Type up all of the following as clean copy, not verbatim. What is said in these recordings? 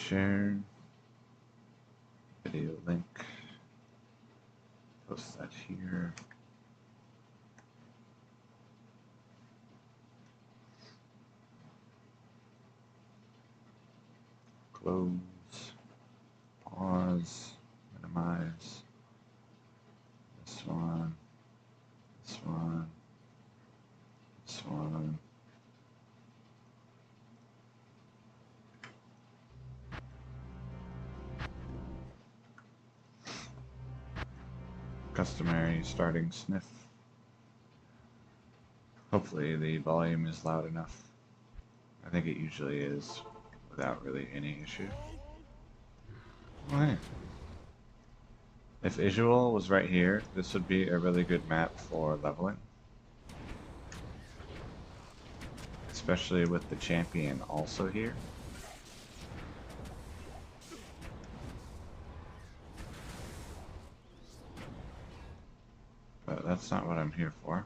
Share video link. Post that here. Close. Pause. Minimize. This one. This one. This one. Customary starting sniff. Hopefully the volume is loud enough. I think it usually is without really any issue. Okay. If Isual was right here, this would be a really good map for leveling. Especially with the champion also here. But that's not what I'm here for.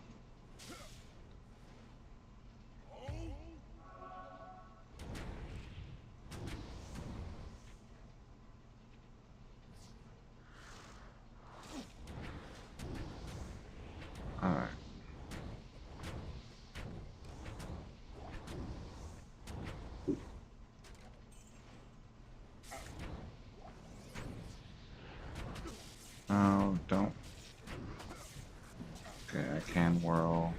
Alright. Oh, don't. Okay, I can whirl.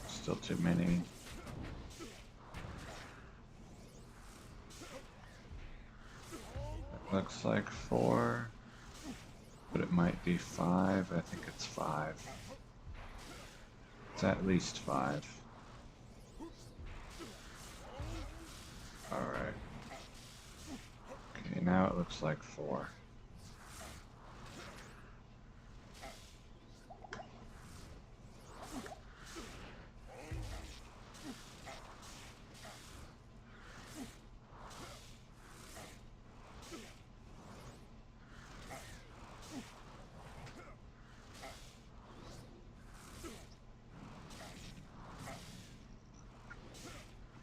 Still too many. It looks like 4, but it might be 5. I think it's 5. It's at least 5. Alright. Okay, now it looks like 4.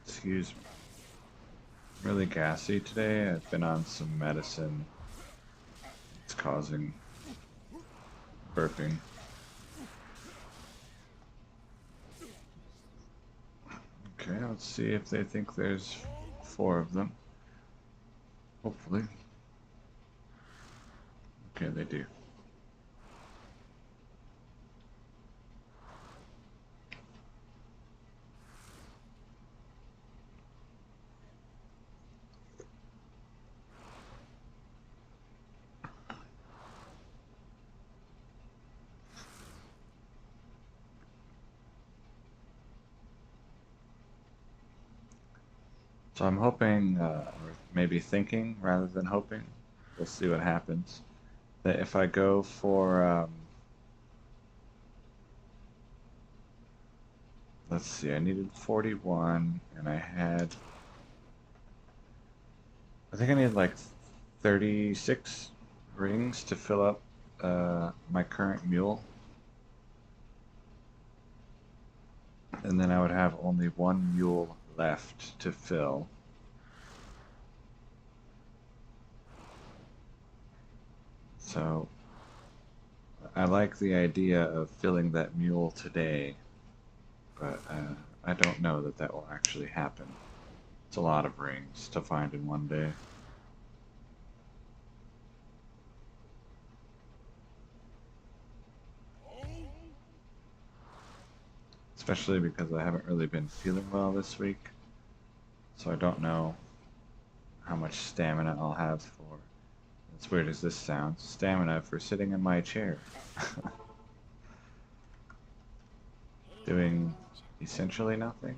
Excuse me. Really gassy today. I've been on some medicine. It's causing burping. Okay, let's see if they think there's 4 of them. Hopefully. Okay, they do. So I'm hoping, or maybe thinking rather than hoping, we'll see what happens, that if I go for, let's see, I needed 41, and I think I needed like 36 rings to fill up my current mule. And then I would have only 1 mule left to fill. So I like the idea of filling that mule today, but I don't know that that will actually happen. It's a lot of rings to find in one day. Especially because I haven't really been feeling well this week. So I don't know how much stamina I'll have for, as weird as this sounds, stamina for sitting in my chair. Doing essentially nothing.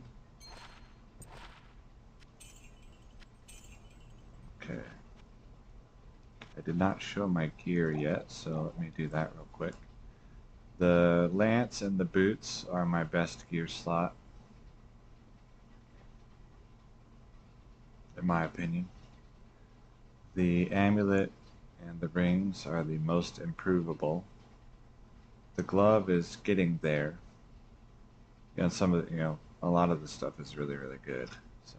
Okay. I did not show my gear yet, so let me do that real quick. The lance and the boots are my best gear slot, in my opinion. The amulet and the rings are the most improvable. The glove is getting there. And some of the, a lot of the stuff is really, really good. So,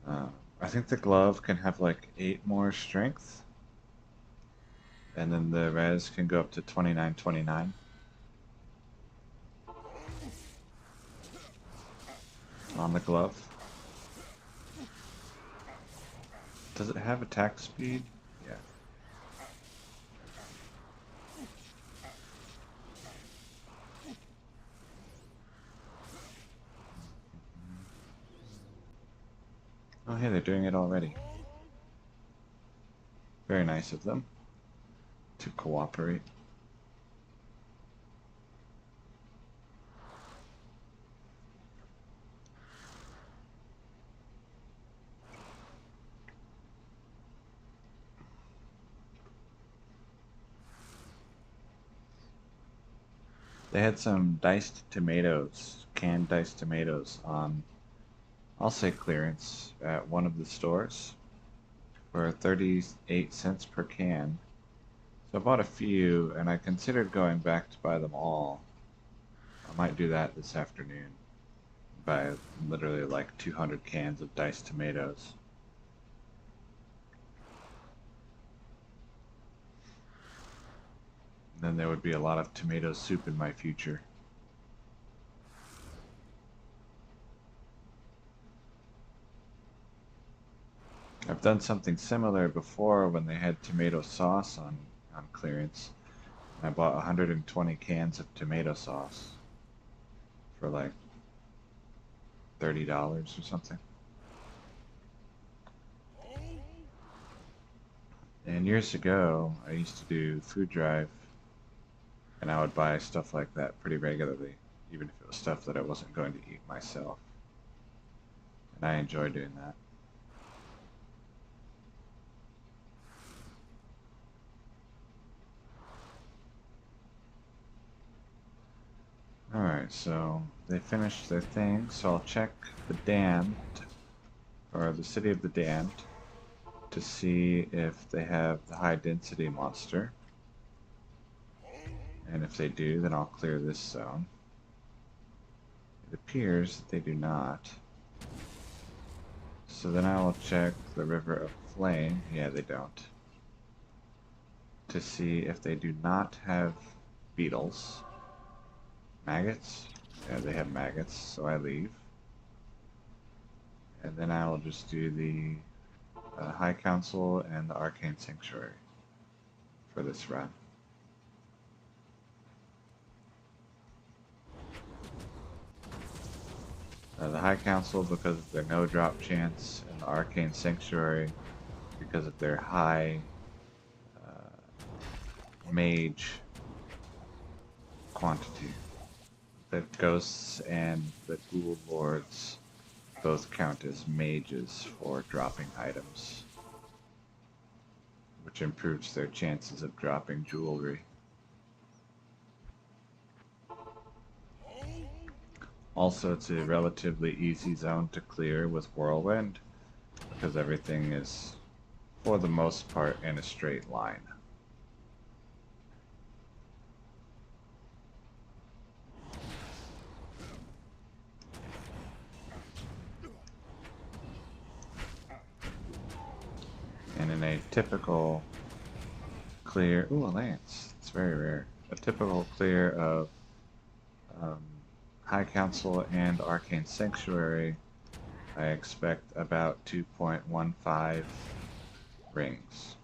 uh, I think the glove can have like 8 more strength, and then the res can go up to 2929 on the glove. Does it have attack speed? Yeah. Oh, hey, they're doing it already. Very nice of them to cooperate. They had some diced tomatoes, canned diced tomatoes on, I'll say clearance, at one of the stores for 38 cents per can. So I bought a few, and I considered going back to buy them all. I might do that this afternoon. Buy literally like 200 cans of diced tomatoes. Then there would be a lot of tomato soup in my future. I've done something similar before when they had tomato sauce on clearance. I bought 120 cans of tomato sauce for like $30 or something. And years ago, I used to do food drive, and I would buy stuff like that pretty regularly, even if it was stuff that I wasn't going to eat myself. And I enjoy doing that. Alright, so they finished their thing, so I'll check the Damned, or the City of the Damned, to see if they have the high density monster. And if they do, then I'll clear this zone. It appears that they do not. So then I will check the River of Flame. Yeah, they don't. To see if they do not have beetles. Maggots? Yeah, they have maggots, so I leave. And then I will just do the High Council and the Arcane Sanctuary for this run. The High Council because of their no drop chance, and the Arcane Sanctuary because of their high mage quantity. The ghosts and the ghoul lords both count as mages for dropping items, which improves their chances of dropping jewelry. Also, it's a relatively easy zone to clear with Whirlwind, because everything is, for the most part, in a straight line. And in a typical clear, ooh, a lance, it's very rare. A typical clear of High Council and Arcane Sanctuary, I expect about 2.15 rings.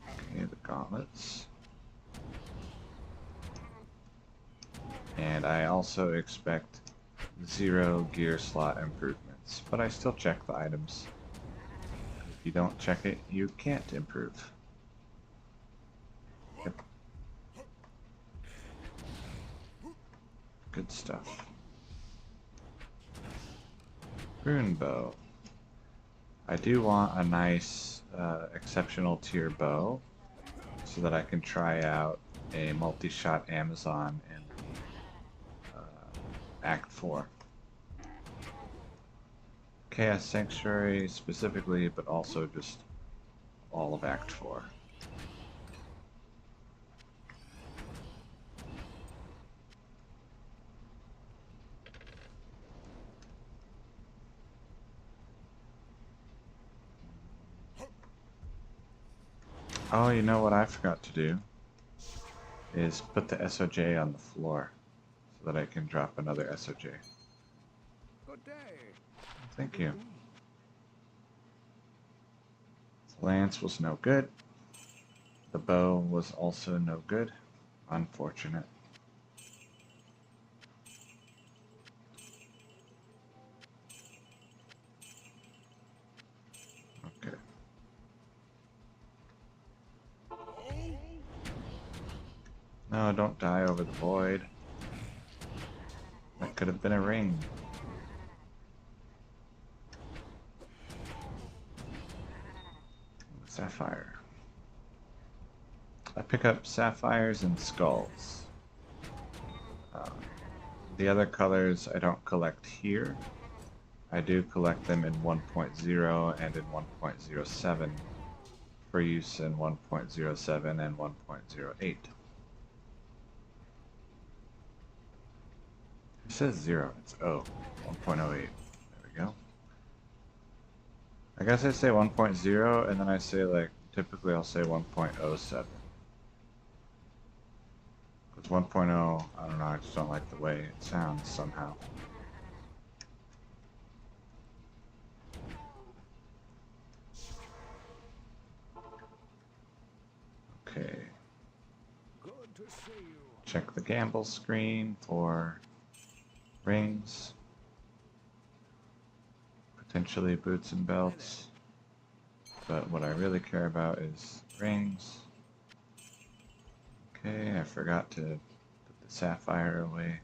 Okay, the gauntlets. And I also expect 0 gear slot improvements, but I still check the items. If you don't check it, you can't improve. Yep. Good stuff. Rune bow. I do want a nice exceptional tier bow so that I can try out a multi-shot Amazon in Act 4. Chaos Sanctuary specifically, but also just all of Act 4. Oh, you know what I forgot to do? Is put the SOJ on the floor so that I can drop another SOJ. Good day. Thank you. Lance was no good. The bow was also no good. Unfortunate. Okay. No, don't die over the void. That could have been a ring. Sapphire. I pick up sapphires and skulls. Uh, the other colors I don't collect here. I do collect them in 1.0 and in 1.07 for use in 1.07 and 1.08. It says 0, it's O, 1.08. There we go. I guess I say 1.0 and then I say, like, typically I'll say 1.07. Because 1.0, I don't know, I just don't like the way it sounds somehow. Okay. Good to see you. Check the gamble screen for rings. Potentially boots and belts. But what I really care about is rings. Okay, I forgot to put the sapphire away.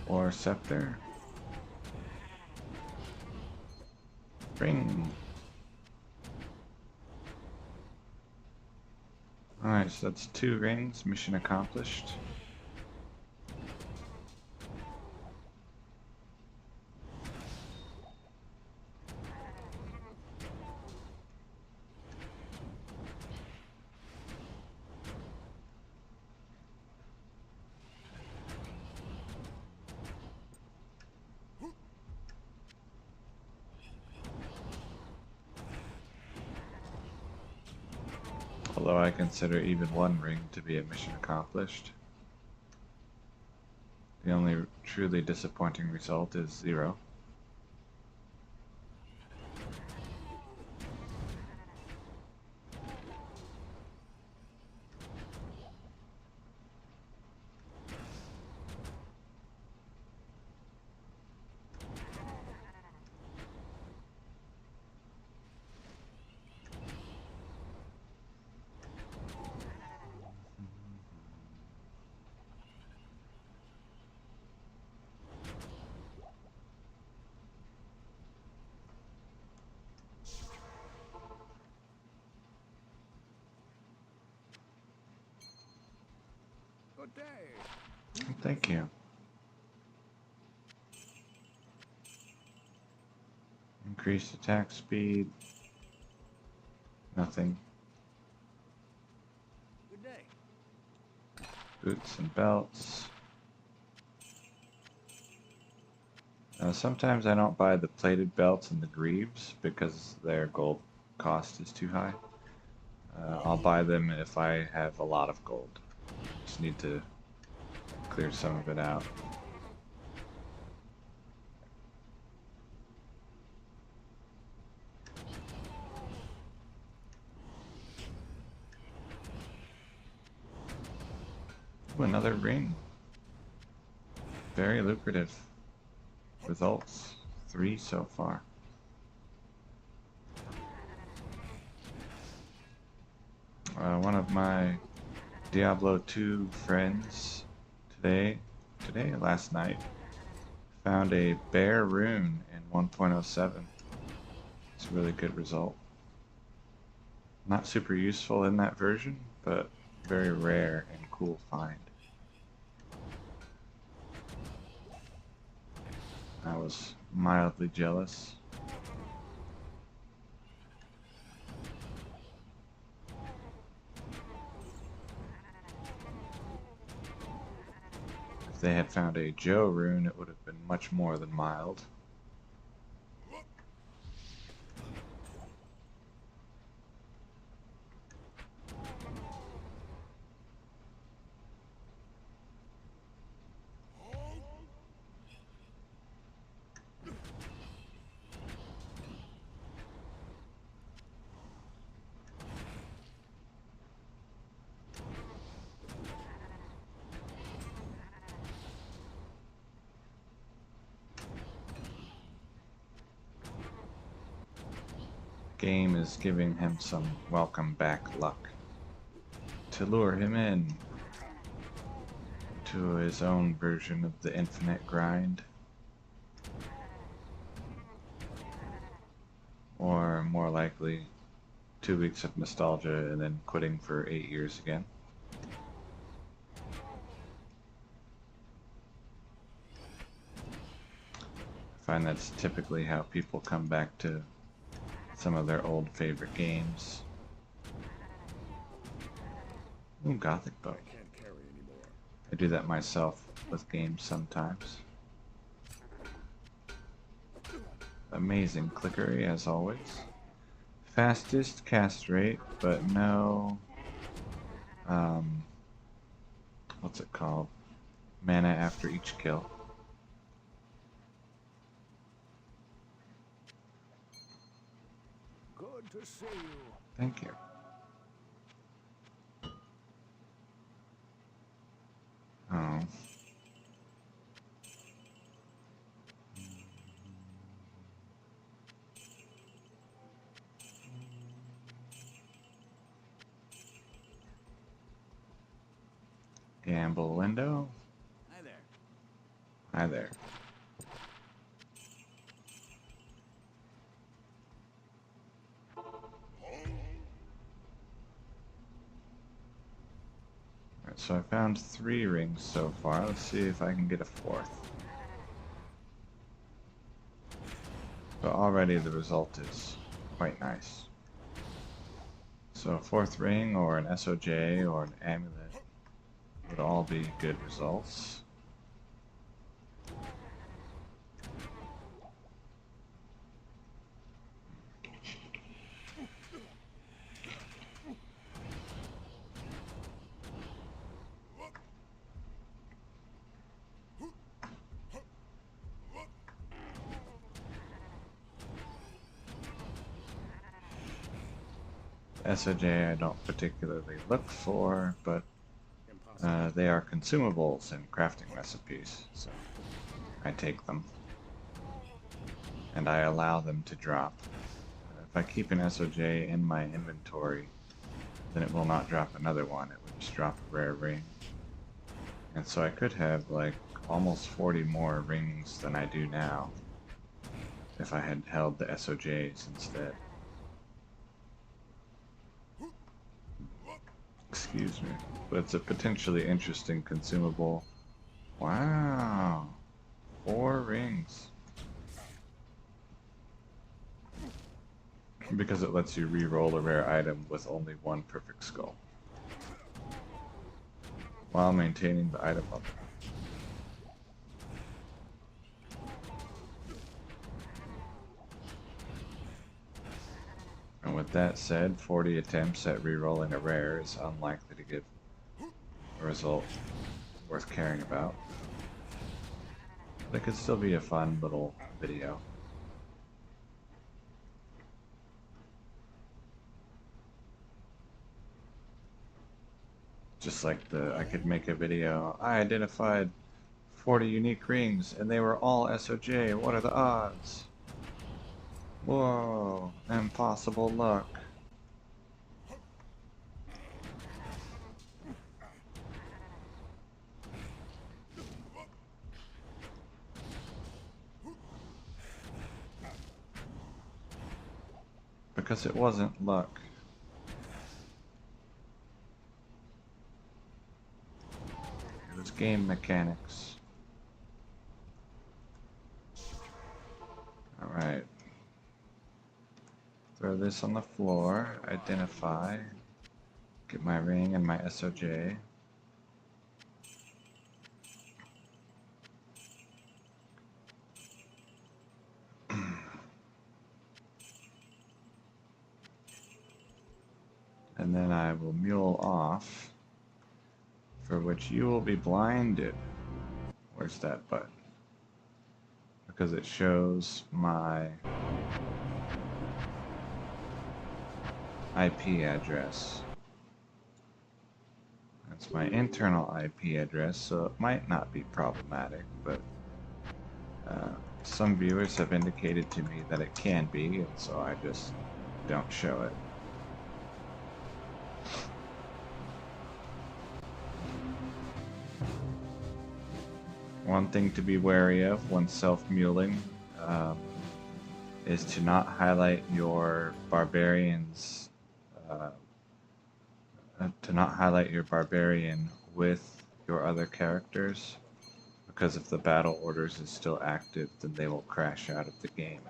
Or scepter. Ring. Alright, so that's 2 rings. Mission accomplished. Although I consider even 1 ring to be a mission accomplished. The only truly disappointing result is 0. Good day. Thank you. Increased attack speed. Nothing. Good day. Boots and belts. Sometimes I don't buy the plated belts and the greaves because their gold cost is too high. I'll buy them if I have a lot of gold. Just need to clear some of it out. Ooh, another ring. Very lucrative results. 3 so far. One of my Diablo 2 friends last night, found a bear rune in 1.07. It's a really good result. Not super useful in that version, but very rare and cool find. I was mildly jealous. If they had found a Joe rune, it would have been much more than mild. Game is giving him some welcome back luck to lure him in to his own version of the infinite grind, or more likely 2 weeks of nostalgia and then quitting for 8 years again. I find that's typically how people come back to some of their old favorite games. Ooh, Gothic book. I can't carry anymore. I do that myself with games sometimes. Amazing clickery as always. Fastest cast rate, but no, what's it called? Mana after each kill. Good to see you. Thank you. Oh. Gamble window. Hi there. Hi there. Alright, so I found 3 rings so far. Let's see if I can get a 4th. But already the result is quite nice. So a 4th ring or an SOJ or an amulet would all be good results. SOJ I don't particularly look for, but Impossible. they are consumables in crafting recipes, so I take them. And I allow them to drop. If I keep an SOJ in my inventory, then it will not drop another one, it would just drop a rare ring. And so I could have like almost 40 more rings than I do now if I had held the SOJs instead. Excuse me. But it's a potentially interesting consumable. Wow. 4 rings. Because it lets you re-roll a rare item with only 1 perfect skull, while maintaining the item level. And with that said, 40 attempts at re-rolling a rare is unlikely to give a result worth caring about. But it could still be a fun little video. Just like I could make a video, I identified 40 unique rings, and they were all SOJ. What are the odds? Whoa, impossible luck. Because it wasn't luck. It was game mechanics. Alright. Throw this on the floor, identify, get my ring and my SOJ. And then I will mule off, for which you will be blinded. Where's that button? Because it shows my IP address. That's my internal IP address, so it might not be problematic, but some viewers have indicated to me that it can be, and so I just don't show it. One thing to be wary of when self-muling is to not highlight your barbarians, with your other characters, because if the battle orders is still active, then they will crash out of the game.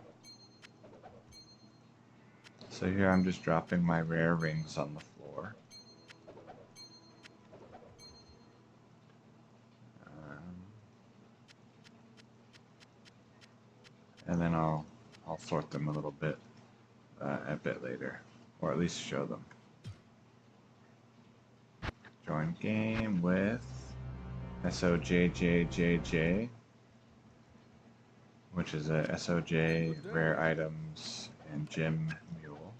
So here I'm just dropping my rare rings on the floor. And then I'll sort them a little bit a bit later, or at least show them. Join game with SOJJJJ, which is a SOJ rare items and gem mule.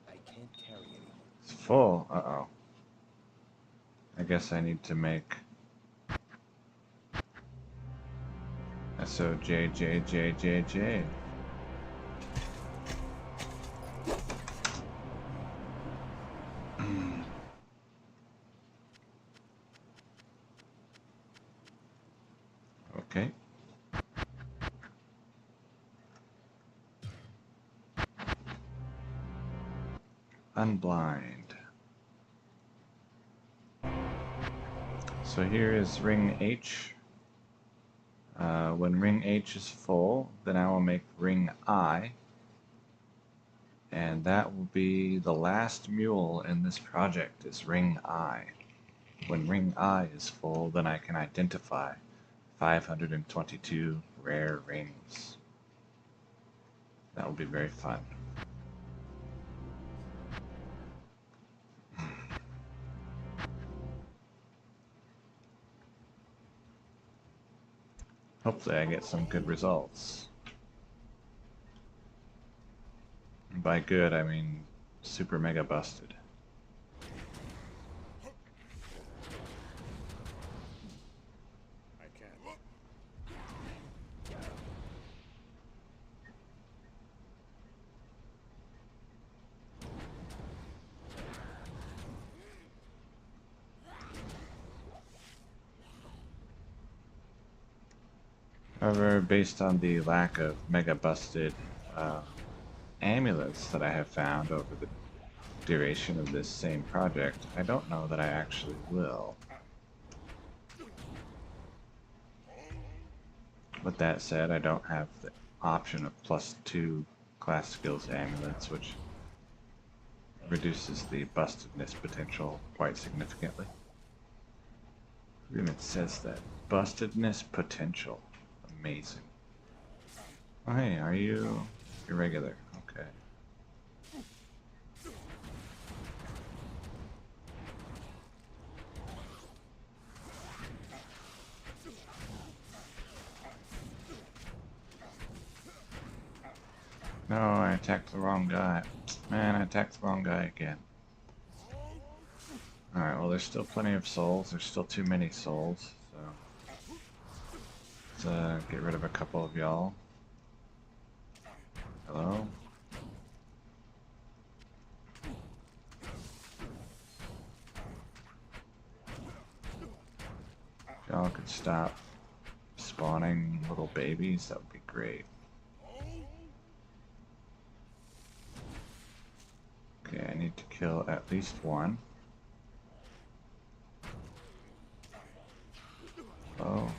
I can't carry anymore. It's full. Uh-oh. I guess I need to make SOJJJJJ. Okay. Unblind. So here is ring H. When ring H is full, then I will make ring I, and that will be the last mule in this project, is ring I. When ring I is full, then I can identify 522 rare rings. That will be very fun. Hopefully I get some good results. And by good, I mean super mega busted. I can't. However, based on the lack of mega busted amulets that I have found over the duration of this same project, I don't know that I actually will. With that said, I don't have the option of +2 class skills amulets, which reduces the bustedness potential quite significantly. It even says that. Bustedness potential. Amazing. Oh hey, are you irregular? Okay. No, I attacked the wrong guy. Man, I attacked the wrong guy again. Alright, well there's still plenty of souls. There's still too many souls, so let's get rid of a couple of y'all. Hello? If y'all could stop spawning little babies, that would be great. Okay, I need to kill at least one. Oh.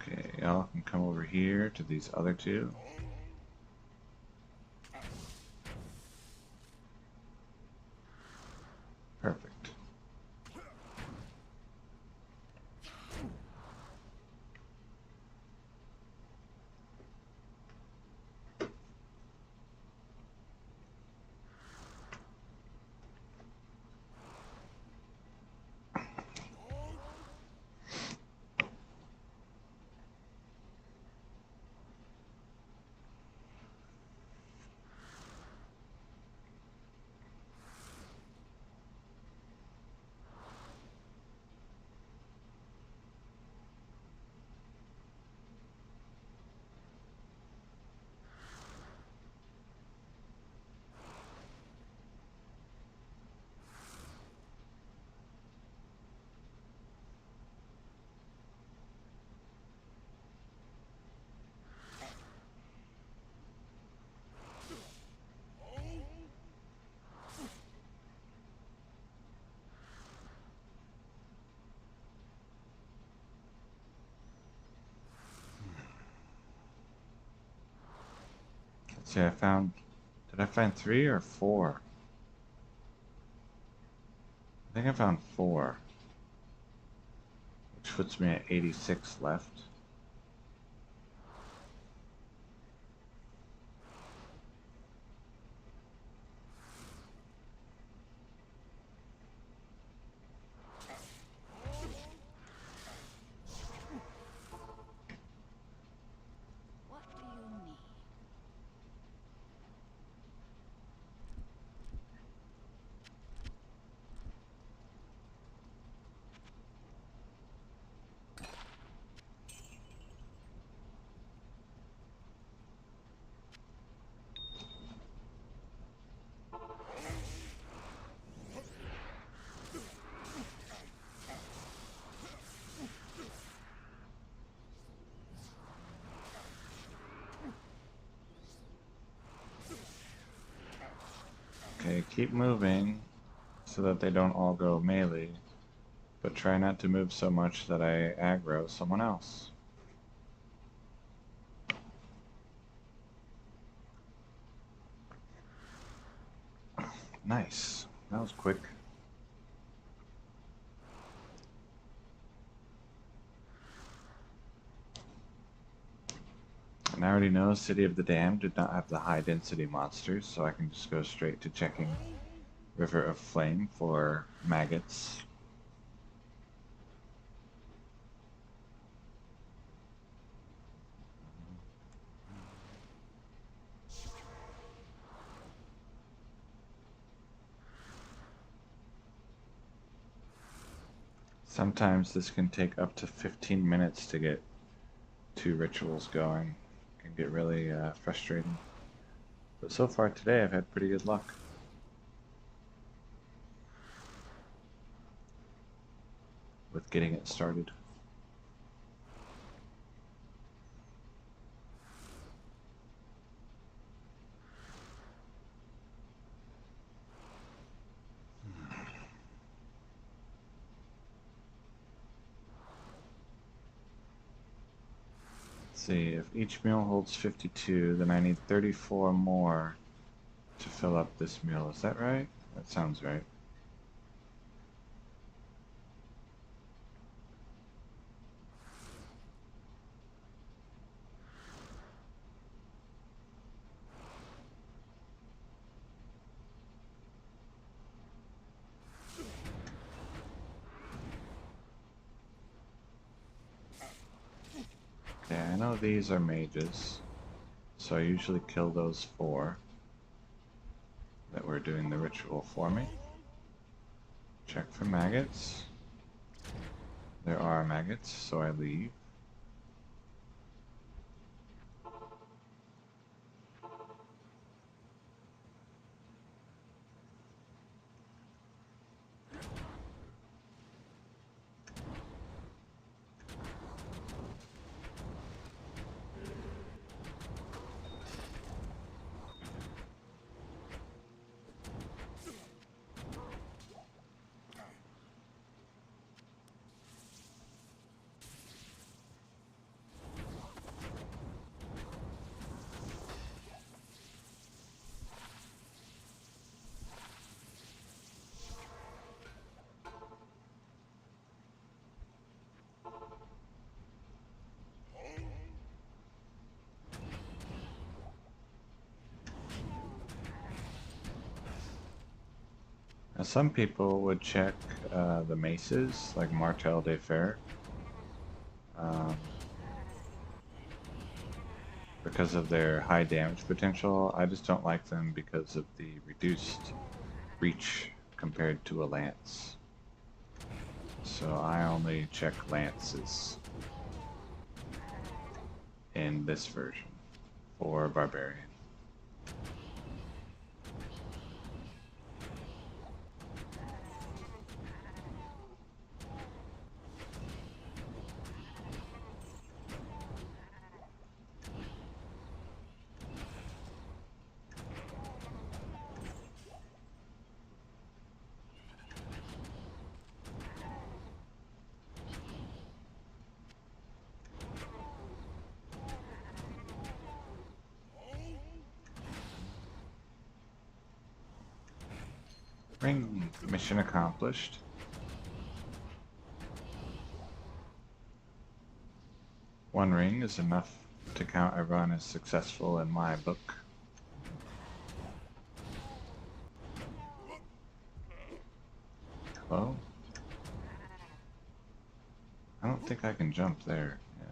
Okay, y'all can come over here to these other two. Perfect. Let's see, did I find 3 or 4? I think I found 4, which puts me at 86 left. What do you need? Okay, keep moving so that they don't all go melee, but try not to move so much that I aggro someone else. Nice. That was quick. And I already know City of the Damned did not have the high density monsters, so I can just go straight to checking River of Flame for maggots. Sometimes this can take up to 15 minutes to get 2 rituals going. It can get really frustrating. But so far today I've had pretty good luck with getting it started. Let's see, if each meal holds 52, then I need 34 more to fill up this meal. Is that right? That sounds right. know these are mages, so I usually kill those 4 that were doing the ritual for me. Check for maggots. There are maggots, so I leave. Now, some people would check the maces, like Martel de Fer, um, because of their high damage potential. I just don't like them because of the reduced reach compared to a lance. So I only check lances in this version for Barbarian. Ring mission accomplished. One ring is enough to count a run as successful in my book. Hello? I don't think I can jump there. Yeah.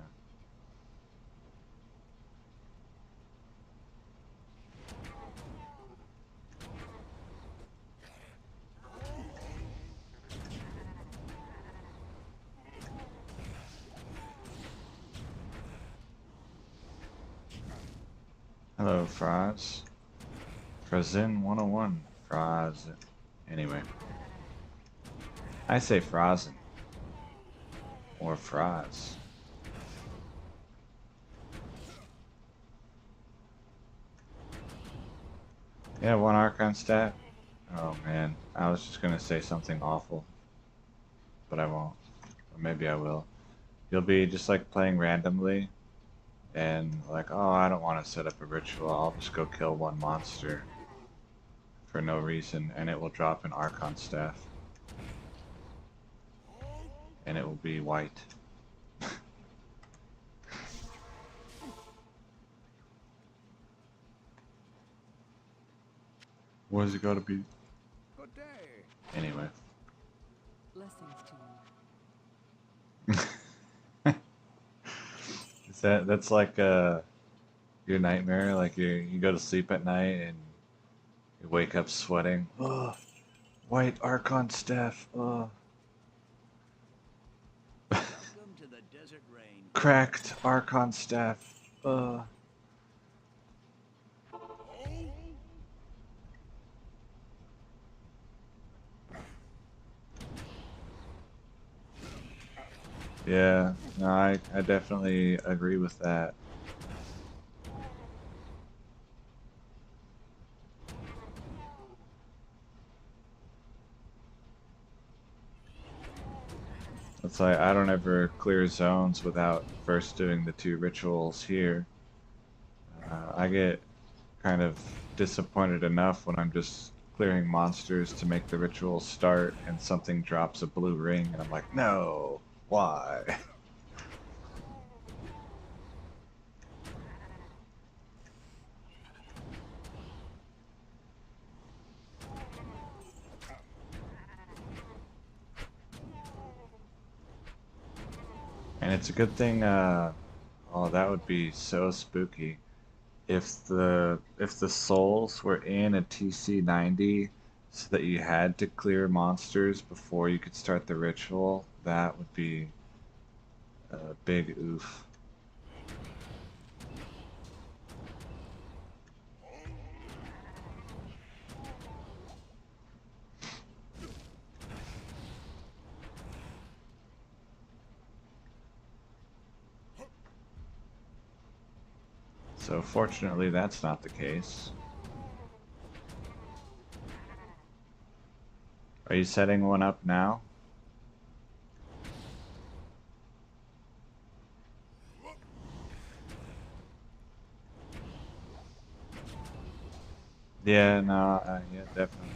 Hello, Fraz. Frazin 101. Fraz. Anyway. I say Frazen. Or Fraz. Yeah, 1 Archon stat. Oh man, I was just gonna say something awful. But I won't. Or maybe I will. You'll be just like playing randomly. And like, oh, I don't want to set up a ritual. I'll just go kill 1 monster. For no reason. And it will drop an Archon staff. And it will be white. What is it gotta be? Good day. Anyway. Blessings to you. That's like your nightmare? Like you go to sleep at night and you wake up sweating. Ugh, white Archon staff. Ugh. Welcome to the desert rain. Cracked Archon staff. Ugh. Yeah, no, I definitely agree with that. It's like I don't ever clear zones without first doing the 2 rituals here. I get kind of disappointed enough when I'm just clearing monsters to make the ritual start and something drops a blue ring and I'm like, no, why? And it's a good thing Oh, that would be so spooky. If the souls were in a TC90 so that you had to clear monsters before you could start the ritual, that would be a big oof. So fortunately, that's not the case. Are you setting one up now? Yeah, no, yeah, definitely.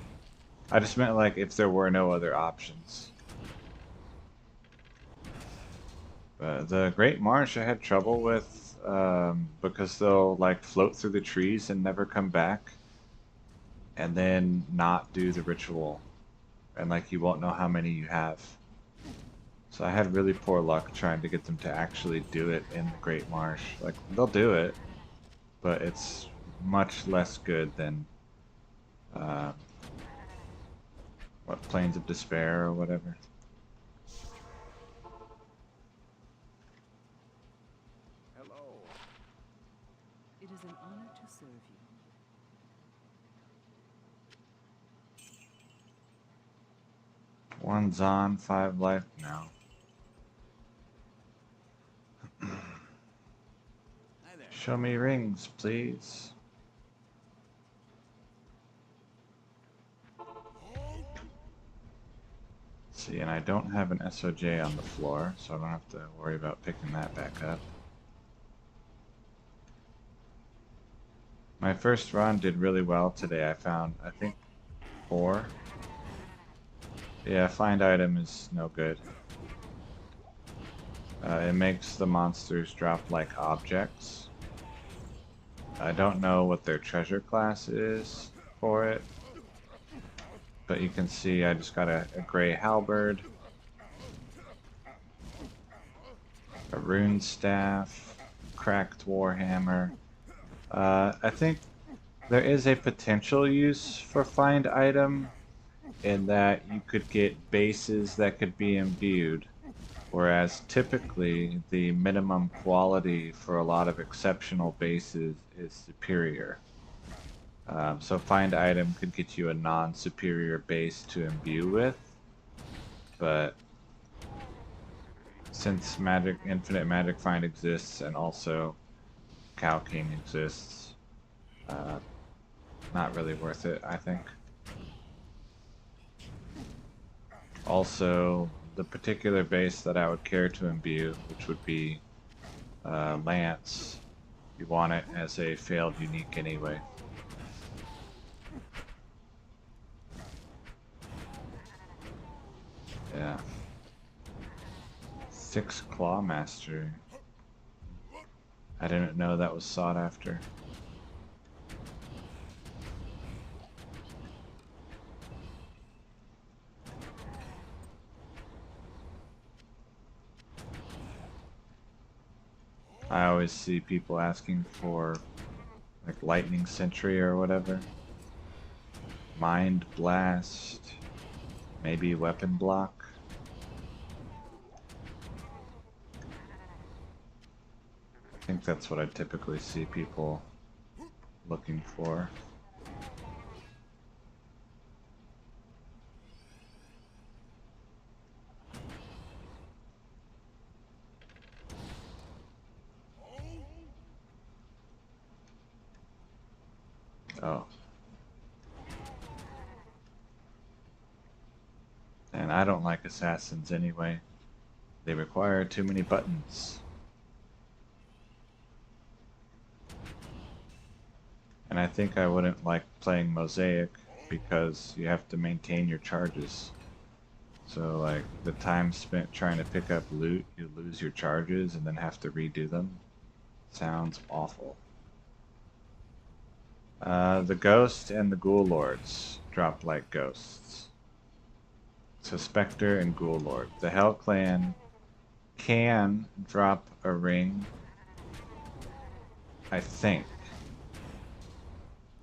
I just meant like if there were no other options. But the Great Marsh I had trouble with because they'll like float through the trees and never come back, and then not do the ritual, and like you won't know how many you have. So I had really poor luck trying to get them to actually do it in the Great Marsh. Like they'll do it, but it's much less good than uh, what Plains of Despair or whatever. Hello. It is an honor to serve you. One's on, 5 life now. Hi there. Show me rings, please. See, and I don't have an SOJ on the floor, so I don't have to worry about picking that back up. My first run did really well today. I found, I think, 4. Yeah, find item is no good. It makes the monsters drop like objects. I don't know what their treasure class is for it, but you can see I just got a gray halberd, a rune staff, cracked warhammer. I think there is a potential use for find item in that you could get bases that could be imbued, whereas typically the minimum quality for a lot of exceptional bases is superior. So find item could get you a non-superior base to imbue with, but since Magic Infinite Magic Find exists and also Cow King exists, not really worth it, I think. Also, the particular base that I would care to imbue, which would be Lance, you want it as a failed unique anyway. Yeah. 6 Claw Master. I didn't know that was sought after. I always see people asking for like Lightning Sentry or whatever. Mind Blast. Maybe Weapon Block. I think that's what I typically see people looking for. Oh. And I don't like assassins anyway. They require too many buttons. And I think I wouldn't like playing Mosaic because you have to maintain your charges. So like the time spent trying to pick up loot, you lose your charges and then have to redo them. Sounds awful. The Ghost and the Ghoul Lords drop like ghosts. So Spectre and Ghoul Lord. The Hell Clan can drop a ring I think.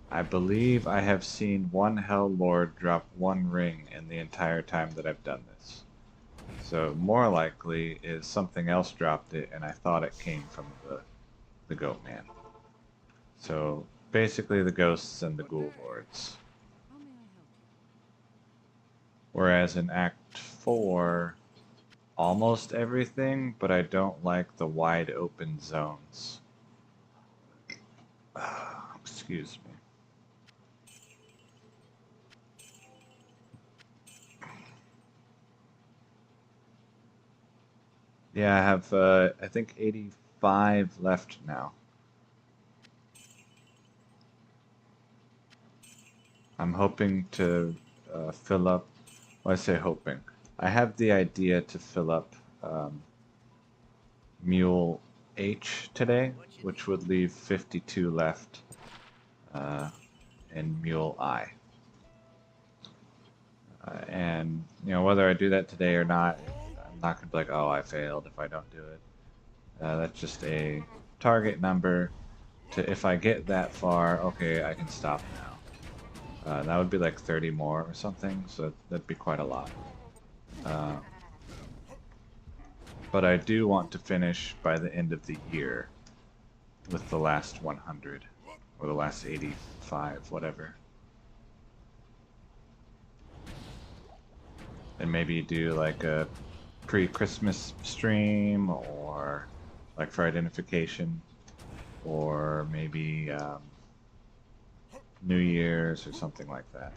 I believe I have seen one Hell Lord drop one ring in the entire time that I've done this. So more likely is something else dropped it and I thought it came from the Goat Man. So basically the ghosts and the Ghoul Lords. How may I help you? Whereas in Act 4, almost everything, but I don't like the wide open zones. Excuse me. Yeah, I have, I think 85 left now. I'm hoping to fill up, well, I say hoping. I have the idea to fill up Mule H today, which would leave 52 left in Mule I. And, you know, whether I do that today or not, I'm not going to be like, oh, I failed if I don't do it. That's just a target number to, if I get that far, okay, I can stop now. That would be like 30 more or something, so that'd be quite a lot. But I do want to finish by the end of the year with the last 100, or the last 85, whatever. And maybe do like a pre-Christmas stream, or like for identification, or maybe New Year's or something like that.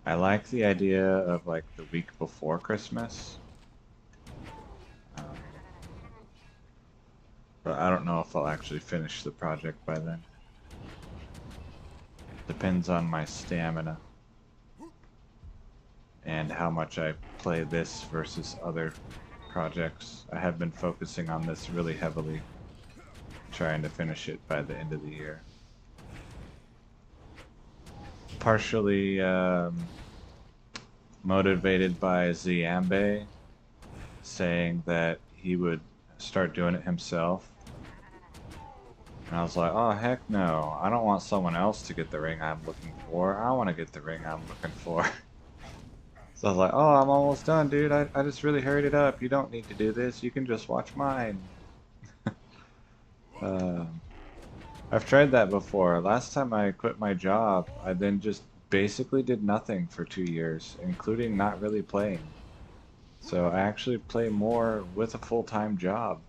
I like the idea of like the week before Christmas. But I don't know if I'll actually finish the project by then. Depends on my stamina and how much I play this versus other projects. I have been focusing on this really heavily, trying to finish it by the end of the year. Partially motivated by Ziambe saying that he would start doing it himself. And I was like, oh, heck no. I don't want someone else to get the ring I'm looking for. I want to get the ring I'm looking for. So I was like, oh, I'm almost done, dude. I just really hurried it up. You don't need to do this. You can just watch mine. I've tried that before. Last time I quit my job, I then just basically did nothing for 2 years, including not really playing. So I actually play more with a full-time job.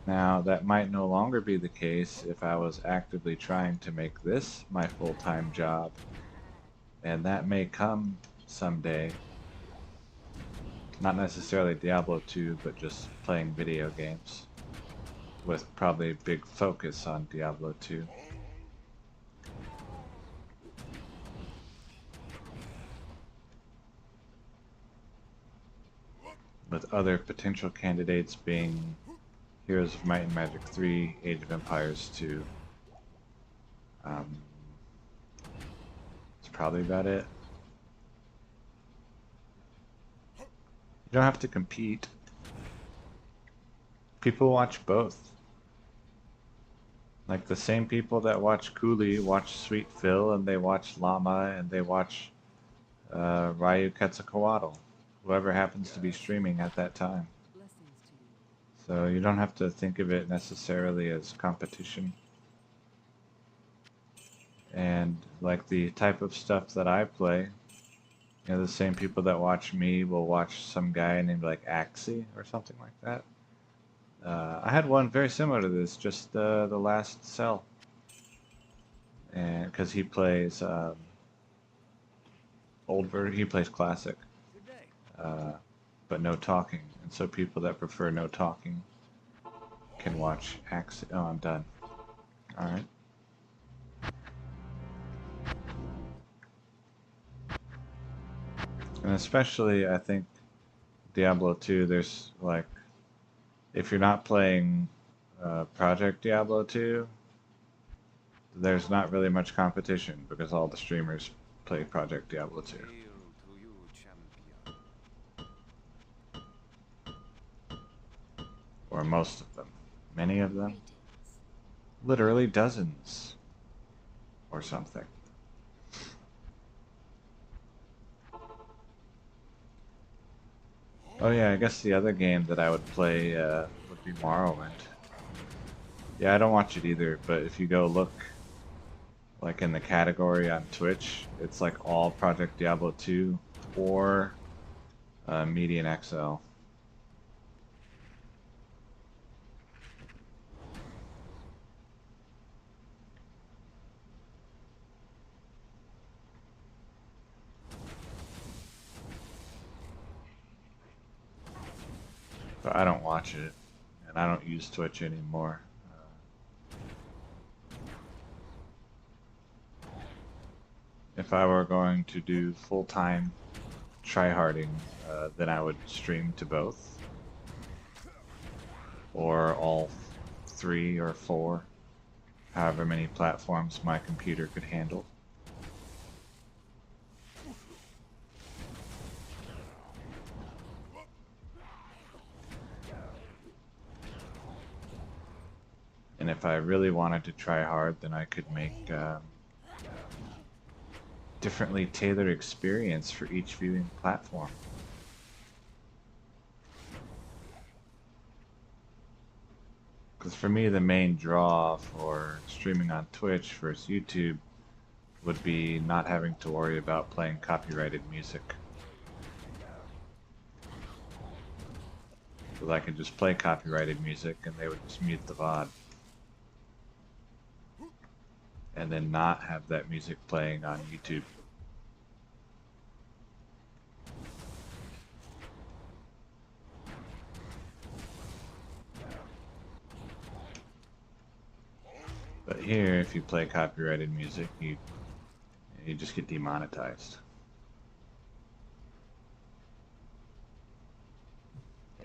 Now, that might no longer be the case if I was actively trying to make this my full-time job. And that may come someday. Not necessarily Diablo 2, but just playing video games. With probably a big focus on Diablo 2. With other potential candidates being Heroes of Might and Magic 3, Age of Empires 2. That's probably about it. You don't have to compete. People watch both. Like the same people that watch Cooley watch Sweet Phil, and they watch Llama, and they watch Ryu Quetzalcoatl. Whoever happens to be streaming at that time. Blessings to you. So you don't have to think of it necessarily as competition. And like the type of stuff that I play, you know, the same people that watch me will watch some guy named like Axie or something like that. I had one very similar to this, just the last cell, and because he plays he plays classic, Good day. but no talking, and so people that prefer no talking can watch Axie. Oh, I'm done. All right. And especially, I think Diablo 2, there's like, if you're not playing Project Diablo 2, there's not really much competition because all the streamers play Project Diablo 2. Or most of them. Many of them. Literally dozens. Or something. Oh yeah, I guess the other game that I would play would be Morrowind. Yeah, I don't watch it either, but if you go look like in the category on Twitch, it's like all Project Diablo 2 or Median XL. But I don't watch it, and I don't use Twitch anymore. If I were going to do full-time tryharding, then I would stream to both, or all three or four, however many platforms my computer could handle. And if I really wanted to try hard, then I could make differently tailored experience for each viewing platform. Because for me, the main draw for streaming on Twitch versus YouTube would be not having to worry about playing copyrighted music. Because I could just play copyrighted music and they would just mute the VOD. And then not have that music playing on YouTube. But here, if you play copyrighted music, you just get demonetized.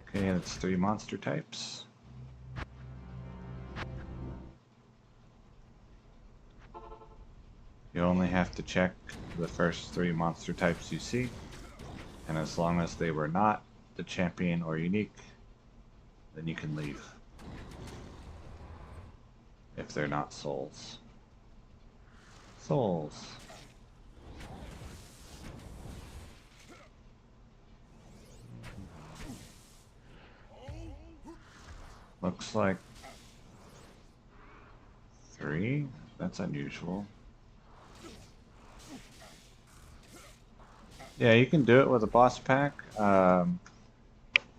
Okay, that's 3 monster types. You only have to check the first 3 monster types you see, and as long as they were not the champion or unique, then you can leave. If they're not souls. Souls. Looks like 3? That's unusual. Yeah, you can do it with a boss pack.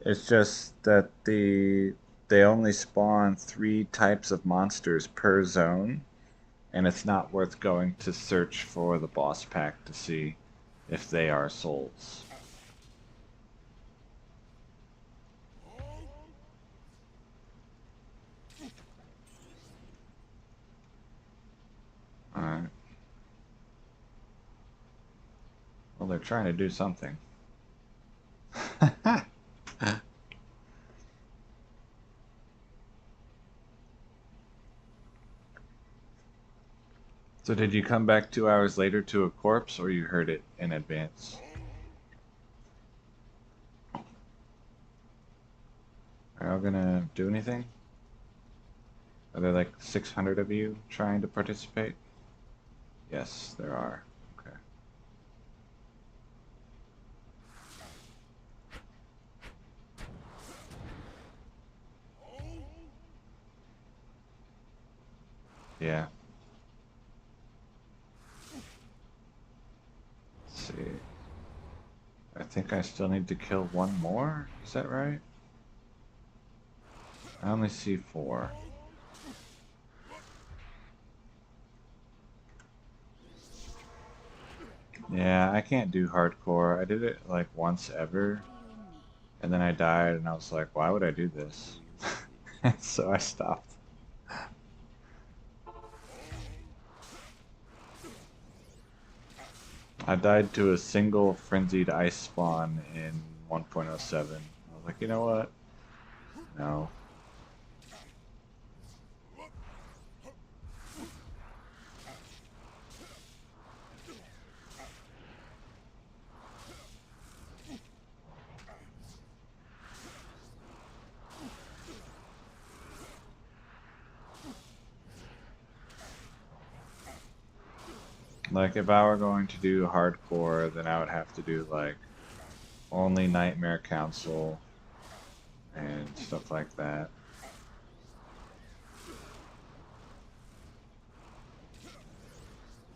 It's just that they only spawn 3 types of monsters per zone, and it's not worth going to search for the boss pack to see if they are souls. Alright. Well, they're trying to do something. So did you come back 2 hours later to a corpse, or you heard it in advance? Are y'all gonna do anything? Are there like 600 of you trying to participate? Yes, there are. Okay. Yeah. Let's see. I think I still need to kill 1 more. Is that right? I only see 4. Yeah, I can't do hardcore. I did it like once ever, and then I died, and I was like, why would I do this? So I stopped. I died to a single frenzied ice spawn in 1.07. I was like, you know what? No. Like if I were going to do hardcore, then I would have to do like only Nightmare Council and stuff like that.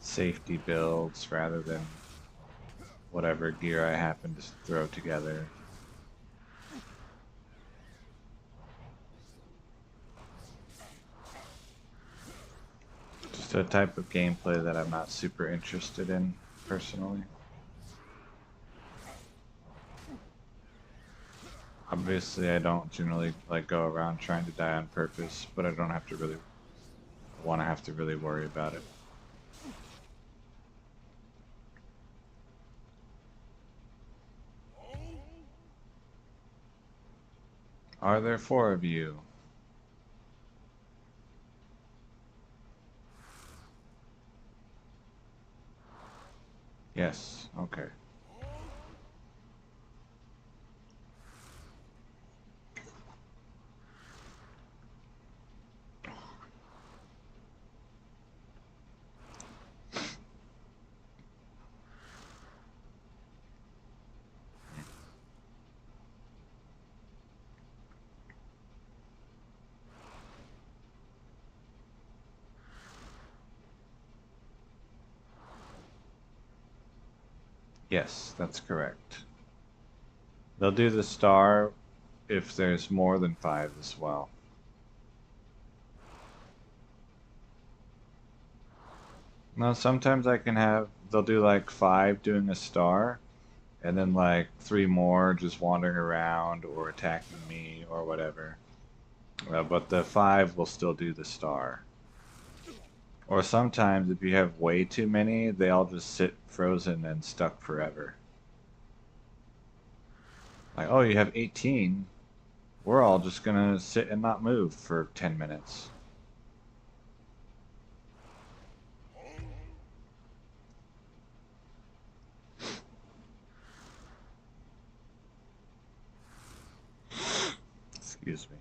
Safety builds rather than whatever gear I happen to throw together. Just a type of gameplay that I'm not super interested in personally. Obviously, I don't generally like go around trying to die on purpose, but I don't have to really have to really worry about it. Are there 4 of you? Yes, okay. Yes, that's correct. They'll do the star if there's more than 5 as well. Now, sometimes I can have, they'll do like 5 doing a star, and then like 3 more just wandering around or attacking me or whatever. But the 5 will still do the star. Or sometimes if you have way too many, they all just sit frozen and stuck forever. Like, oh, you have 18. We're all just gonna sit and not move for 10 minutes. Excuse me.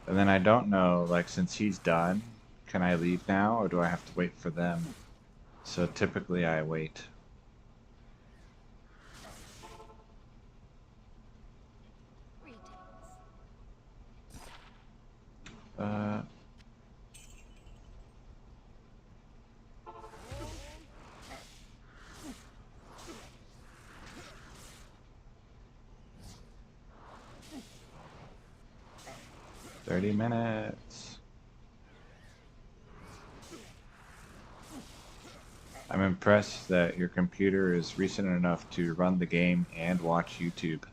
And then I don't know, like, since he's done, can I leave now or do I have to wait for them? So typically I wait. Uh, 30 minutes. I'm impressed that your computer is recent enough to run the game and watch YouTube.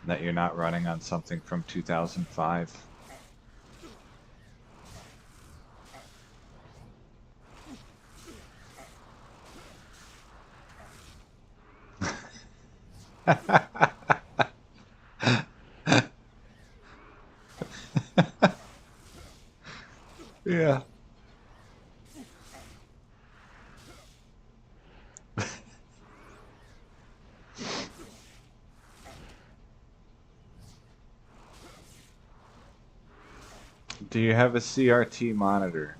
That you're not running on something from 2005. Yeah. Do you have a CRT monitor?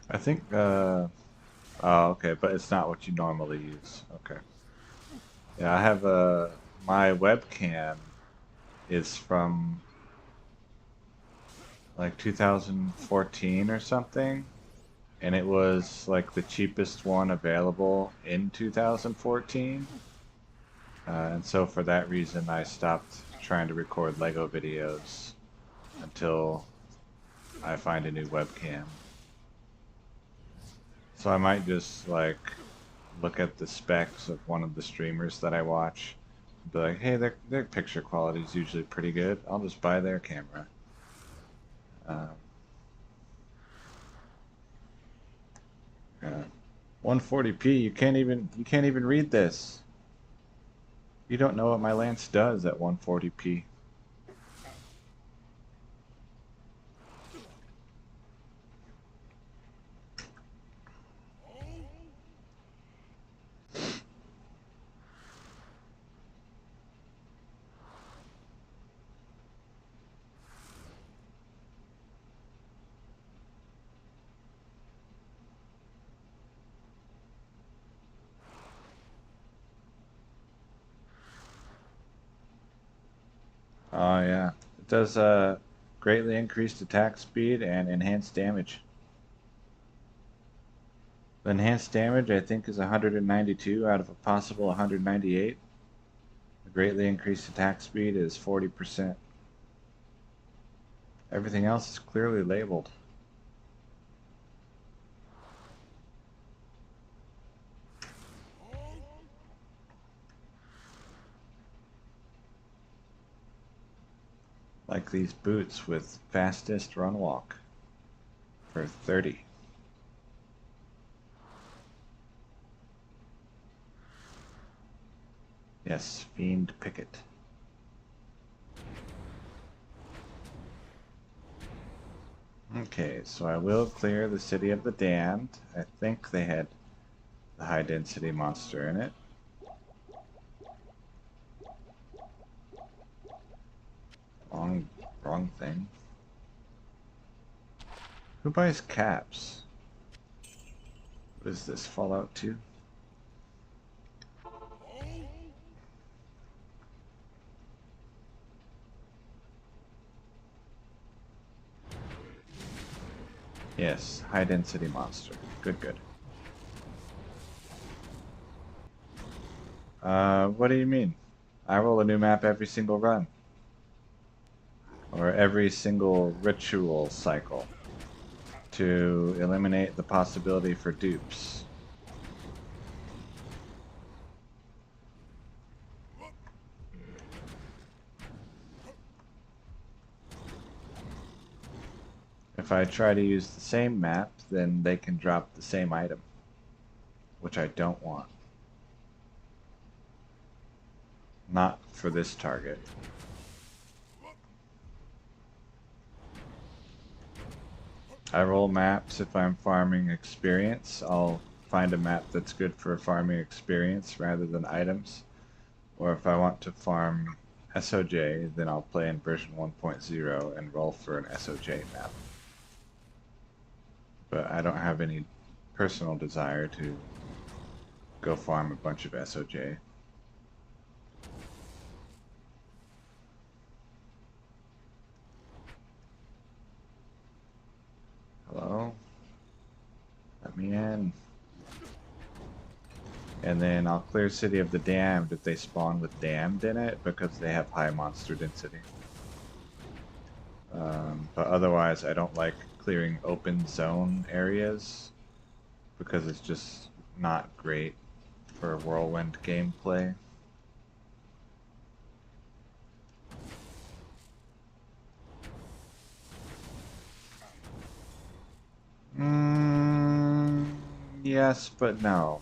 I think, oh, okay, but it's not what you normally use. Okay. Yeah, I have my webcam is from like 2014 or something, and it was like the cheapest one available in 2014. And so for that reason, I stopped trying to record Lego videos until I find a new webcam. So I might just like look at the specs of one of the streamers that I watch, Be like, hey, their picture quality is usually pretty good. I'll just buy their camera. Um, yeah. 140p. You can't even read this. You don't know what my lance does at 140p. Oh yeah, it does greatly increased attack speed and enhanced damage. The enhanced damage I think is 192 out of a possible 198. The greatly increased attack speed is 40%. Everything else is clearly labeled. Like these boots with fastest run walk for 30. Yes, Fiend Picket. Okay, so I will clear the City of the Damned. I think they had the high density monster in it. Wrong thing. Who buys caps? What is this, Fallout 2? Yes, high density monster. Good, good. What do you mean? I roll a new map every single run. Or every single ritual cycle to eliminate the possibility for dupes. If I try to use the same map, then they can drop the same item, which I don't want. Not for this target. I roll maps if I'm farming experience. I'll find a map that's good for farming experience rather than items. Or if I want to farm SOJ, then I'll play in version 1.0 and roll for an SOJ map. But I don't have any personal desire to go farm a bunch of SOJ. Hello? Let me in. And then I'll clear City of the Damned if they spawn with Damned in it because they have high monster density. But otherwise I don't like clearing open zone areas because it's just not great for whirlwind gameplay. Yes, but no.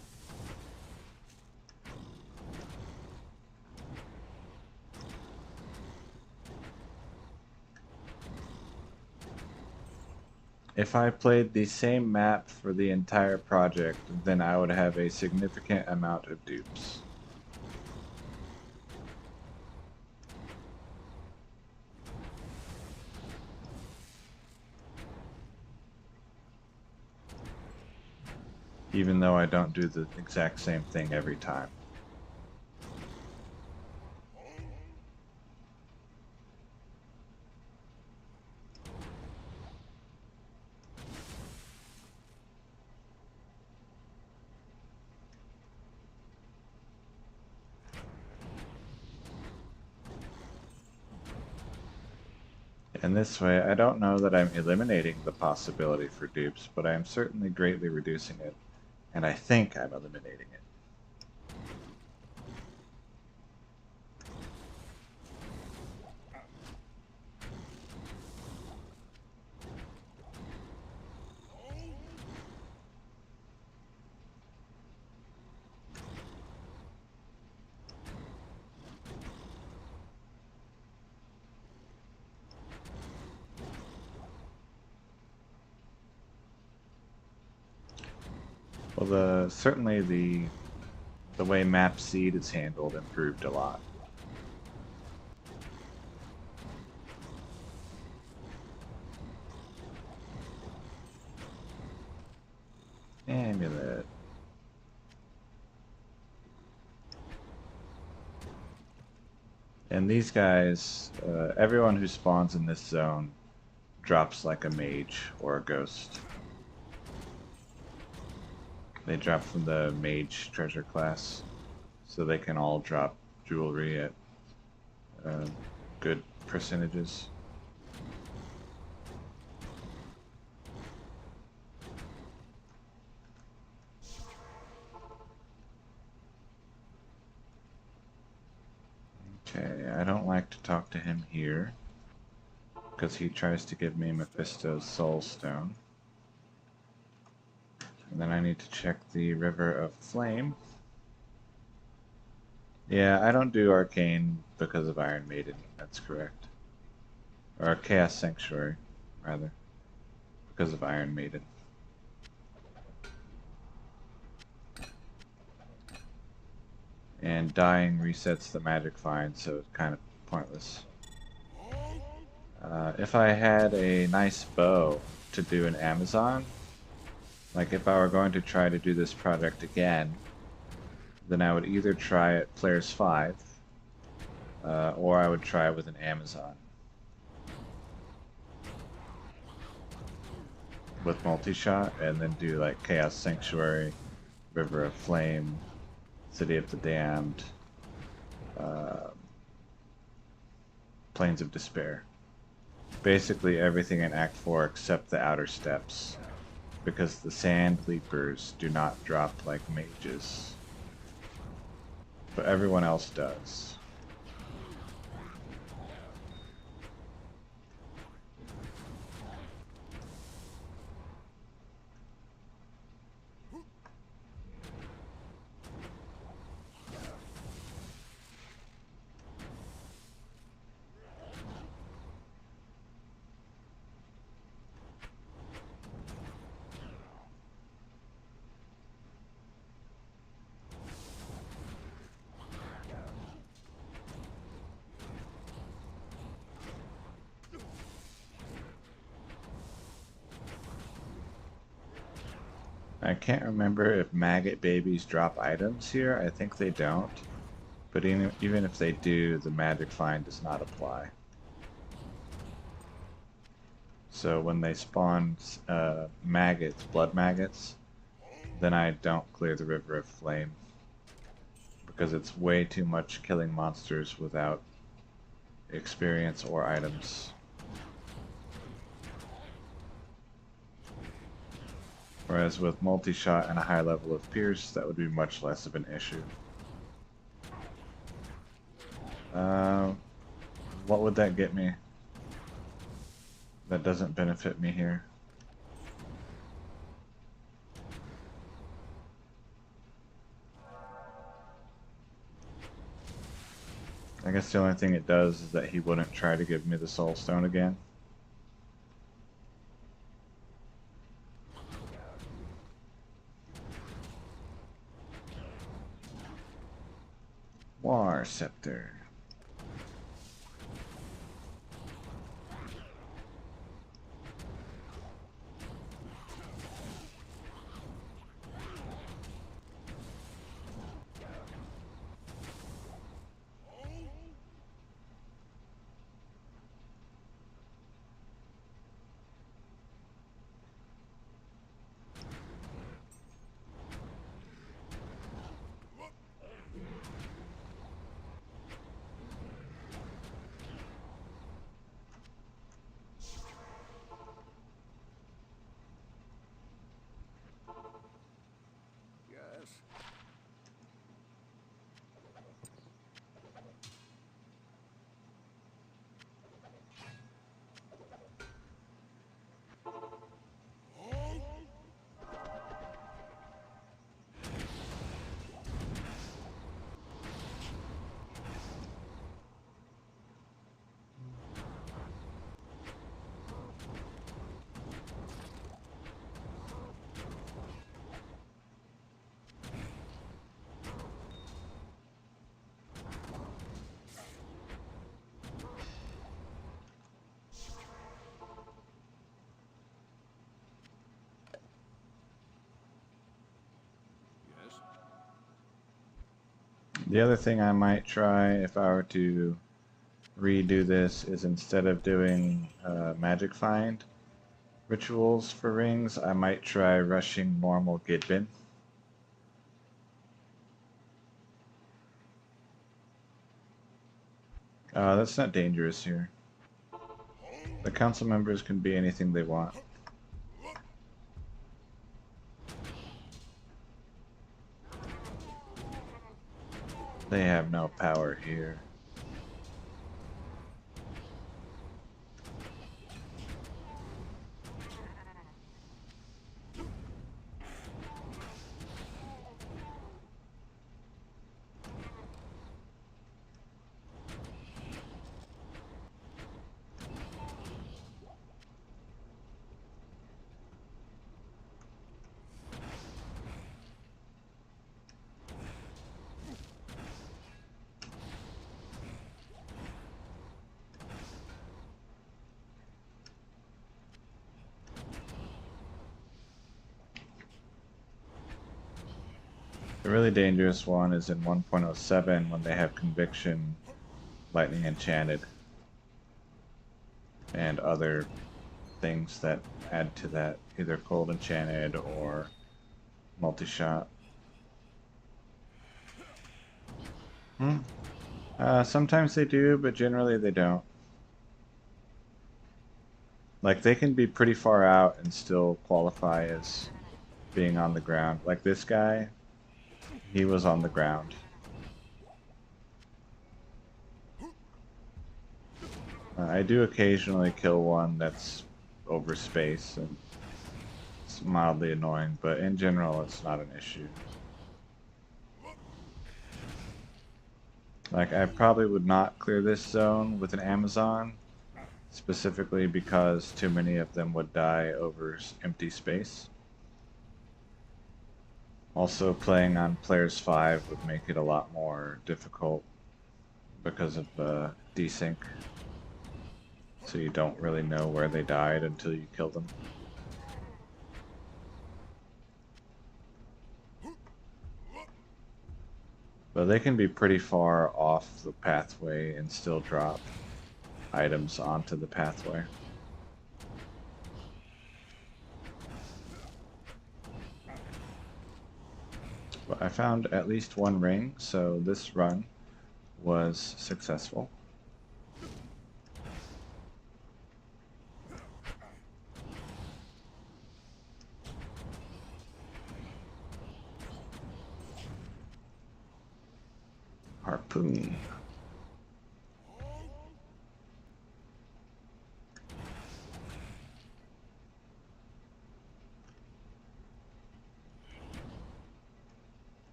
If I played the same map for the entire project, then I would have a significant amount of dupes. Even though I don't do the exact same thing every time. In this way, I don't know that I'm eliminating the possibility for dupes, but I am certainly greatly reducing it, and I think I'm eliminating it. Well, certainly the way map seed is handled improved a lot. Amulet. And these guys, everyone who spawns in this zone drops like a mage or a ghost. They drop from the mage treasure class, so they can all drop jewelry at good percentages. Okay, I don't like to talk to him here, because he tries to give me Mephisto's Soul Stone. And then I need to check the River of Flame. Yeah, I don't do Arcane because of Iron Maiden, that's correct. Or Chaos Sanctuary, rather, because of Iron Maiden. And dying resets the magic find, so it's kind of pointless. If I had a nice bow to do an Amazon, like if I were going to try to do this project again, then I would either try at Players 5, or I would try with an Amazon. With multi-shot, and then do like Chaos Sanctuary, River of Flame, City of the Damned, Plains of Despair. Basically everything in Act 4 except the outer steps, because the Sand Leapers do not drop like mages, but everyone else does. I can't remember if maggot babies drop items here. I think they don't. But even if they do, the magic find does not apply. So when they spawn maggots, blood maggots, then I don't clear the River of Flame, because it's way too much killing monsters without experience or items. Whereas with multi-shot and a high level of Pierce, that would be much less of an issue. What would that get me? That doesn't benefit me here. I guess the only thing it does is that he wouldn't try to give me the Soul Stone again. War Scepter. The other thing I might try if I were to redo this is instead of doing magic find rituals for rings, I might try rushing normal Gidbin. That's not dangerous here. The council members can be anything they want. They have no power here. The really dangerous one is in 1.07 when they have Conviction, Lightning Enchanted, and other things that add to that, either Cold Enchanted or Multi-Shot. Sometimes they do, but generally they don't. Like, they can be pretty far out and still qualify as being on the ground. Like this guy, he was on the ground. I do occasionally kill one that's over space, and it's mildly annoying, but in general it's not an issue. Like, I probably would not clear this zone with an Amazon, specifically because too many of them would die over empty space. Also, playing on players 5 would make it a lot more difficult because of desync. So you don't really know where they died until you kill them. But they can be pretty far off the pathway and still drop items onto the pathway. But I found at least one ring, so this run was successful. Harpoon.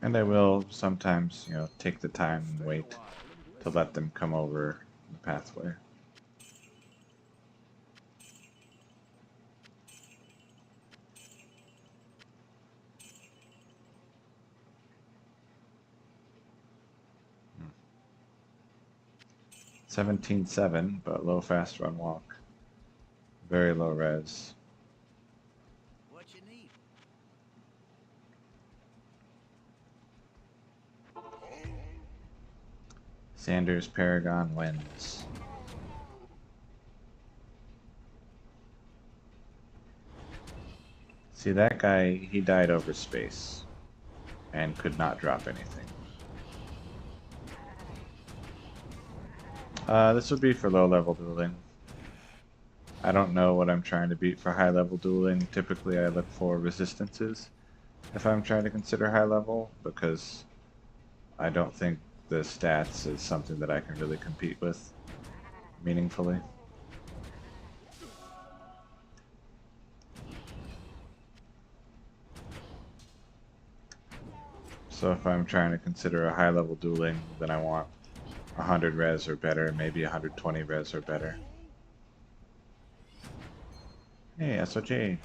And I will sometimes, take the time and wait to let them come over the pathway. Hmm. 17-7, but low fast run walk. Very low res. What you need? Sanders Paragon wins. See, that guy, he died over space and could not drop anything. This would be for low level dueling. I don't know what I'm trying to beat for high level dueling. Typically I look for resistances if I'm trying to consider high level, because I don't think the stats is something that I can really compete with meaningfully. So if I'm trying to consider a high level dueling, then I want 100 res or better, maybe 120 res or better. Hey, SOJ.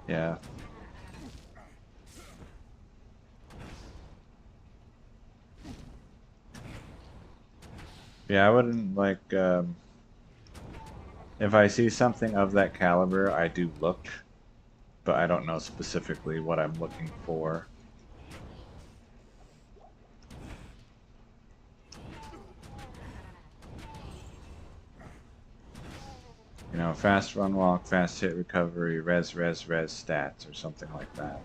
Yeah. Yeah, I wouldn't like if I see something of that caliber, I do look, but I don't know specifically what I'm looking for. You know, fast run walk, fast hit recovery, res stats, or something like that.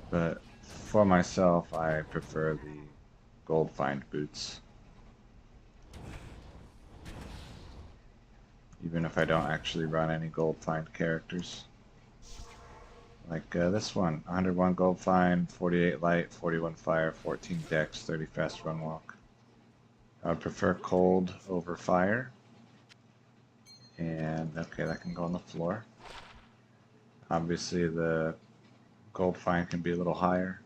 But for myself, I prefer the gold find boots. Even if I don't actually run any gold find characters. Like this one, 101 gold find, 48 light, 41 fire, 14 dex, 30 fast run walk. I would prefer cold over fire. And okay, that can go on the floor. Obviously the gold find can be a little higher.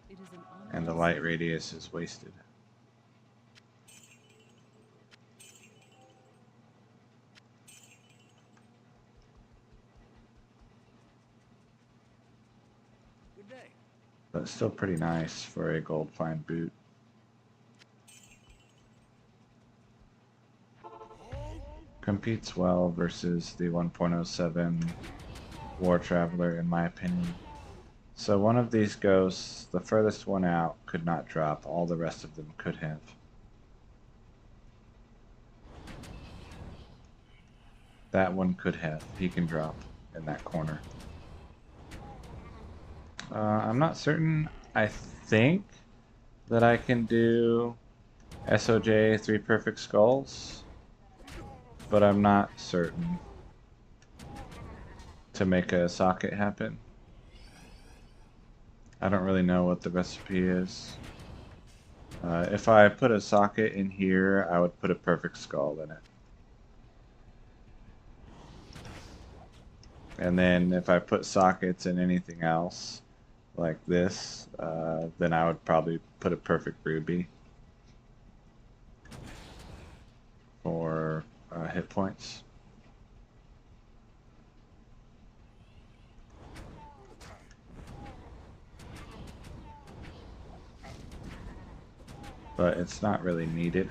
It is an honor And the to light serve radius is wasted. Good day. But it's still pretty nice for a gold find boot. Competes well versus the 1.07 War Traveler in my opinion. So one of these ghosts, the furthest one out, could not drop. All the rest of them could have. That one could have. He can drop in that corner. I'm not certain. I think that I can do SOJ 3 Perfect Skulls, but I'm not certain to make a socket happen. I don't really know what the recipe is. If I put a socket in here, I would put a Perfect Skull in it. And then if I put sockets in anything else, like this, then I would probably put a Perfect Ruby for hit points. But it's not really needed.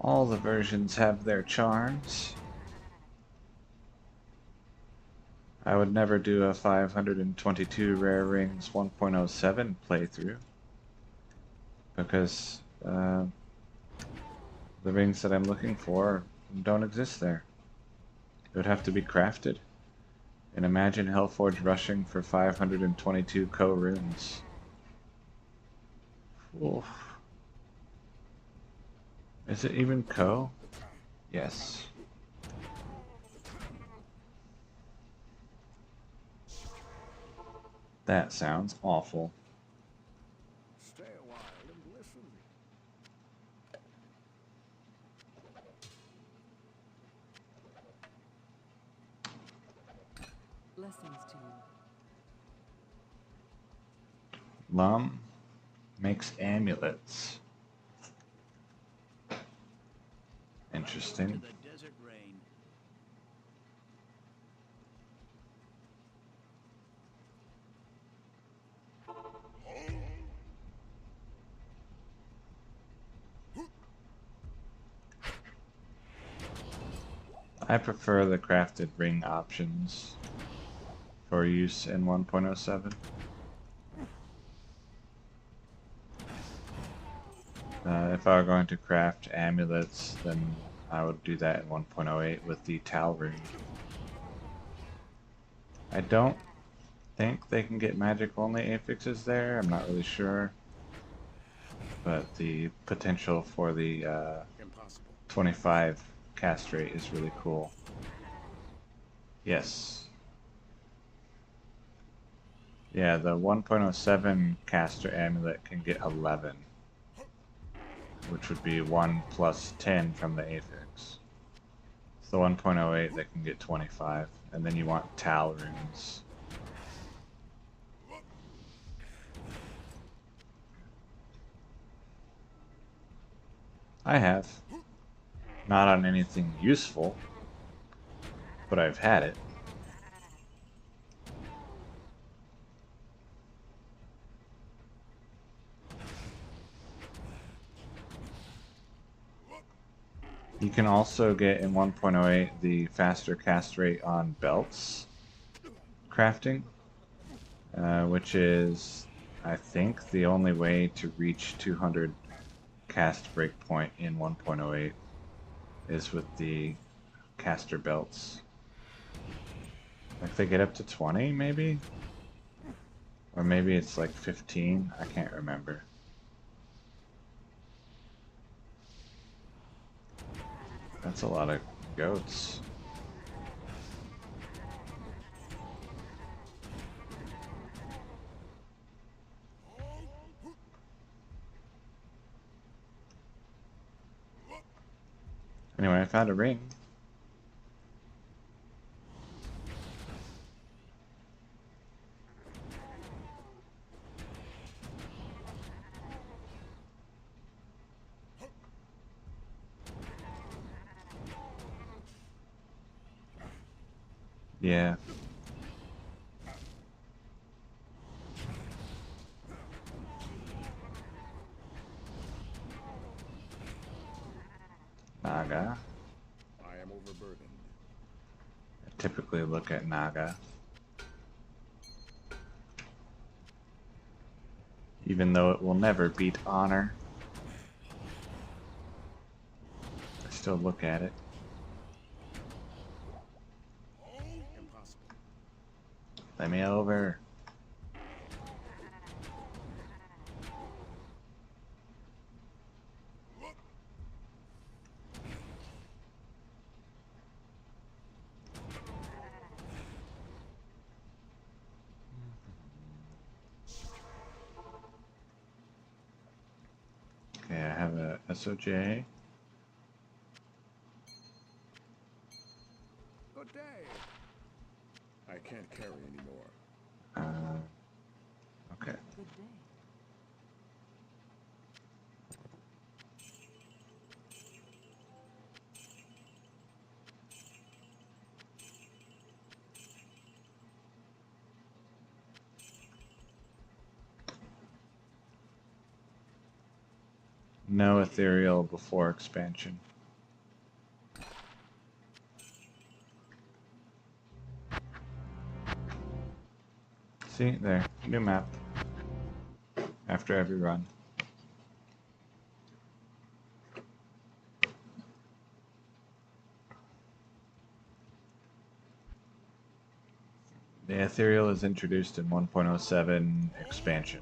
All the versions have their charms. I would never do a 522 Rare Rings 1.07 playthrough because the rings that I'm looking for don't exist there. It would have to be crafted. And imagine Hellforge rushing for 522 co-runes. Oof. Is it even co? Yes. That sounds awful. Stay a while and listen. blessings to you. Lum makes amulets. To Interesting. the desert rain. I prefer the crafted ring options for use in 1.07. If I were going to craft amulets, then I would do that in 1.08 with the Tal Ring. I don't think they can get magic only affixes there, I'm not really sure. But the potential for the Impossible. 25 cast rate is really cool. Yes. Yeah, the 1.07 caster amulet can get 11, which would be 1 plus 10 from the Aphix. It's the 1.08 that can get 25, and then you want Tal runes. I have. Not on anything useful, but I've had it. You can also get in 1.08 the faster cast rate on belts crafting, which is, I think, the only way to reach 200 cast breakpoint in 1.08 is with the caster belts. Like they get up to 20 maybe? Or maybe it's like 15, I can't remember. That's a lot of goats. Anyway, I found a ring. Yeah. Naga. I am overburdened. I typically look at Naga. Even though it will never beat Honor. I still look at it. Impossible. Let me over. Okay, I have a SOJ. Good day. I can't carry anymore. Okay. Good day. No ethereal before expansion. See, there, new map. After every run. The ethereal is introduced in 1.07 expansion.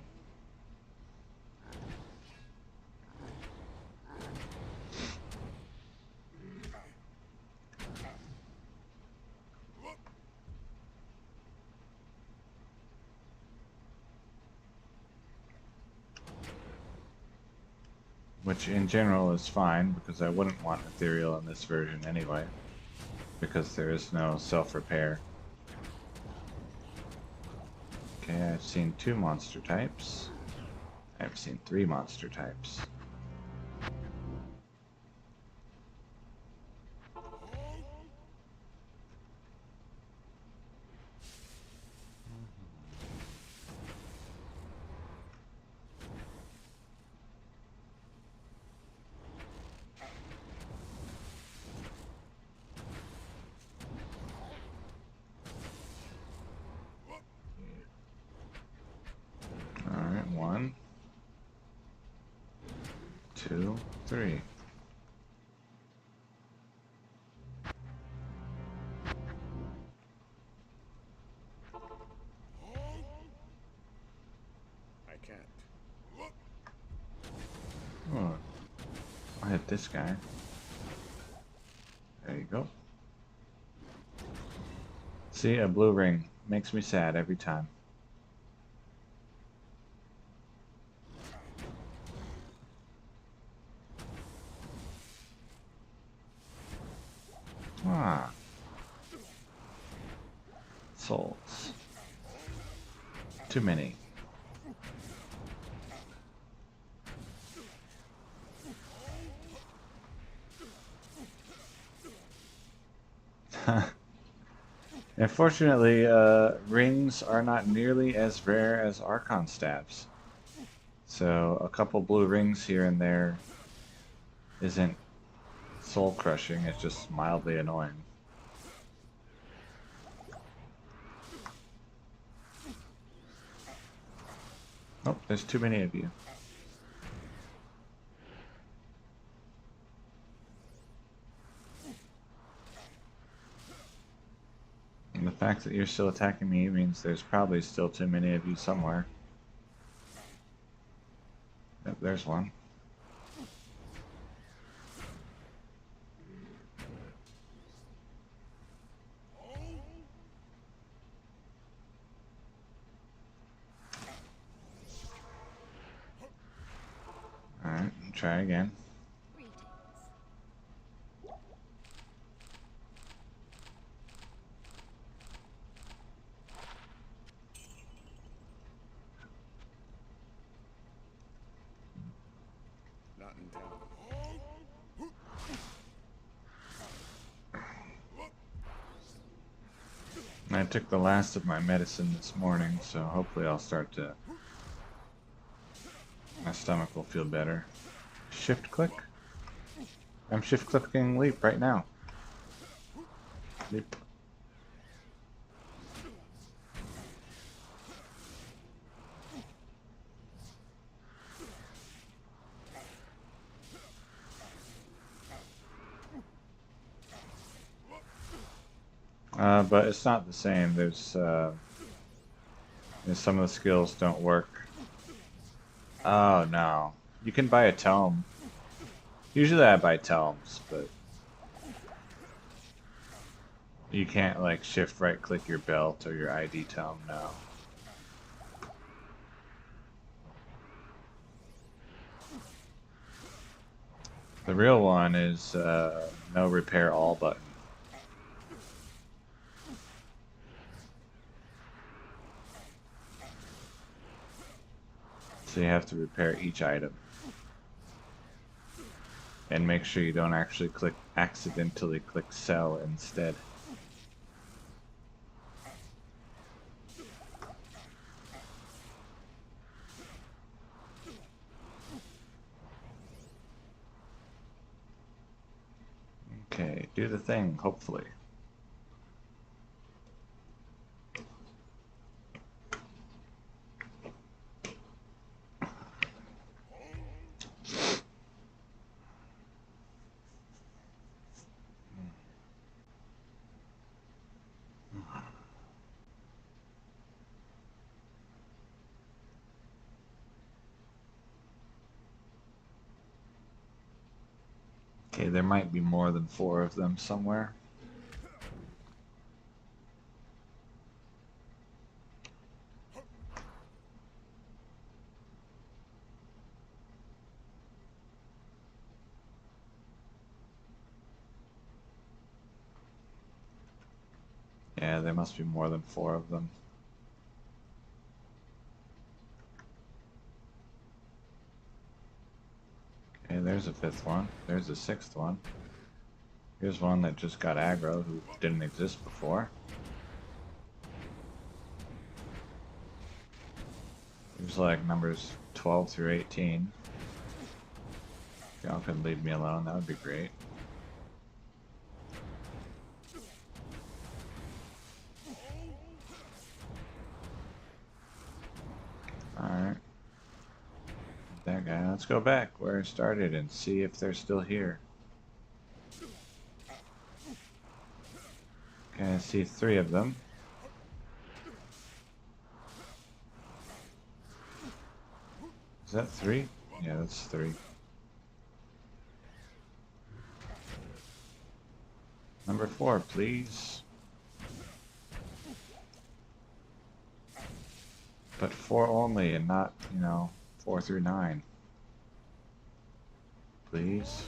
Which in general is fine, because I wouldn't want ethereal in this version anyway, because there is no self-repair. Okay, I've seen 2 monster types. I've seen 3 monster types. Alright, 1, 2, 3. I can't. Oh, I'll hit this guy. There you go. See, a blue ring makes me sad every time. Ah, souls. Too many. Unfortunately, rings are not nearly as rare as Archon staves. So a couple blue rings here and there isn't soul crushing, it's just mildly annoying. Oh, there's too many of you. And the fact that you're still attacking me means there's probably still too many of you somewhere. Yep, there's one. Alright, try again. Not in town. I took the last of my medicine this morning, so hopefully I'll start to... My stomach will feel better. Shift click? I'm shift clicking leap right now. Leap. But it's not the same. There's some of the skills don't work. Oh no. You can buy a tome. Usually I buy tomes, but you can't like shift right click your belt or your ID tome, no. The real one is no repair all button. So you have to repair each item. And make sure you don't actually accidentally click sell instead. Okay, do the thing, hopefully. Okay, there might be more than 4 of them somewhere. Yeah, there must be more than 4 of them. Okay, there's a 5th one. There's a 6th one. Here's one that just got aggro who didn't exist before. There's like numbers 12 through 18. Y'all could leave me alone, that would be great. Alright. That guy. Let's go back where I started and see if they're still here. Okay, I see 3 of them. Is that 3? Yeah, that's 3. Number 4, please. But 4 only and not, 4 through 9. Please.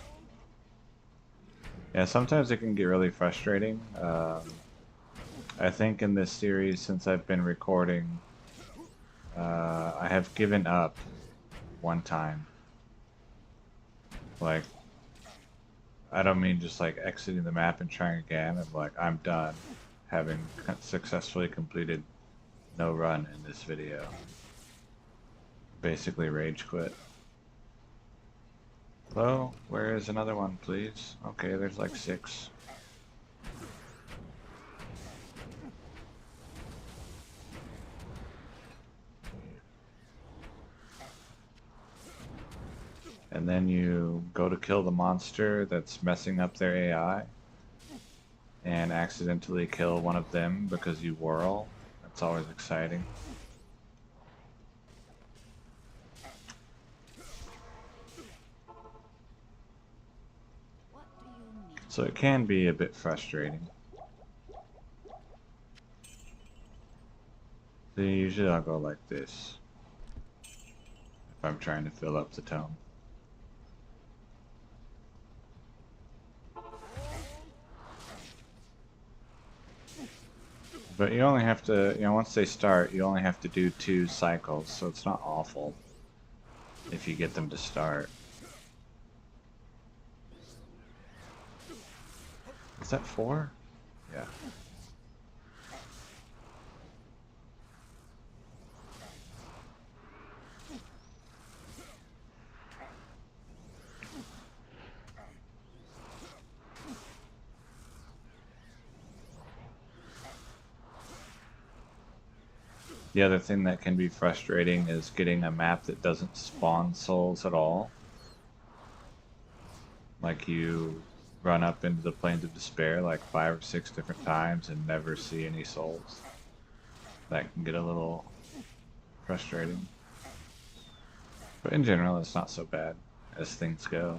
Yeah, sometimes it can get really frustrating. I think in this series, since I've been recording, I have given up one time. Like, I don't mean just like exiting the map and trying again. I'm like, I'm done, having successfully completed no run in this video. Basically rage quit. Hello? Where is another one, please? Okay, there's like 6. And then you go to kill the monster that's messing up their AI and accidentally kill one of them because you whirl. That's always exciting. What do you need? So it can be a bit frustrating. So usually I'll go like this if I'm trying to fill up the tome. But you only have to, once they start, you only have to do 2 cycles, so it's not awful if you get them to start. Is that 4? Yeah. The other thing that can be frustrating is getting a map that doesn't spawn souls at all. Like you run up into the Plains of Despair like 5 or 6 different times and never see any souls. That can get a little frustrating. But in general, it's not so bad as things go.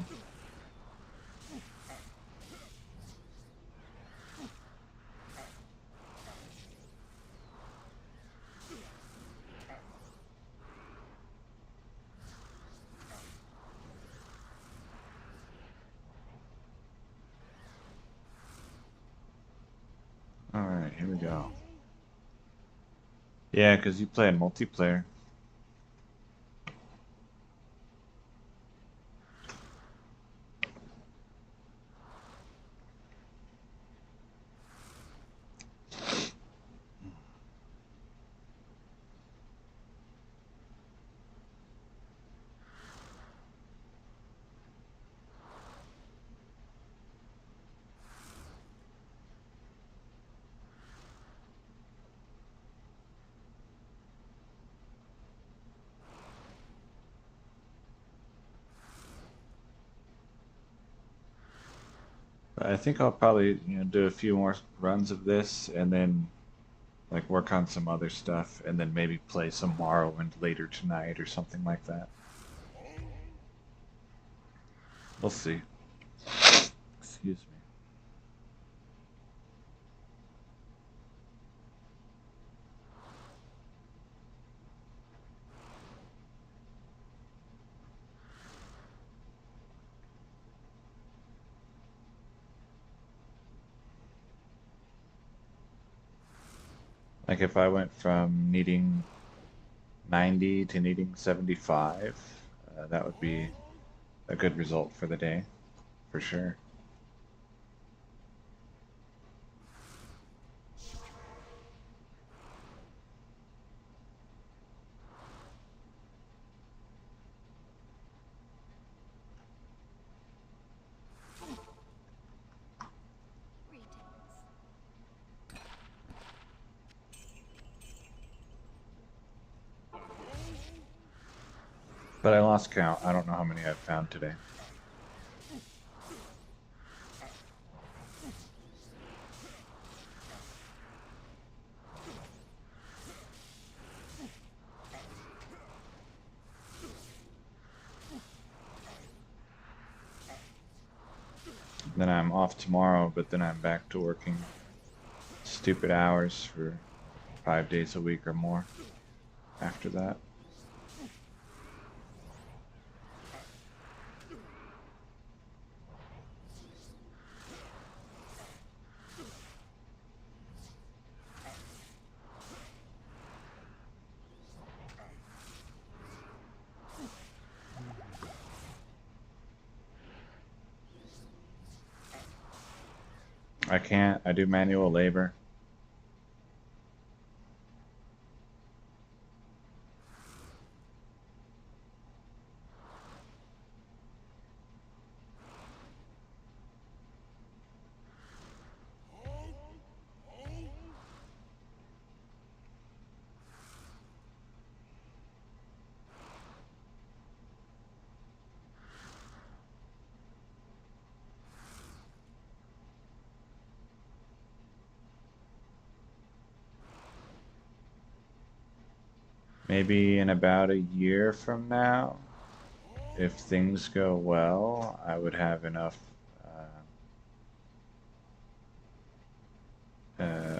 Alright, here we go. Yeah, because you play in multiplayer. But I think I'll probably, do a few more runs of this and then like work on some other stuff and then maybe play some Morrowind later tonight or something like that. We'll see. Excuse me. Like if I went from needing 90 to needing 75, that would be a good result for the day, for sure. But I lost count. I don't know how many I've found today. Then I'm off tomorrow, but then I'm back to working stupid hours for 5 days a week or more after that. I can't. I do manual labor. Maybe in about a year from now, if things go well, I would have enough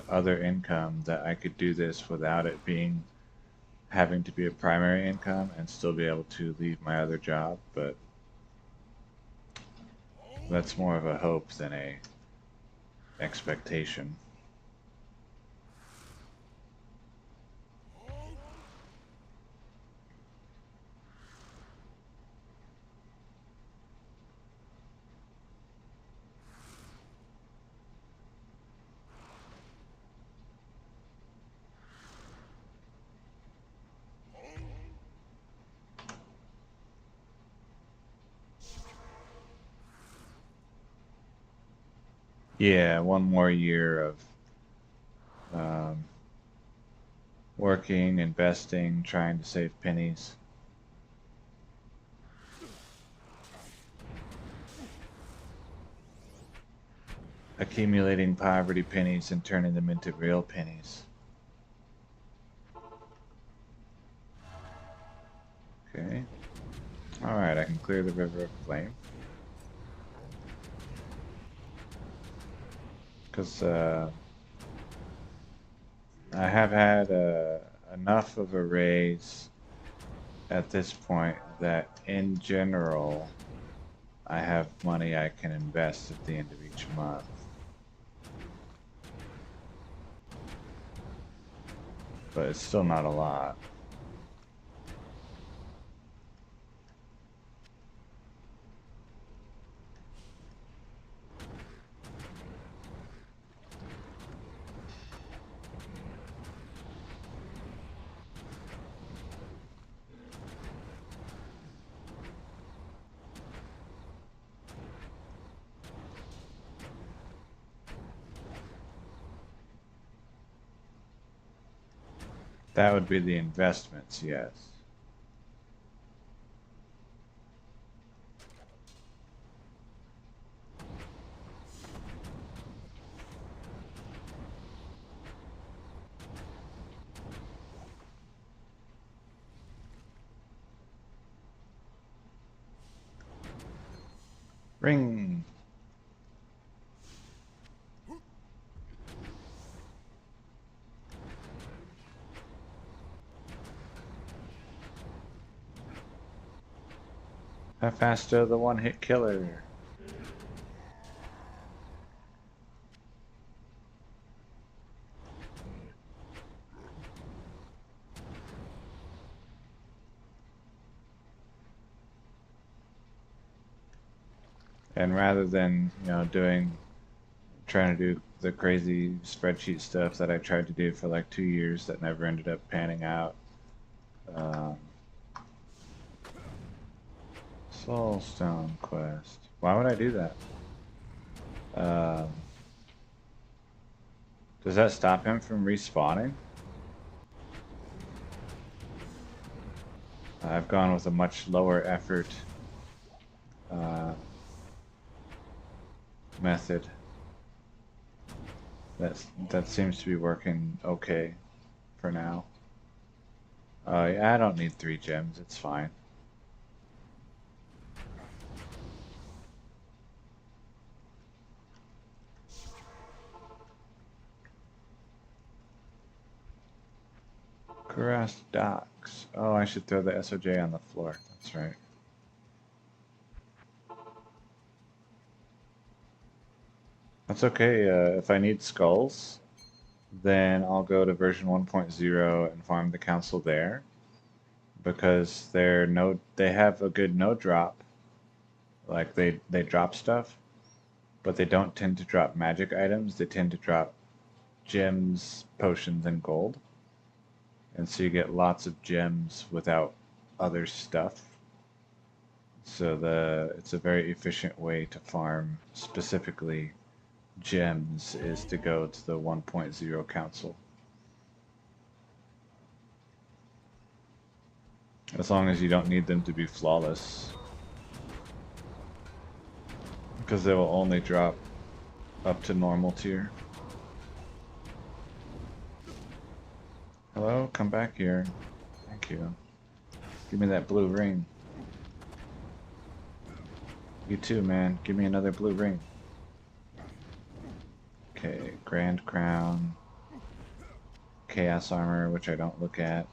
other income that I could do this without it being having to be a primary income and still be able to leave my other job. But that's more of a hope than a expectation. Yeah, one more year of um, working, investing, trying to save pennies. Accumulating poverty pennies and turning them into real pennies. Okay. Alright, I can clear the River of Flame. Because I have had enough of a raise at this point that in general I have money I can invest at the end of each month. But it's still not a lot. That would be the investments, yes. Ring! Hephaestus, the one-hit killer. And rather than, trying to do the crazy spreadsheet stuff that I tried to do for like 2 years that never ended up panning out. Um, Soulstone quest. Why would I do that? Um, does that stop him from respawning? I've gone with a much lower effort uh, method. That seems to be working okay for now. Yeah, I don't need 3 gems. It's fine. Kurast docks. Oh, I should throw the SOJ on the floor. That's right. That's okay. If I need skulls, then I'll go to version 1.0 and farm the council there because they have a good no drop. Like they drop stuff. but they don't tend to drop magic items. They tend to drop gems, potions, and gold. And so you get lots of gems without other stuff. So it's a very efficient way to farm specifically gems is to go to the 1.0 council. As long as you don't need them to be flawless. Because they will only drop up to normal tier. Hello, come back here. Thank you. Give me that blue ring. You too, man. Give me another blue ring. Okay, Grand Crown. Chaos Armor, which I don't look at.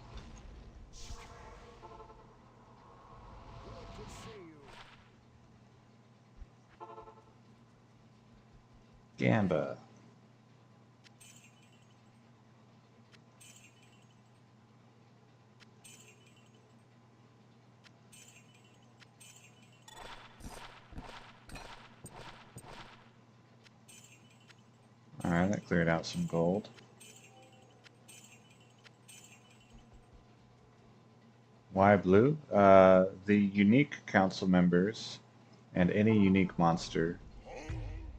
Gamba. Alright, that cleared out some gold. Why blue? The unique council members and any unique monster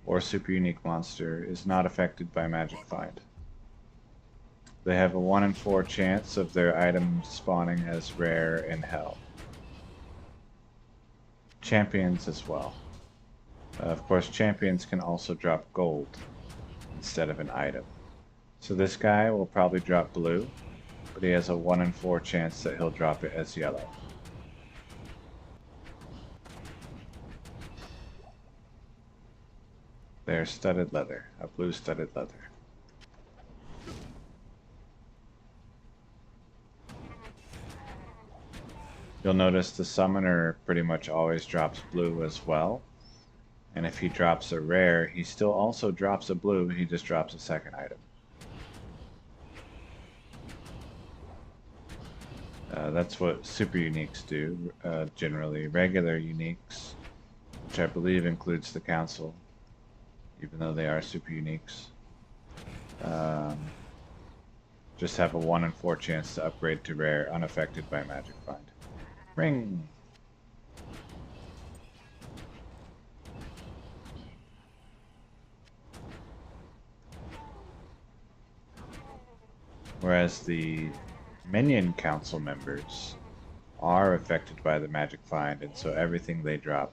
or super unique monster is not affected by Magic Find. They have a 1 in 4 chance of their item spawning as rare in Hell. Champions as well. Of course, champions can also drop gold instead of an item. So this guy will probably drop blue, but he has a 1 in 4 chance that he'll drop it as yellow. They're studded leather, a blue studded leather. You'll notice the summoner pretty much always drops blue as well. And if he drops a rare, he still also drops a blue, he just drops a second item. That's what super uniques do, generally. Regular uniques, which I believe includes the council, even though they are super uniques, just have a 1 in 4 chance to upgrade to rare, unaffected by Magic Find. Ring! Whereas the minion council members are affected by the Magic Find, and so everything they drop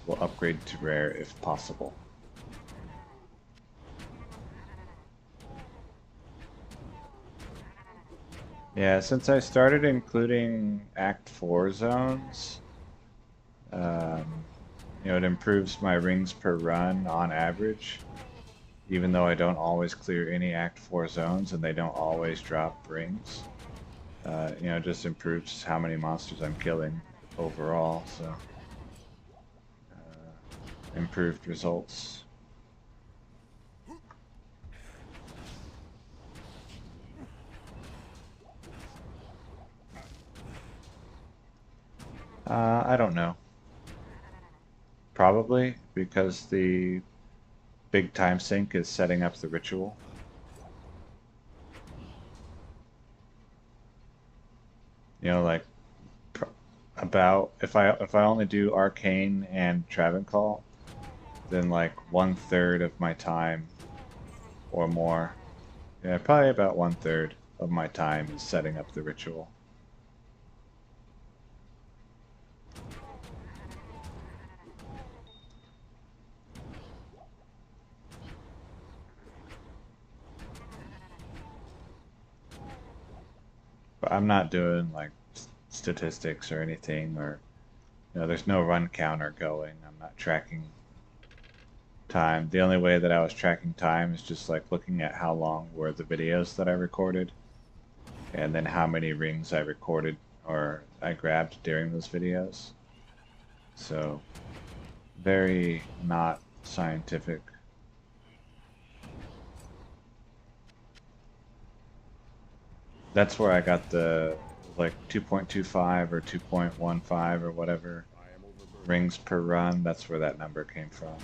will upgrade to rare if possible. Yeah, since I started including Act 4 zones, it improves my rings per run on average, even though I don't always clear any Act 4 zones and they don't always drop rings. It just improves how many monsters I'm killing overall, so improved results. I don't know. Probably because the big time sink is setting up the ritual. Like about if I only do Arcane and Travancore, then like 1/3 of my time or more. Yeah, probably about 1/3 of my time is setting up the ritual. But I'm not doing like statistics or anything, or there's no run counter going. I'm not tracking time. The only way that I was tracking time is just like looking at how long were the videos that I recorded, and then how many rings I recorded or I grabbed during those videos. So very not scientific. That's where I got the like 2.25 or 2.15 or whatever rings per run. That's where that number came from.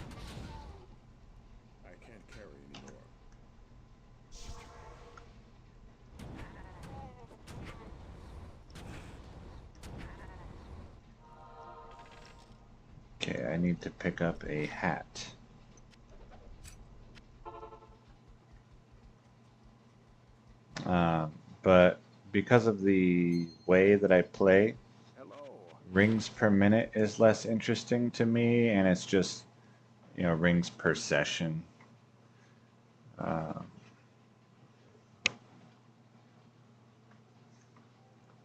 I need to pick up a hat. But because of the way that I play, Hello. rings per minute is less interesting to me, and it's just, you know, rings per session. Uh,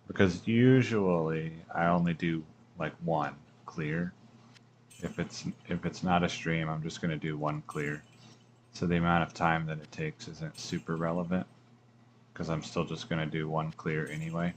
because usually I only do like one clear. If it's not a stream, I'm just gonna do one clear. So the amount of time that it takes isn't super relevant because I'm still just gonna do one clear anyway.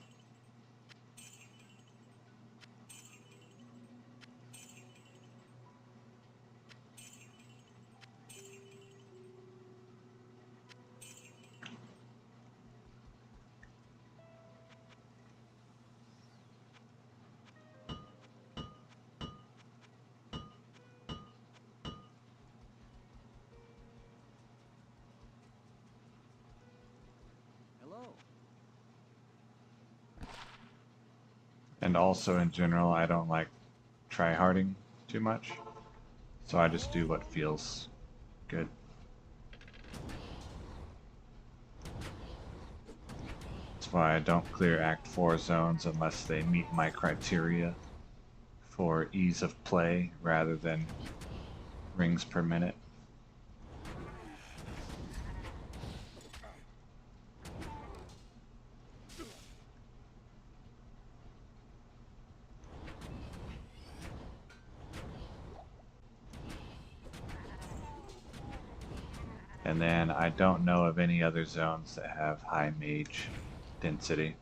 Hello. And also in general, I don't like tryharding too much. So I just do what feels good. That's why I don't clear Act 4 zones unless they meet my criteria for ease of play rather than rings per minute. And then I don't know of any other zones that have high mage density.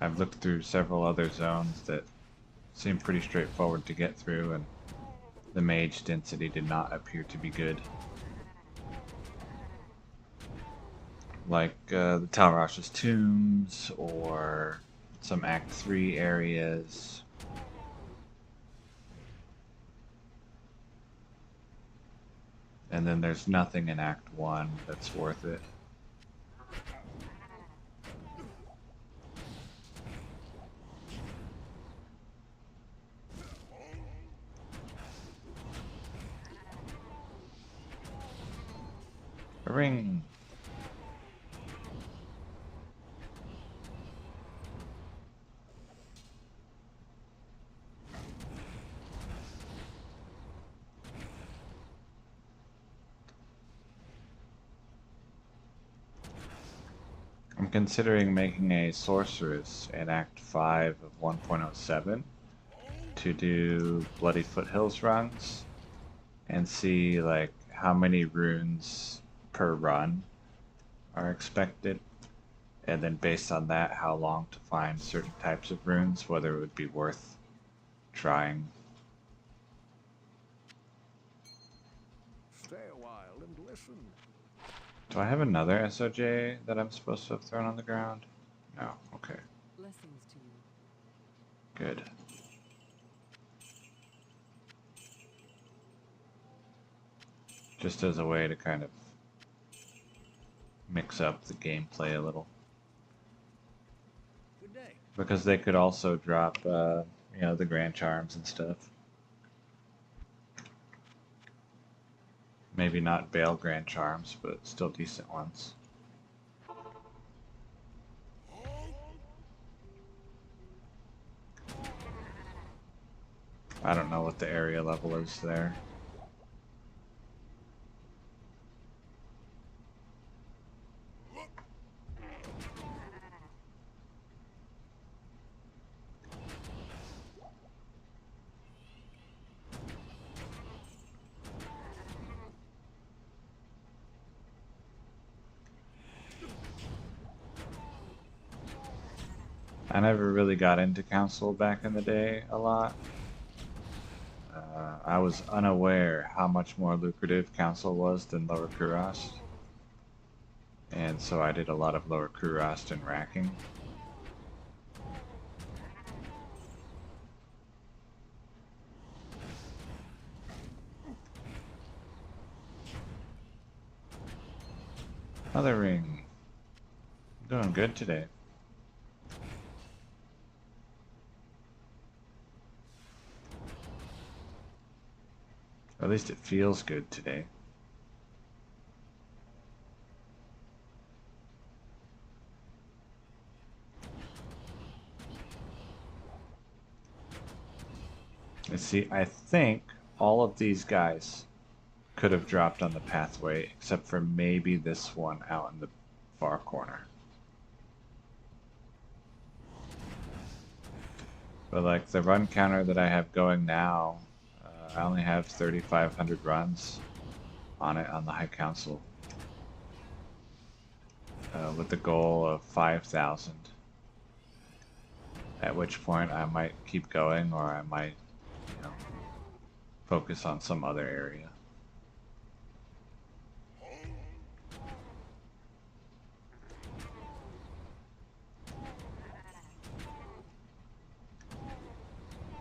I've looked through several other zones that seem pretty straightforward to get through, and the mage density did not appear to be good. Like the Tal Rasha's tombs or some Act 3 areas. And then there's nothing in Act 1 that's worth it. A ring! I'm considering making a sorceress in Act 5 of 1.07 to do Bloody Foothills runs and see like how many runes per run are expected, and then based on that how long to find certain types of runes, whether it would be worth trying. Stay a while and listen. Do I have another SOJ that I'm supposed to have thrown on the ground? No, okay, Blessings to you. good. Just as a way to kind of mix up the gameplay a little. Good day. Because they could also drop, you know, the Grand Charms and stuff. Maybe not Bale Grand Charms, but still decent ones. I don't know what the area level is there. I never really got into Council back in the day a lot. I was unaware how much more lucrative Council was than Lower Kurast. And so I did a lot of Lower Kurast and racking. Another ring. Doing good today. Or at least it feels good today. And see, I think all of these guys could have dropped on the pathway, except for maybe this one out in the far corner. But like the run counter that I have going now, I only have 3,500 runs on it on the High Council, with the goal of 5,000. At which point I might keep going, or I might, you know, focus on some other area.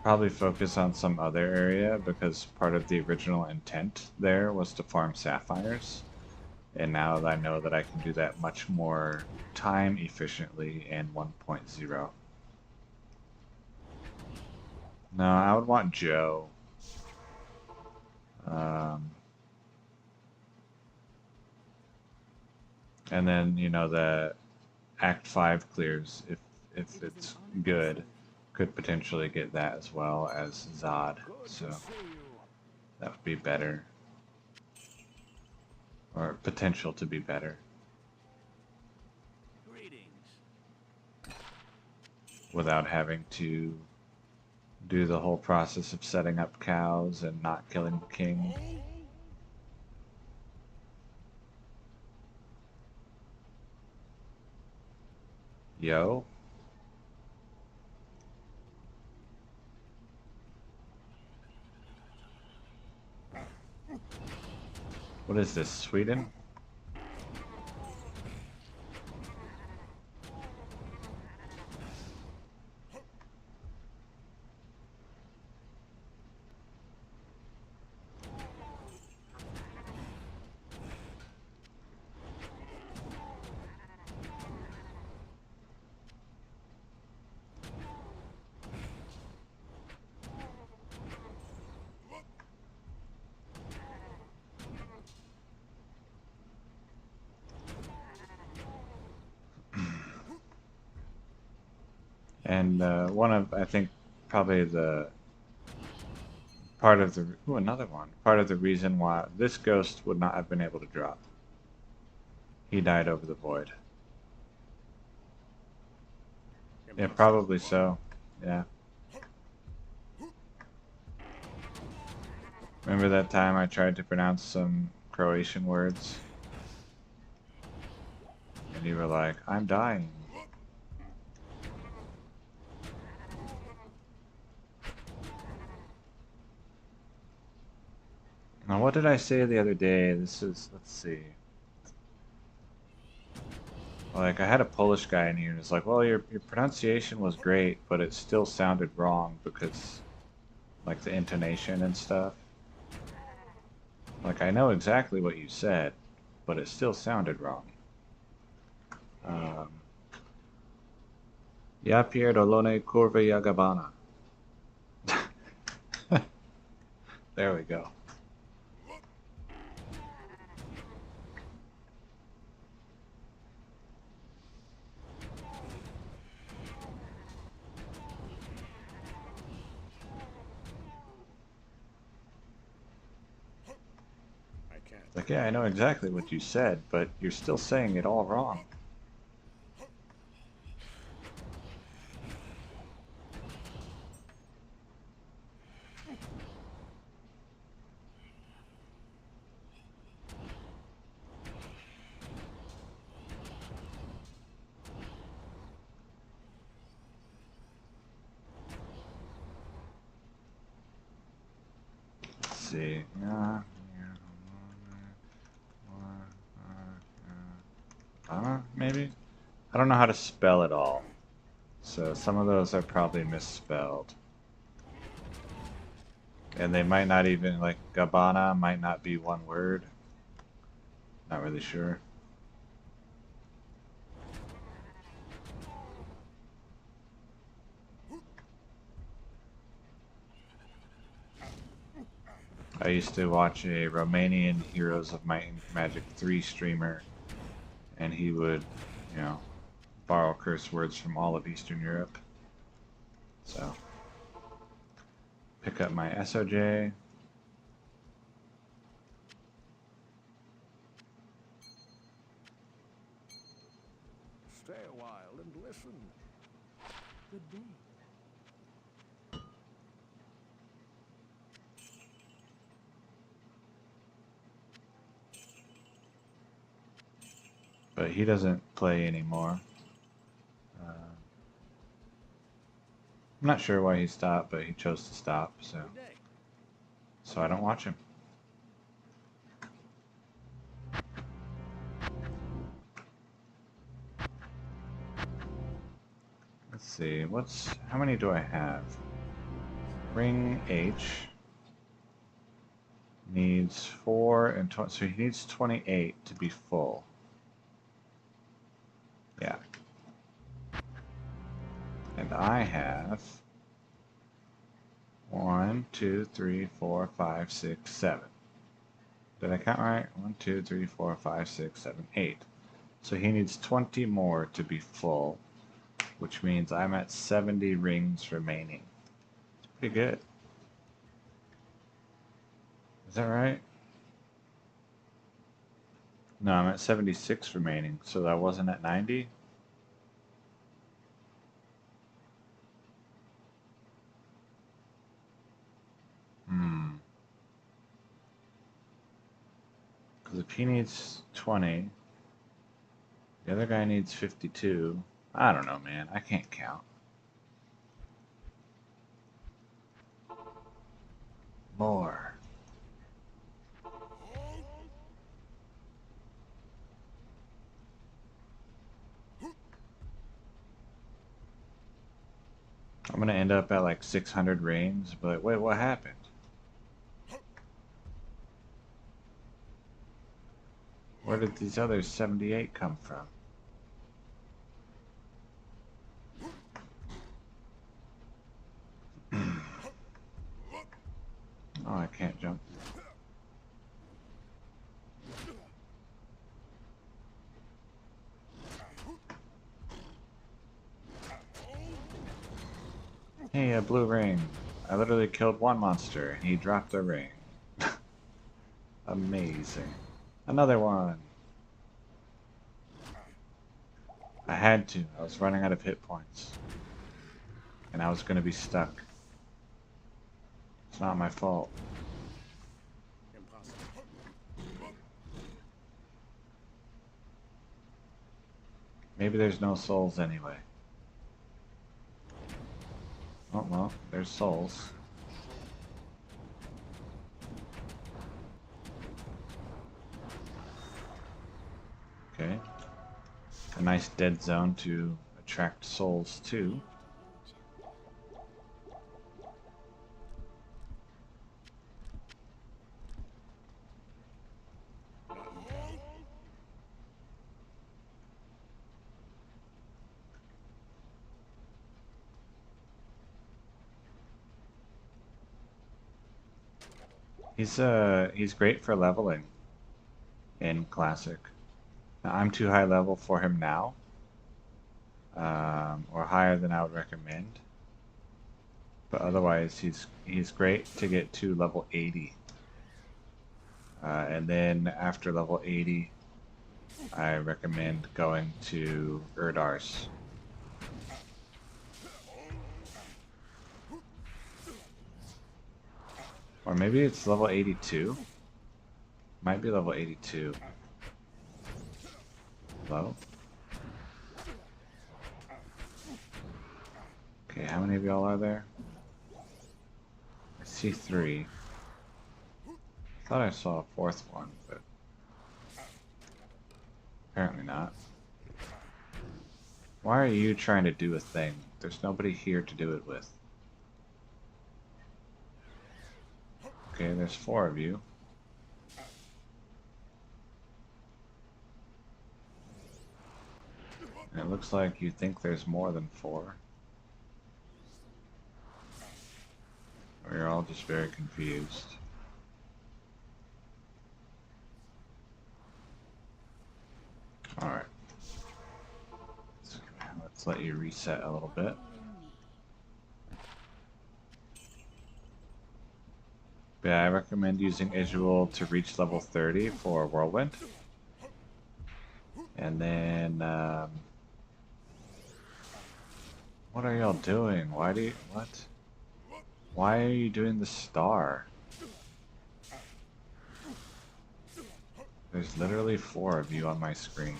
Probably focus on some other area because part of the original intent there was to farm sapphires. And now that I know that I can do that much more time efficiently in 1.0. No, I would want Joe. And then, you know, the Act 5 clears, if it's good, could potentially get that as well as Zod. So that would be better. Or potential to be better. Without having to do the whole process of setting up cows and not killing the king. Yo. What is this, Sweden? And one of, I think, probably the part of the, ooh, another one. Part of the reason why this ghost would not have been able to drop. He died over the void. Yeah, probably so. Yeah. Remember that time I tried to pronounce some Croatian words? And you were like, I'm dying. Now, what did I say the other day? This is, let's see. Like, I had a Polish guy in here and was like, well, your pronunciation was great, but it still sounded wrong because, like, the intonation and stuff. Like, I know exactly what you said, but it still sounded wrong. Ja pierdolone kurva jagabana. There we go. Like, yeah, I know exactly what you said, but you're still saying it all wrong. Let's see. Maybe? I don't know how to spell it all. So some of those are probably misspelled. And they might not even, like, Gabbana might not be one word. Not really sure. I used to watch a Romanian Heroes of Might and Magic 3 streamer, and he would, you know, borrow curse words from all of Eastern Europe. So, pick up my SOJ. Stay a while and listen. Good day. But he doesn't play anymore. I'm not sure why he stopped, but he chose to stop, so Good day. I don't watch him. Let's see, how many do I have? Ring H needs 4 and 20, so he needs 28 to be full. Yeah. And I have 1, 2, 3, 4, 5, 6, 7. Did I count right? 1, 2, 3, 4, 5, 6, 7, 8. So he needs 20 more to be full, which means I'm at 70 rings remaining. It's pretty good. Is that right? No, I'm at 76 remaining, so I wasn't at 90? Because if he needs 20, the other guy needs 52. I don't know, man. I can't count. More. I'm gonna end up at like 600 rings, but wait, what happened? Where did these other 78 come from? Oh, I can't jump. Hey, a blue ring. I literally killed one monster and he dropped a ring. Amazing. Another one. I had to. I was running out of hit points. And I was gonna be stuck. It's not my fault. Impossible. Maybe there's no souls anyway. Oh, well, there's souls. Okay. A nice dead zone to attract souls too. He's great for leveling in Classic. Now, I'm too high level for him now, or higher than I would recommend. But otherwise, he's great to get to level 80, and then after level 80, I recommend going to Erdars. Or maybe it's level 82. Might be level 82. Hello? Okay, how many of y'all are there? I see 3. I thought I saw a 4th one, but apparently not. Why are you trying to do a thing? There's nobody here to do it with. Okay, there's 4 of you. And it looks like you think there's more than 4. Or you're all just very confused. Let's let you reset a little bit. But yeah, I recommend using Isual to reach level 30 for Whirlwind. And then, what are y'all doing? What? Why are you doing the star? There's literally 4 of you on my screen.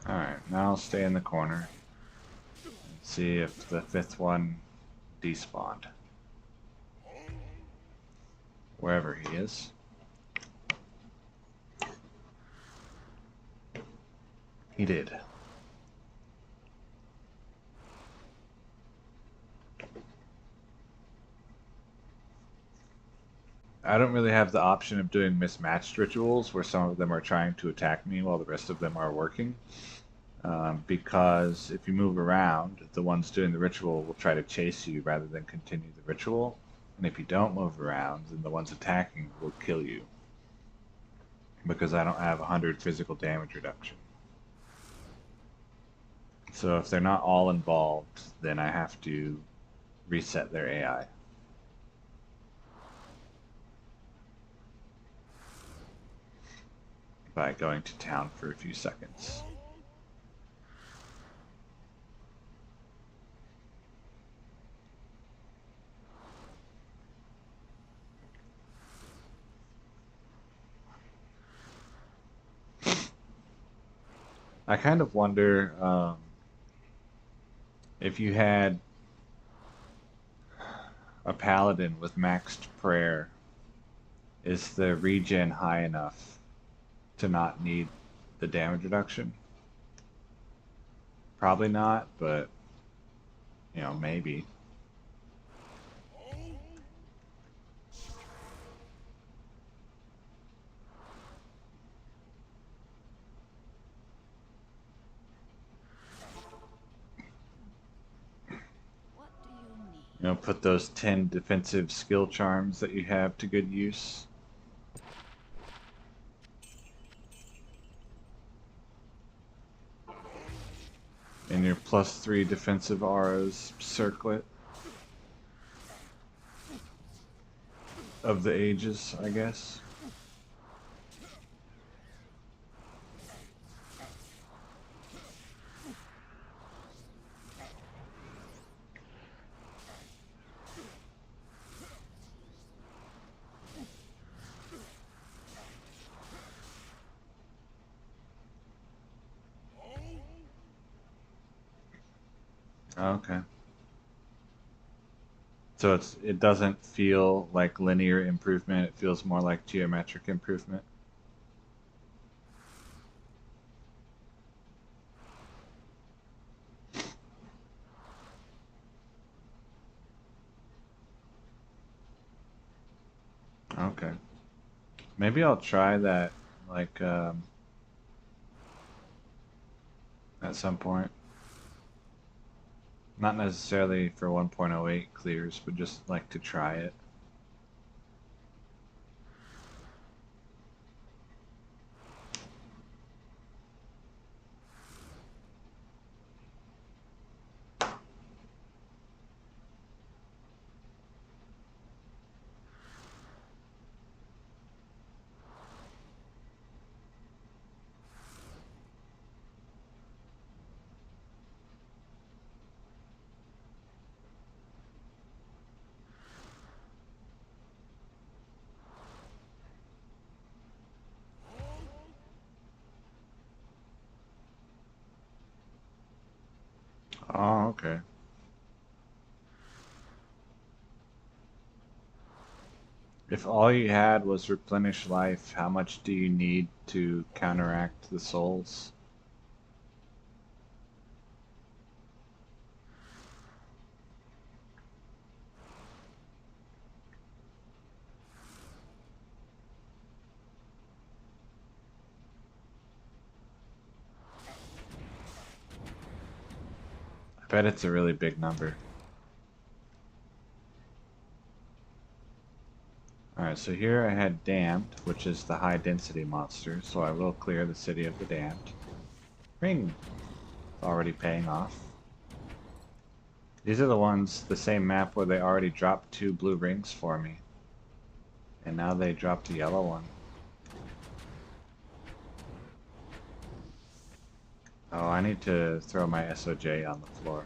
Alright, now I'll stay in the corner and see if the 5th one despawned. Wherever he is. He did. I don't really have the option of doing mismatched rituals where some of them are trying to attack me while the rest of them are working. Because if you move around, the ones doing the ritual will try to chase you rather than continue the ritual. And if you don't move around, then the ones attacking will kill you. Because I don't have 100 physical damage reduction. So if they're not all involved, then I have to reset their AI. By going to town for a few seconds. I kind of wonder if you had a paladin with maxed prayer, is the regen high enough to not need the damage reduction? Probably not, but you know, maybe. You know, put those 10 defensive skill charms that you have to good use. And your +3 defensive auras circlet of the ages, I guess. Okay. So it doesn't feel like linear improvement, it feels more like geometric improvement. Okay. Maybe I'll try that like at some point. Not necessarily for 1.08 clears, but just like to try it. Oh, okay. If all you had was replenish life, how much do you need to counteract the souls? bet it's a really big number. Alright, so here I had Damned, which is the high density monster, so I will clear the City of the Damned. Ring! Already paying off. These are the ones, the same map where they already dropped 2 blue rings for me. And now they dropped a yellow one. Oh, I need to throw my SOJ on the floor.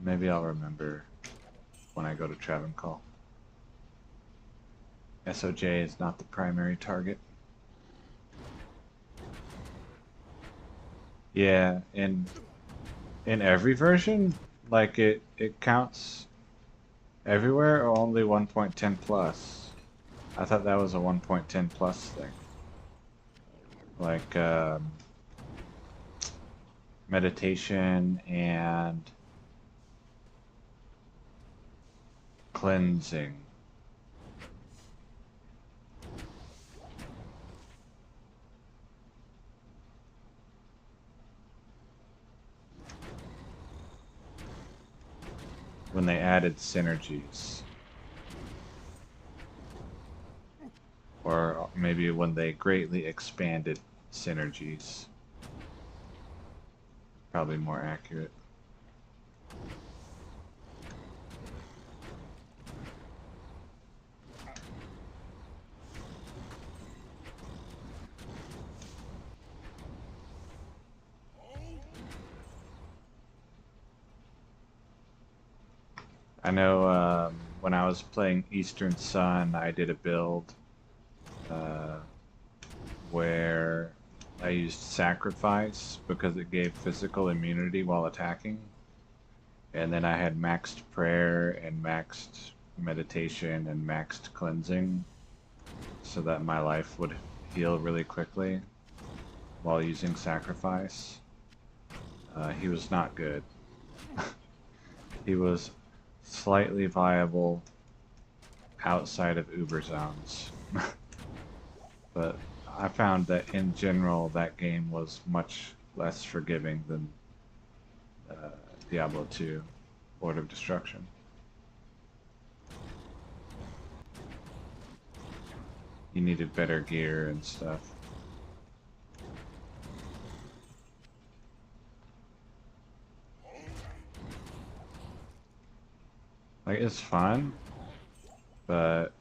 Maybe I'll remember when I go to Travancore. SOJ is not the primary target. Yeah, in every version, like it counts everywhere or only 1.10 plus? I thought that was a 1.10 plus thing. Like meditation and cleansing. When they added synergies. Or maybe when they greatly expanded synergies. Probably more accurate. I know when I was playing Eastern Sun, I did a build where I used Sacrifice because it gave physical immunity while attacking. And then I had maxed Prayer and maxed Meditation and maxed Cleansing so that my life would heal really quickly while using Sacrifice. He was not good. He was slightly viable outside of Uber zones. But I found that in general that game was much less forgiving than Diablo 2, Lord of Destruction. You needed better gear and stuff. Like, it's fun, but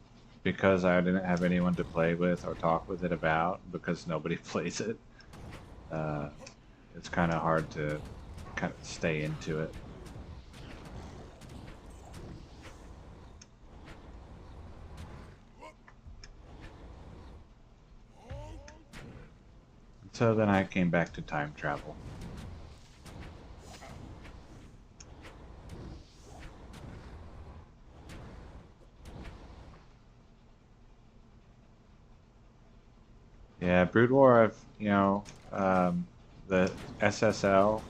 because I didn't have anyone to play with or talk with it about, because nobody plays it, it's kind of hard to kind of stay into it. So then I came back to time travel. Yeah, Brood War, the SSL,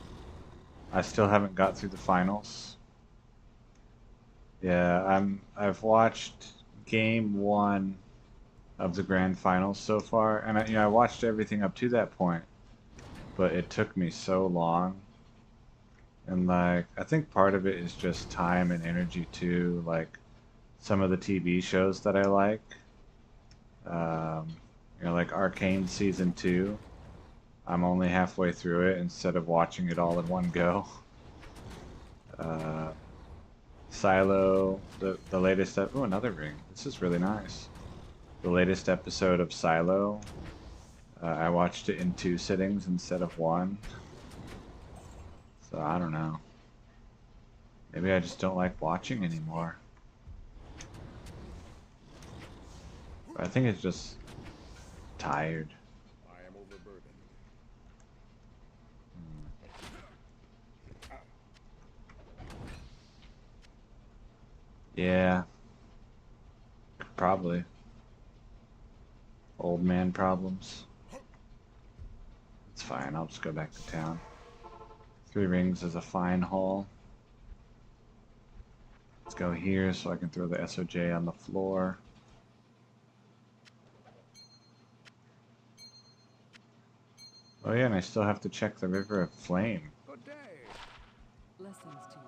I still haven't got through the finals. Yeah, I've watched game 1 of the grand finals so far, and I watched everything up to that point, but it took me so long. And like, I think part of it is just time and energy too, like some of the TV shows that I like. Um, like Arcane Season 2. I'm only halfway through it instead of watching it all in one go. Silo, the latest oh, another ring. This is really nice. The latest episode of Silo, I watched it in 2 sittings instead of 1. So I don't know. Maybe I just don't like watching anymore. I think it's just tired. I am overburdened. Yeah, probably. Old man problems. It's fine, I'll just go back to town. 3 rings is a fine haul. Let's go here so I can throw the SOJ on the floor. Oh yeah, and I still have to check the River of Flame. Good day. Blessings to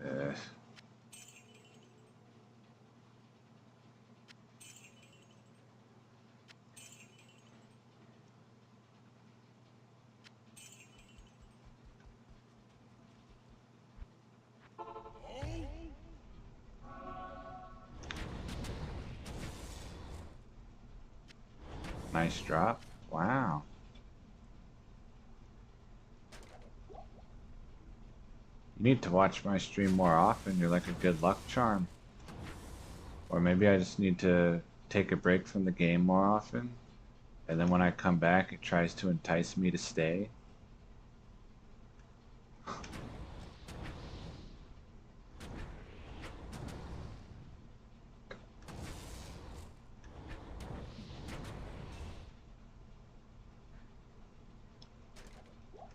you. Ugh. Nice drop. Wow. You need to watch my stream more often. You're like a good luck charm. Or maybe I just need to take a break from the game more often. And then when I come back, it tries to entice me to stay.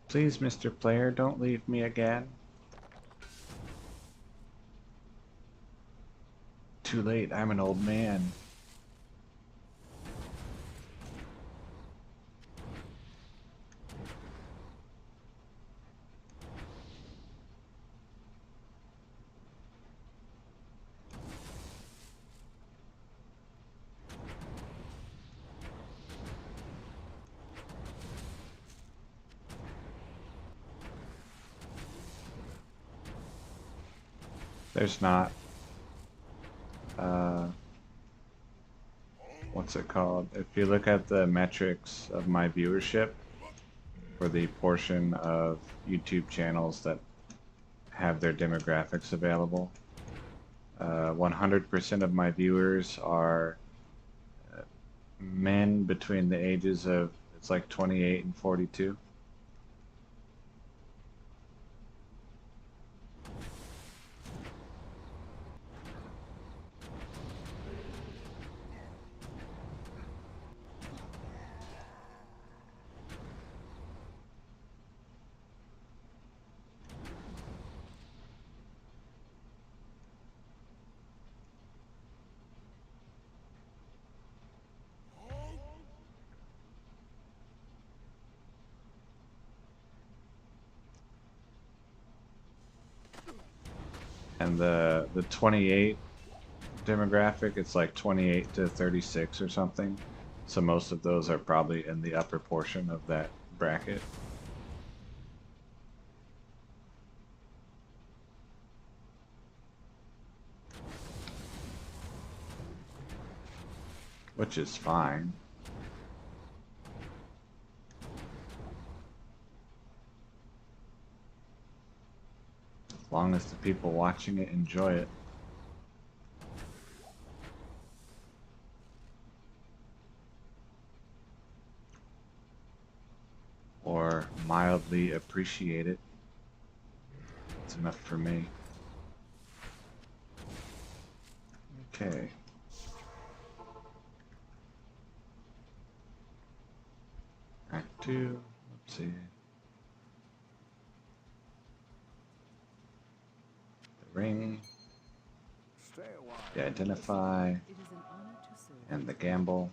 Please, Mr. Player, don't leave me again. Too late, I'm an old man. There's not. What's it called? If you look at the metrics of my viewership for the portion of YouTube channels that have their demographics available, 100% of my viewers are men between the ages of, it's like 28 and 42. And the 28 demographic, it's like 28 to 36 or something. So most of those are probably in the upper portion of that bracket. Which is fine. As long as the people watching it enjoy it. Or mildly appreciate it. It's enough for me. Okay. Act 2. Let's see. The ring. Stay a while. The identify. It is an honor to serve you. And the gamble.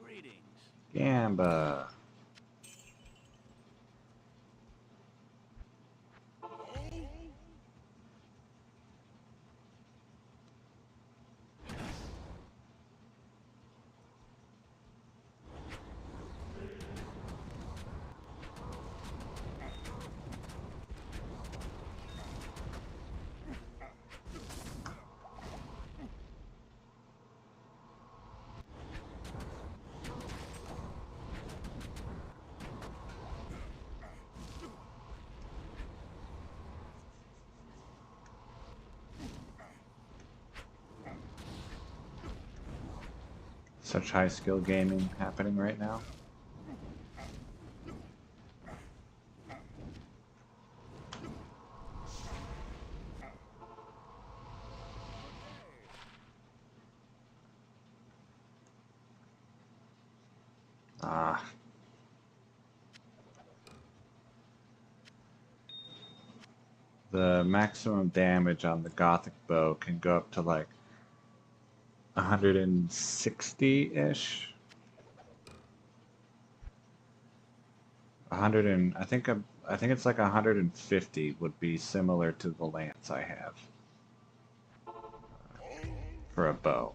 Greetings. Gamba. Such high skill gaming happening right now. Ah. The maximum damage on the Gothic bow can go up to like 160-ish. 100 and I think it's like 150 would be similar to the lance I have for a bow.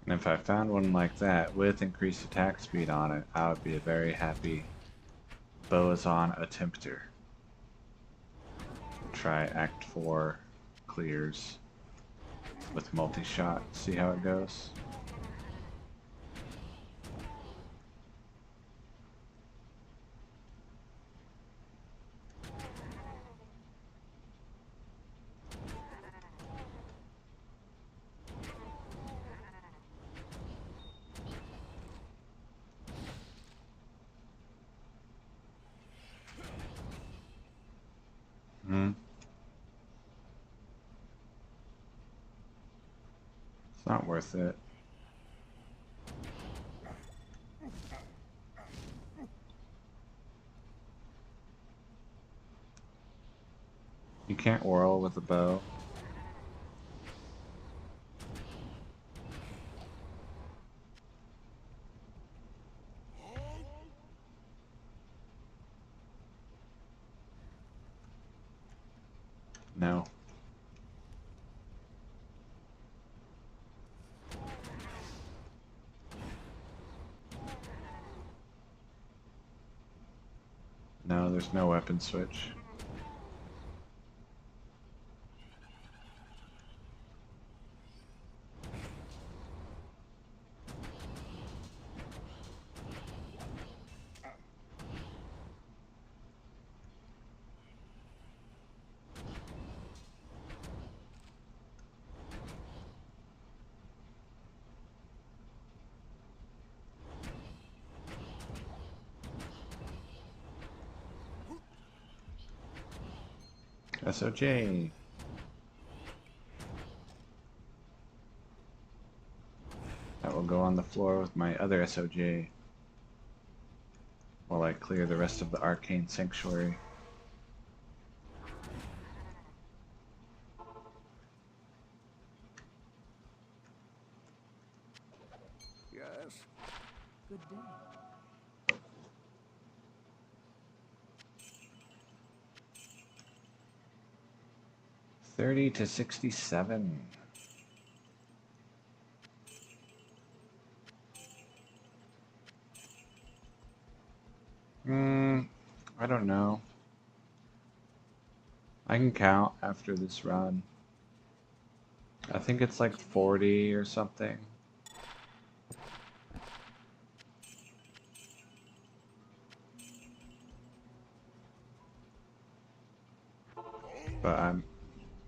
And if I found one like that with increased attack speed on it, I would be a very happy Boazon attempter. Try Act 4 clears with multi-shot, see how it goes. Hmm. It's not worth it. You can't whirl with a bow. No. No, there's no weapon switch. SOJ. That will go on the floor with my other SOJ while I clear the rest of the Arcane Sanctuary. Yes. Good day. 30 to 67. I don't know. I can count after this run. I think it's like 40 or something. But I'm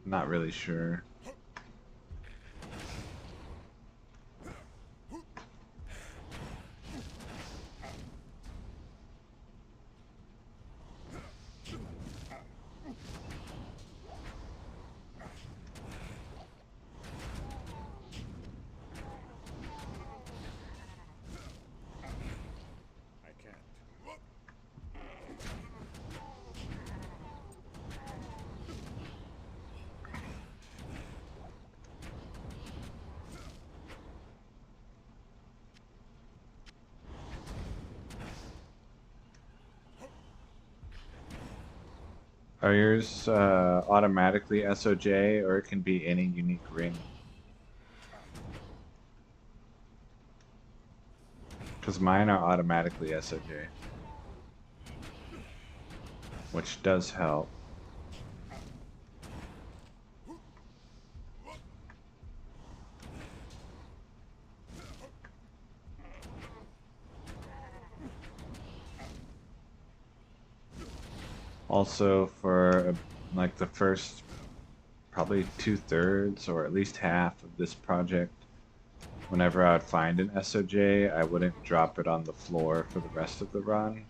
not really sure. I can't. Are yours automatically SOJ, or it can be any unique ring? Because mine are automatically SOJ, which does help. Also, for like the first probably 2/3 or at least half of this project, whenever I would find an SOJ, I wouldn't drop it on the floor for the rest of the run.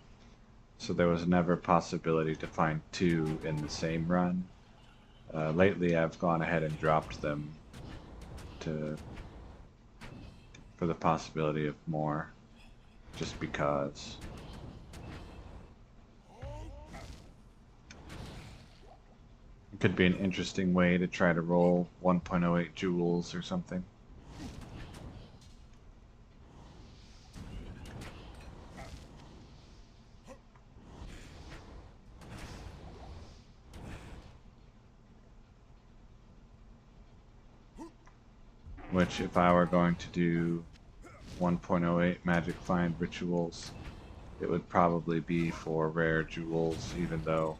So there was never a possibility to find two in the same run. Lately, I've gone ahead and dropped them to for the possibility of more, just because. It could be an interesting way to try to roll 1.08 joules or something. Which, if I were going to do 1.08 Magic Find rituals, it would probably be for rare jewels, even though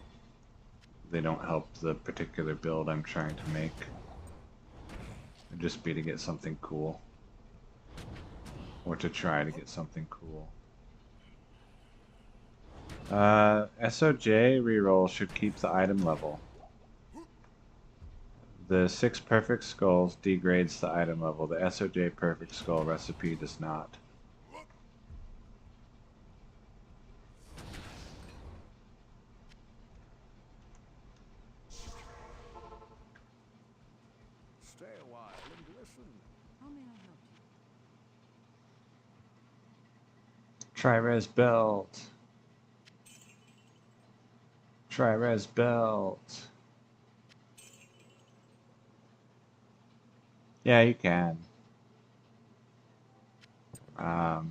they don't help the particular build I'm trying to make. It'd just be to get something cool. Or to try to get something cool. SOJ reroll should keep the item level. The 6 perfect skulls degrades the item level. The SOJ perfect skull recipe does not. Stay a while and listen. How may I help you? Tri-res belt. Tri-res belt. Yeah, you can. I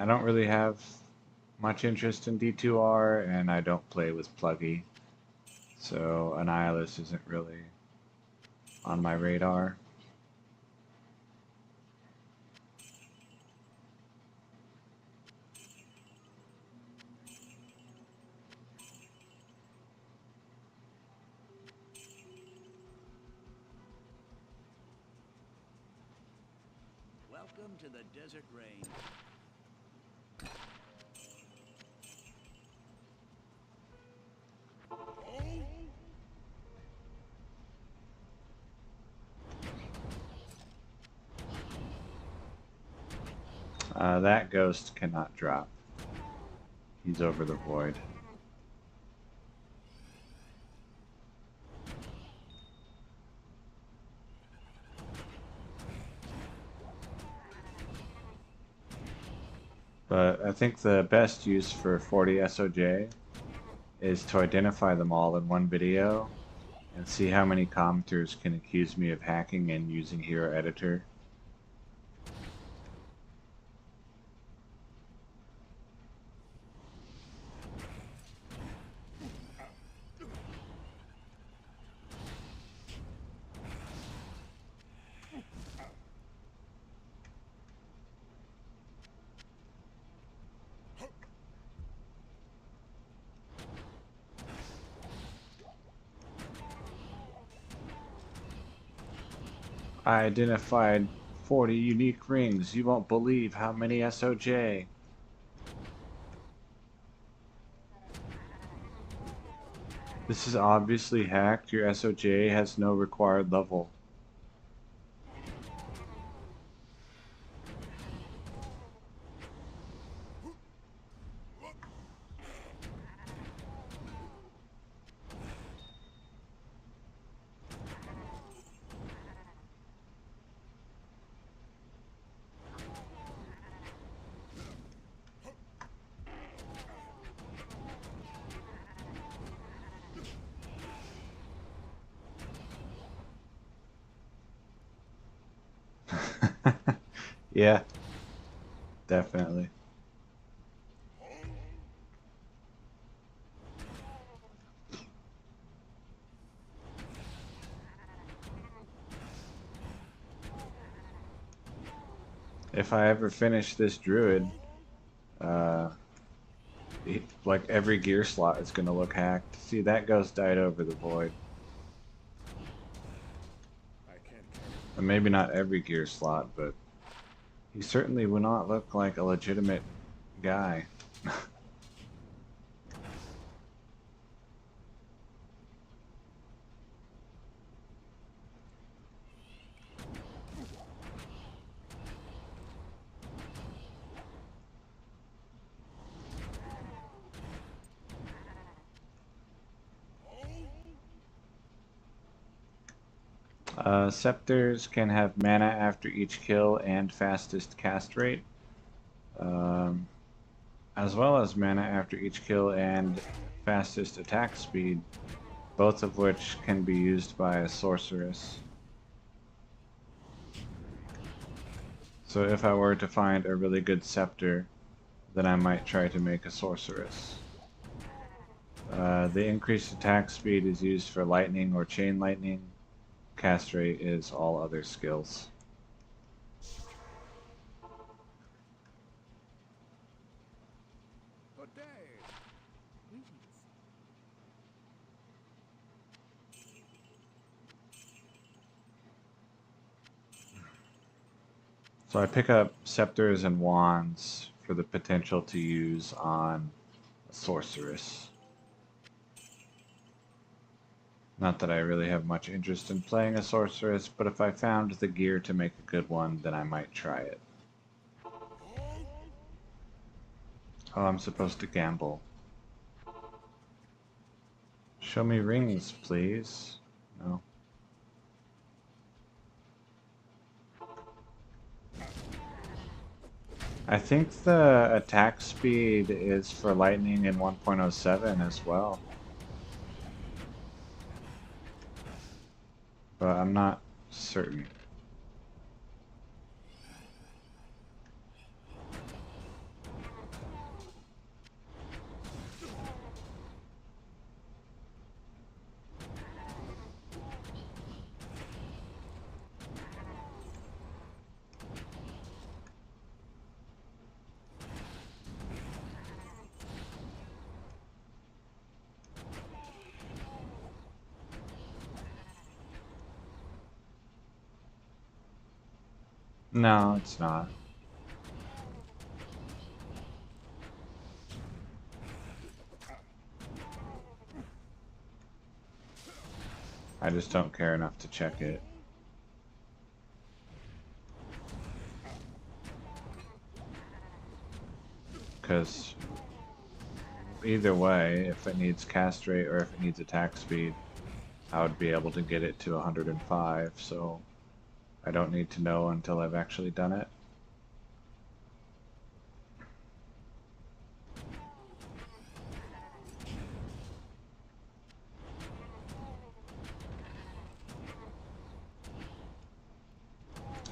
don't really have much interest in D2R, and I don't play with Pluggy, so Annihilus isn't really on my radar. Welcome to the desert rain. That ghost cannot drop. He's over the void. But I think the best use for 40 SOJ is to identify them all in one video and see how many commenters can accuse me of hacking and using Hero Editor. I identified 40 unique rings. You won't believe how many SOJ. This is obviously hacked. Your SOJ has no required level. Yeah, definitely. If I ever finish this druid, uh, like every gear slot is gonna look hacked. See, that ghost died over the void. I can't carry. And maybe not every gear slot, but he certainly would not look like a legitimate guy. Scepters can have mana after each kill and fastest cast rate, um, as well as mana after each kill and fastest attack speed, both of which can be used by a sorceress. So if I were to find a really good scepter, then I might try to make a sorceress. The increased attack speed is used for lightning or chain lightning. Cast rate is all other skills. Good day. Greetings. So I pick up scepters and wands for the potential to use on a sorceress. Not that I really have much interest in playing a sorceress, but if I found the gear to make a good one, then I might try it. Oh, I'm supposed to gamble. Show me rings, please. No. I think the attack speed is for lightning in 1.07 as well. But I'm not certain. No, it's not. I just don't care enough to check it. Because either way, if it needs cast rate or if it needs attack speed, I would be able to get it to 105, so I don't need to know until I've actually done it.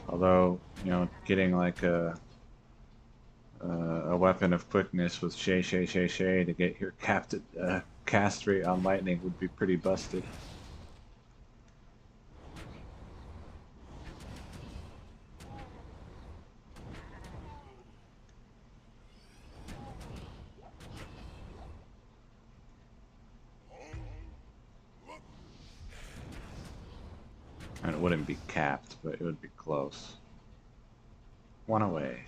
Although, you know, getting like a weapon of quickness with Shay to get your cast rate on lightning would be pretty busted. And it wouldn't be capped, but it would be close. One away.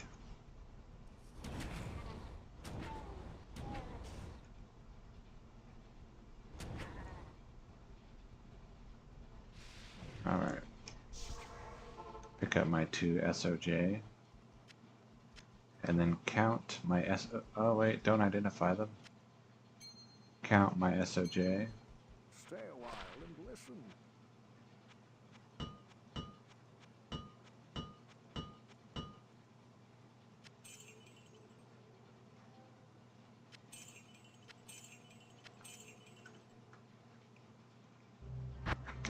Alright. Pick up my 2 SOJ. And then count my oh wait, don't identify them. Count my SOJ. Stay a while and listen.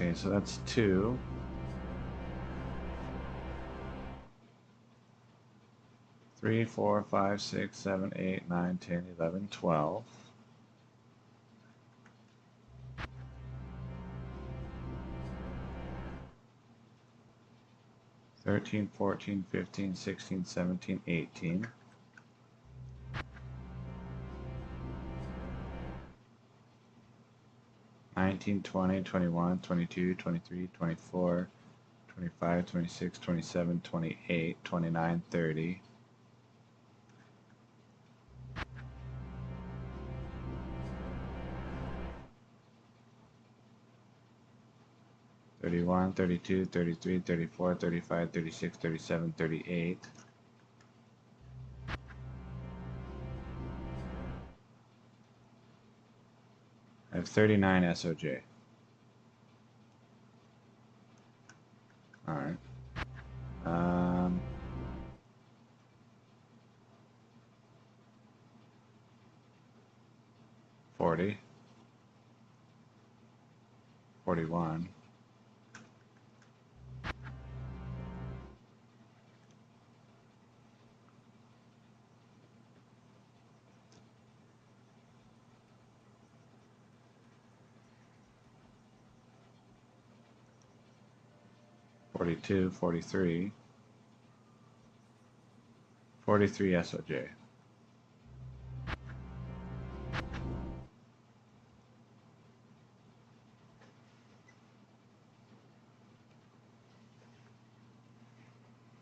Okay, so that's 2. 3, 4, 5, 6, 7, 8, 9, 10, 11, 12. Thirteen, 14, 15, 16, 17, 18. 19, 20, 21, 22, 23, 24, 25, 26, 27, 28, 29, 30. 31, 32, 33, 34, 35, 36, 37, 38. I have 39 SOJ. 40. 41. $42, 43, 43 SOJ.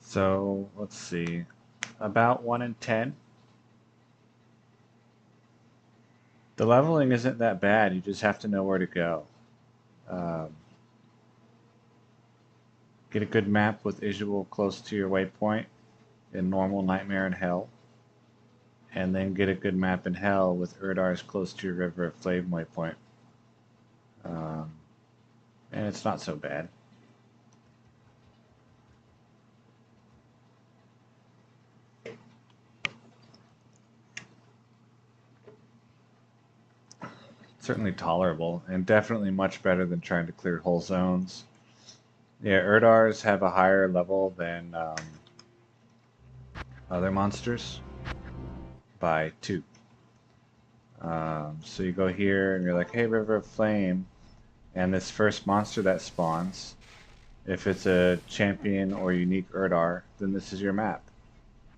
So let's see, about 1 in 10. The leveling isn't that bad, you just have to know where to go. Get a good map with Isuel close to your waypoint in normal, nightmare, and hell. And then get a good map in hell with Erdars close to your River of Flame waypoint. And it's not so bad. Certainly tolerable, and definitely much better than trying to clear whole zones. Yeah, Erdars have a higher level than other monsters by 2. So you go here and you're like, hey, River of Flame, and this first monster that spawns, if it's a champion or unique Erdar, then this is your map.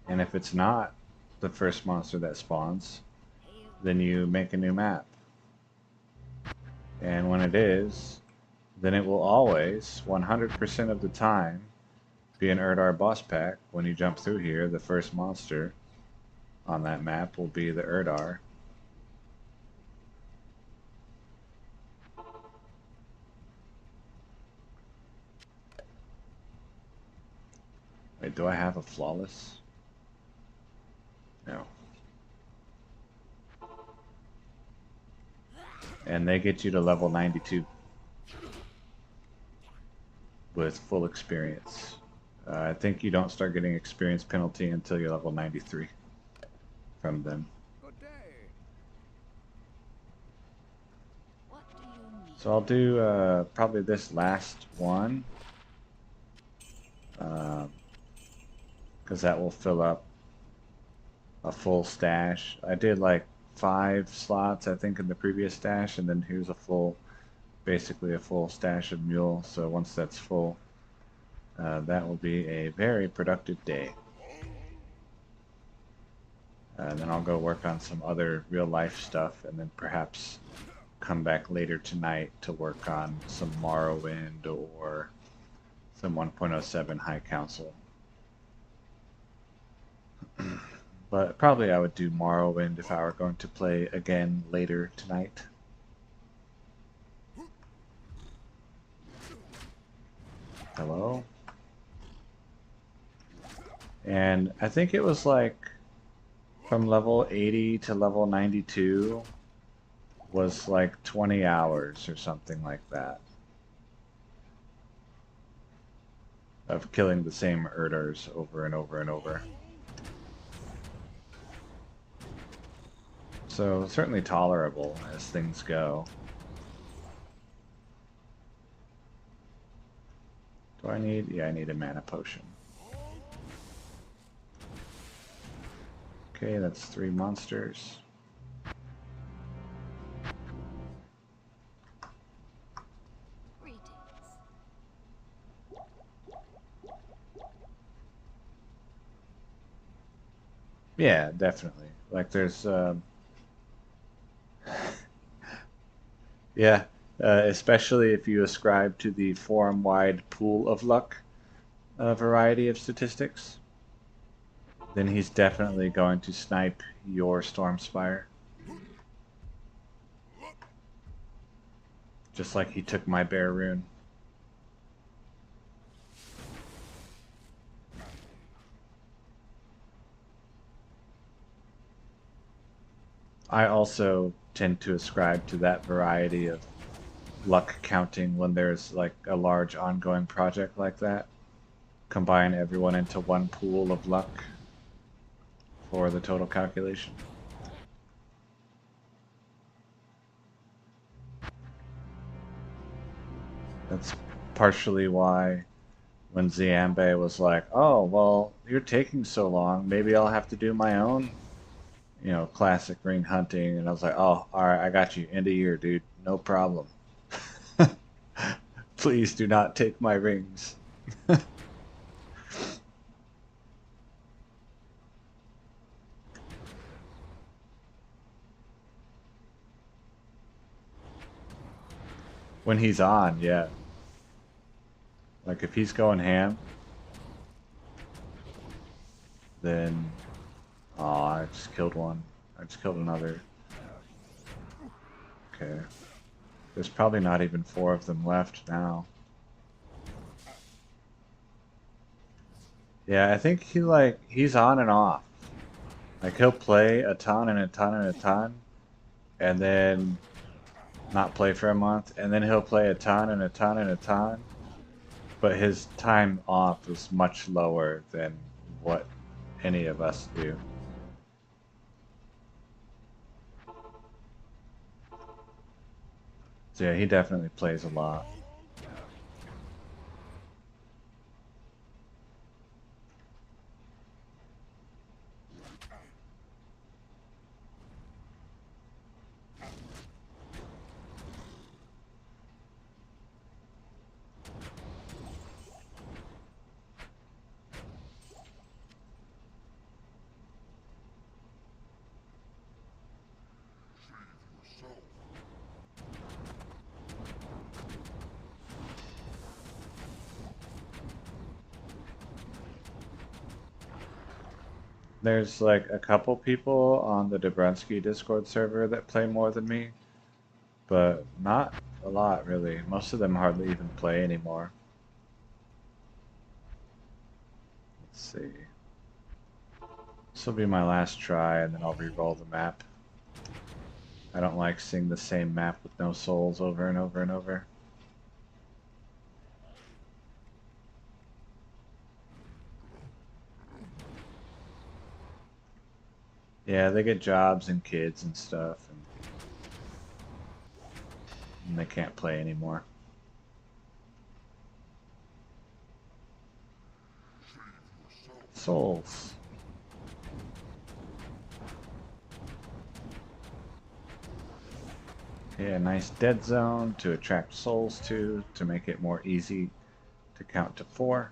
And if it's not the first monster that spawns, then you make a new map. And when it is, then it will always, 100% of the time, be an Erdar boss pack. When you jump through here, the first monster on that map will be the Erdar. Wait, do I have a flawless? No. And they get you to level 92 with full experience. I think you don't start getting experience penalty until you're level 93 from them. Good day. What do you need? So I'll do probably this last one, because that will fill up a full stash. I did like 5 slots, I think, in the previous stash, and then here's a full, basically a full stash of mule. So once that's full, that will be a very productive day. And then I'll go work on some other real life stuff, and then perhaps come back later tonight to work on some Morrowind or some 1.07 High Council. But probably I would do Morrowind if I were going to play again later tonight. Hello? And I think it was like from level 80 to level 92 was like 20 hours or something like that of killing the same Erdars over and over and over. So certainly tolerable as things go. Do I need? Yeah, I need a mana potion. Okay, that's 3 monsters. Greetings. Yeah, definitely. Like there's yeah, especially if you ascribe to the forum-wide pool of luck variety of statistics, then he's definitely going to snipe your Stormspire. Just like he took my Bear Rune. I also tend to ascribe to that variety of luck counting when there's like a large ongoing project like that. Combine everyone into one pool of luck for the total calculation. That's partially why when Ziambe was like, "Oh, well, you're taking so long, maybe I'll have to do my own, classic ring hunting." And I was like, "Oh, all right, I got you. End of year, dude. No problem. Please do not take my rings." When he's on, yeah. Like if he's going ham, then oh, I just killed one. I just killed another. Okay. There's probably not even 4 of them left now. Yeah, I think he's on and off. Like he'll play a ton and a ton and a ton, and then not play for a month, and then he'll play a ton and a ton and a ton. But his time off is much lower than what any of us do. So yeah, he definitely plays a lot. There's like a couple people on the Dobrunsky Discord server that play more than me, but not a lot really. Most of them hardly even play anymore. Let's see. This will be my last try, and then I'll re-roll the map. I don't like seeing the same map with no souls over and over and over. Yeah, they get jobs and kids and stuff, and they can't play anymore. Souls. Yeah, nice dead zone to attract souls to make it more easy to count to 4.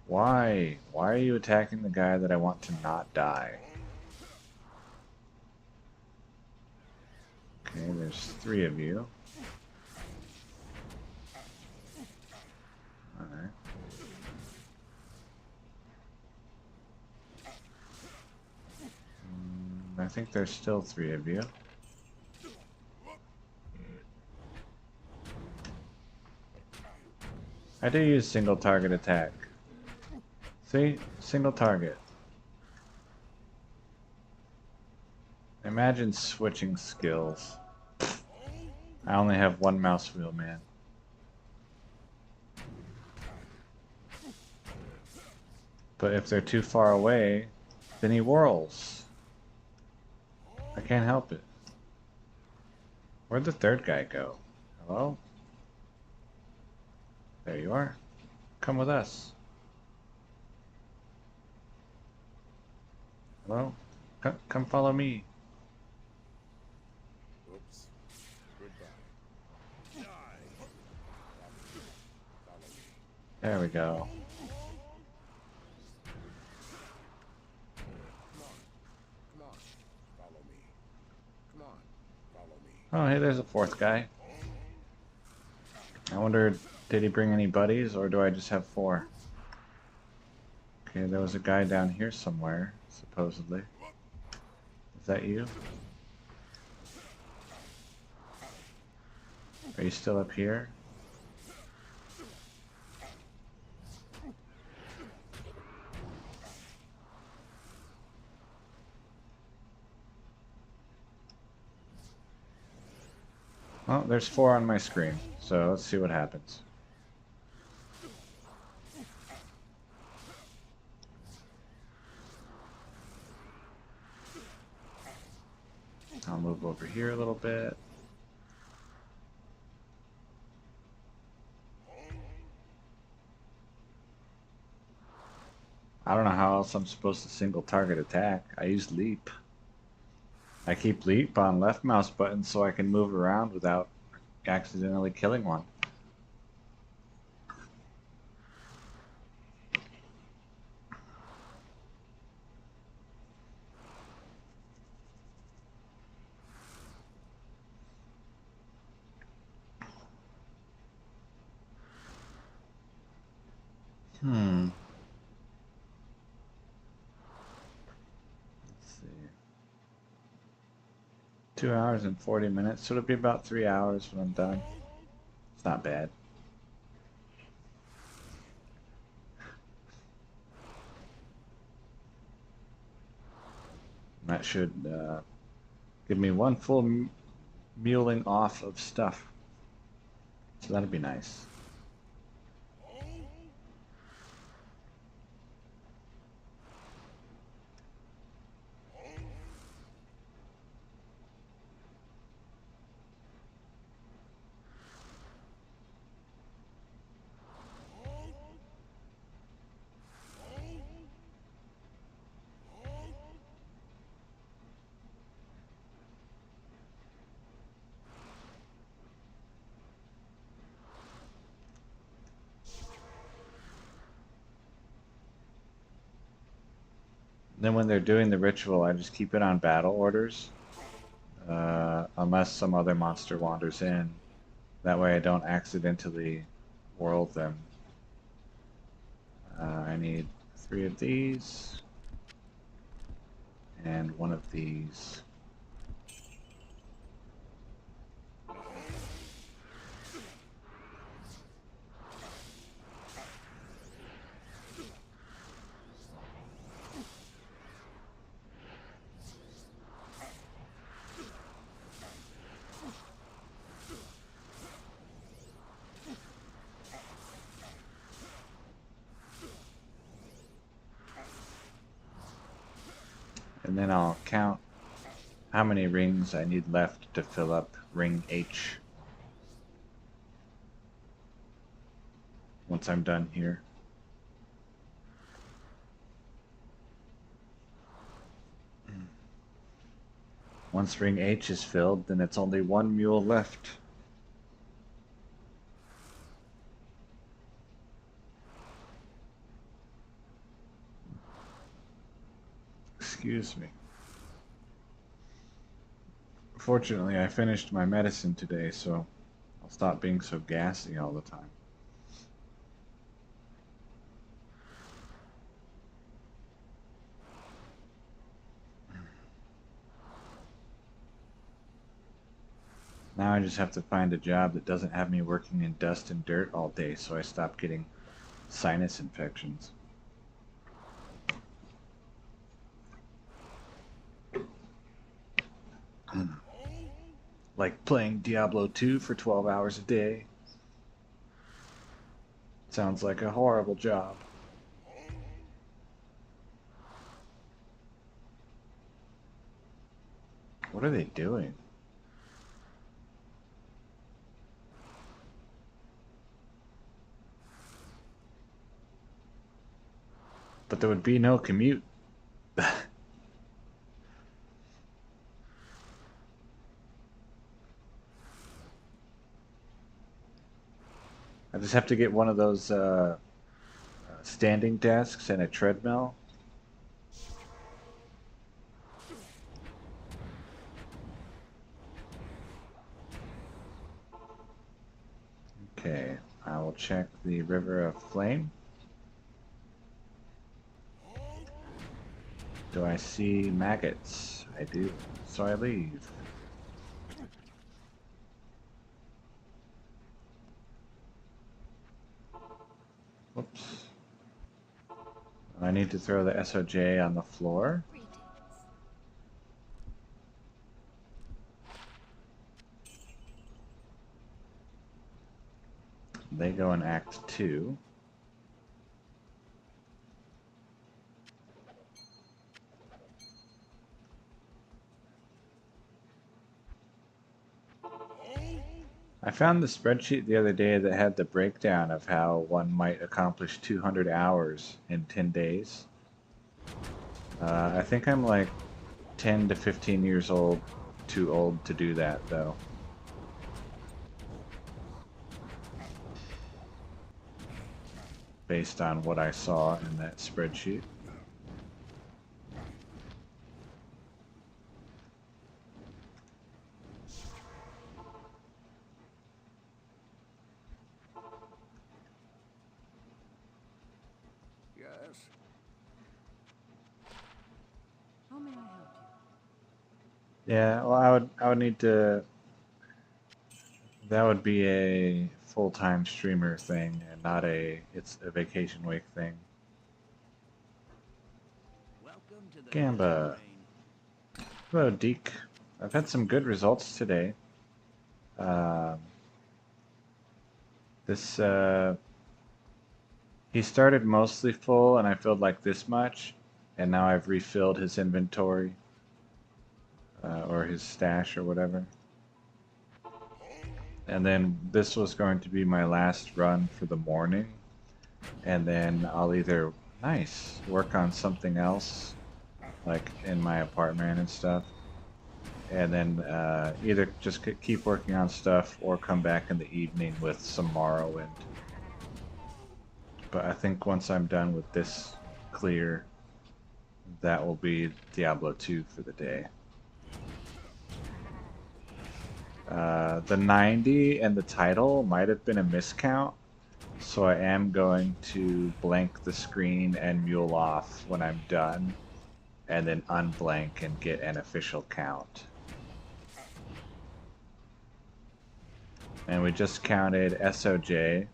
Why? Why are you attacking the guy that I want to not die? Okay, there's 3 of you. Alright. I think there's still 3 of you. I do use single target attack. See? Single target. Imagine switching skills. I only have 1 mouse wheel, man. But if they're too far away, then he whirls. I can't help it. Where'd the 3rd guy go? Hello? There you are. Come with us. Hello? Come follow me. Oops. Goodbye. Die. Follow me. There we go. Come on. Follow me. Come on. Follow me. Oh, hey, there's a 4th guy. I wonder, did he bring any buddies, or do I just have 4? Okay, there was a guy down here somewhere, supposedly. Is that you? Are you still up here? Oh, there's 4 on my screen, so let's see what happens. I'll move over here a little bit. I don't know how else I'm supposed to single target attack. I use leap. I keep leap on left mouse button so I can move around without accidentally killing one. Let's see. 2 hours and 40 minutes, so it'll be about 3 hours when I'm done. It's not bad. That should give me one full muling off of stuff. So that'll be nice. Then when they're doing the ritual, I just keep it on battle orders, unless some other monster wanders in. That way I don't accidentally world them. I need 3 of these, and 1 of these. And then I'll count how many rings I need left to fill up ring H once I'm done here. Once ring H is filled, then it's only 1 mule left. Excuse me. Fortunately, I finished my medicine today, so I'll stop being so gassy all the time. Now I just have to find a job that doesn't have me working in dust and dirt all day, so I stop getting sinus infections. Like playing Diablo 2 for 12 hours a day. Sounds like a horrible job. What are they doing? But there would be no commute. I just have to get one of those standing desks and a treadmill. Okay, I will check the River of Flame. Do I see maggots? I do, so I leave. Whoops. I need to throw the SOJ on the floor. They go in Act 2. I found the spreadsheet the other day that had the breakdown of how one might accomplish 200 hours in 10 days. I think I'm like 10 to 15 years old, too old to do that though. Based on what I saw in that spreadsheet. Yes. How may I help you? Yeah, well, I would need to. That would be a full-time streamer thing, and not it's a vacation week thing. Welcome to the Gamba. Desert Rain. Hello, Deke. I've had some good results today. Um, this he started mostly full, and I filled like this much, and now I've refilled his inventory or his stash or whatever. And then this was going to be my last run for the morning, and then I'll either work on something else, like in my apartment and stuff, and then either just keep working on stuff or come back in the evening with some Morrowind. But I think once I'm done with this clear, that will be Diablo 2 for the day. The 90 and the title might have been a miscount, so I am going to blank the screen and mule off when I'm done, and then unblank and get an official count. And we just counted SOJ.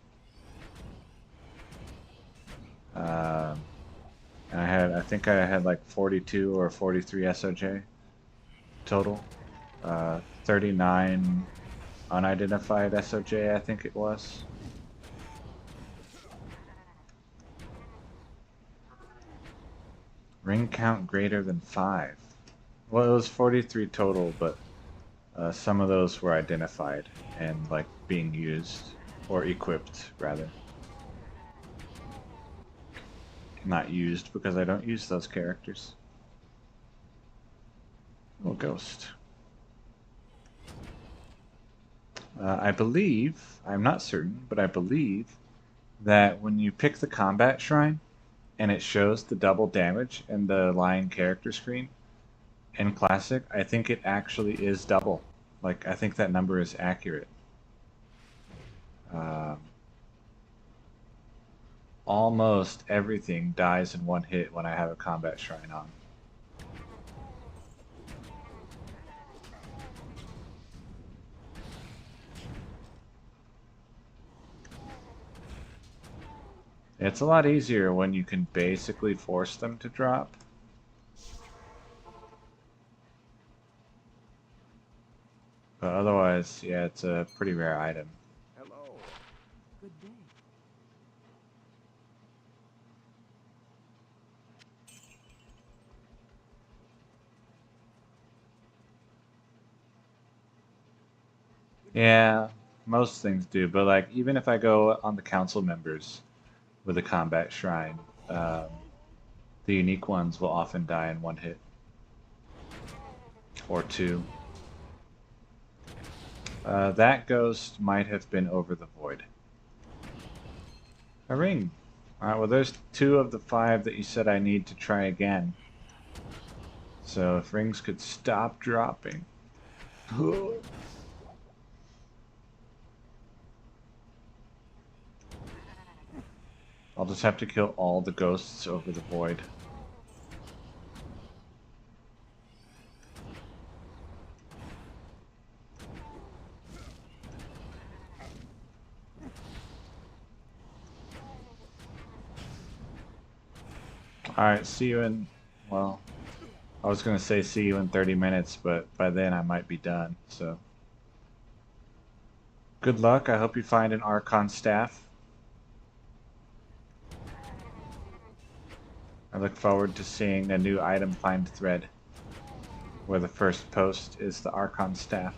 And I think I had like 42 or 43 SOJ total. 39 unidentified SOJ, I think it was. Ring count greater than 5. Well, it was 43 total, but some of those were identified and like being used or equipped rather. Not used because I don't use those characters. Oh, ghost. I believe, I'm not certain, but I believe that when you pick the combat shrine and it shows the double damage in the lying character screen in Classic, I think it actually is double. Like, I think that number is accurate. Almost everything dies in one hit when I have a combat shrine on. It's a lot easier when you can basically force them to drop. But otherwise, yeah, it's a pretty rare item. Hello. Good day. Yeah, most things do, but like even if I go on the council members with a combat shrine, the unique ones will often die in one hit or two. That ghost might have been over the void. A ring. Alright, well there's 2 of the 5 that you said I need to try again. So if rings could stop dropping. I'll just have to kill all the ghosts over the void. Alright, see you in, well, I was going to say see you in 30 minutes, but by then I might be done, so. Good luck, I hope you find an Archon staff. I look forward to seeing a new item find thread, where the first post is the Archon staff.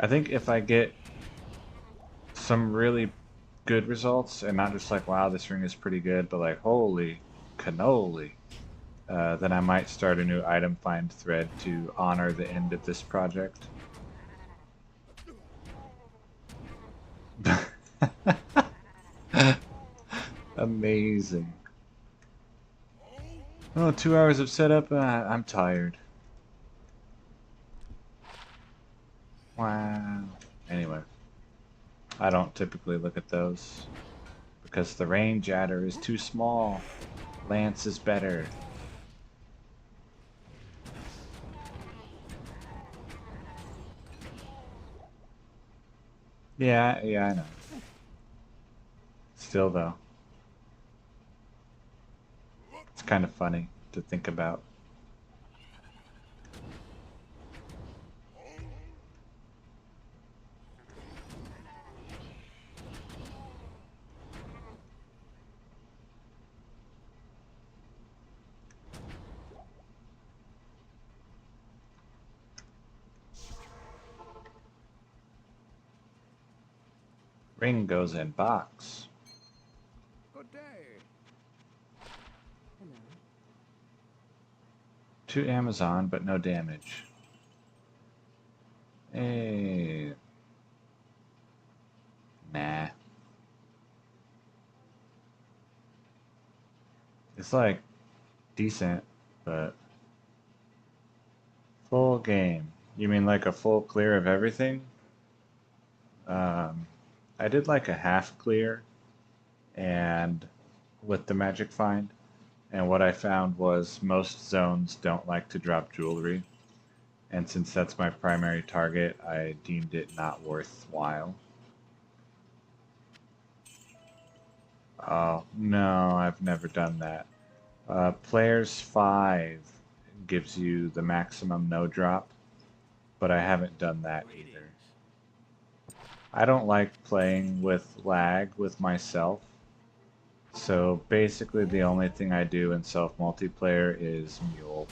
I think if I get some really good results and not just like, wow, this ring is pretty good, but like, holy cannoli, then I might start a new item find thread to honor the end of this project. Amazing. Oh, 2 hours of setup. I'm tired. Wow. Anyway, I don't typically look at those because the range adder is too small. Lance is better. Yeah, I know. Still though, it's kind of funny to think about. Ring goes in box. Good day. Hello. To Amazon, but no damage. Hey. Nah. It's like decent, but full game. You mean like a full clear of everything? Um, I did like a half clear and with the magic find, and what I found was most zones don't like to drop jewelry, and since that's my primary target, I deemed it not worthwhile. Oh, no, I've never done that. Players 5 gives you the maximum no drop, but I haven't done that either. I don't like playing with lag with myself, so basically the only thing I do in self multiplayer is mule.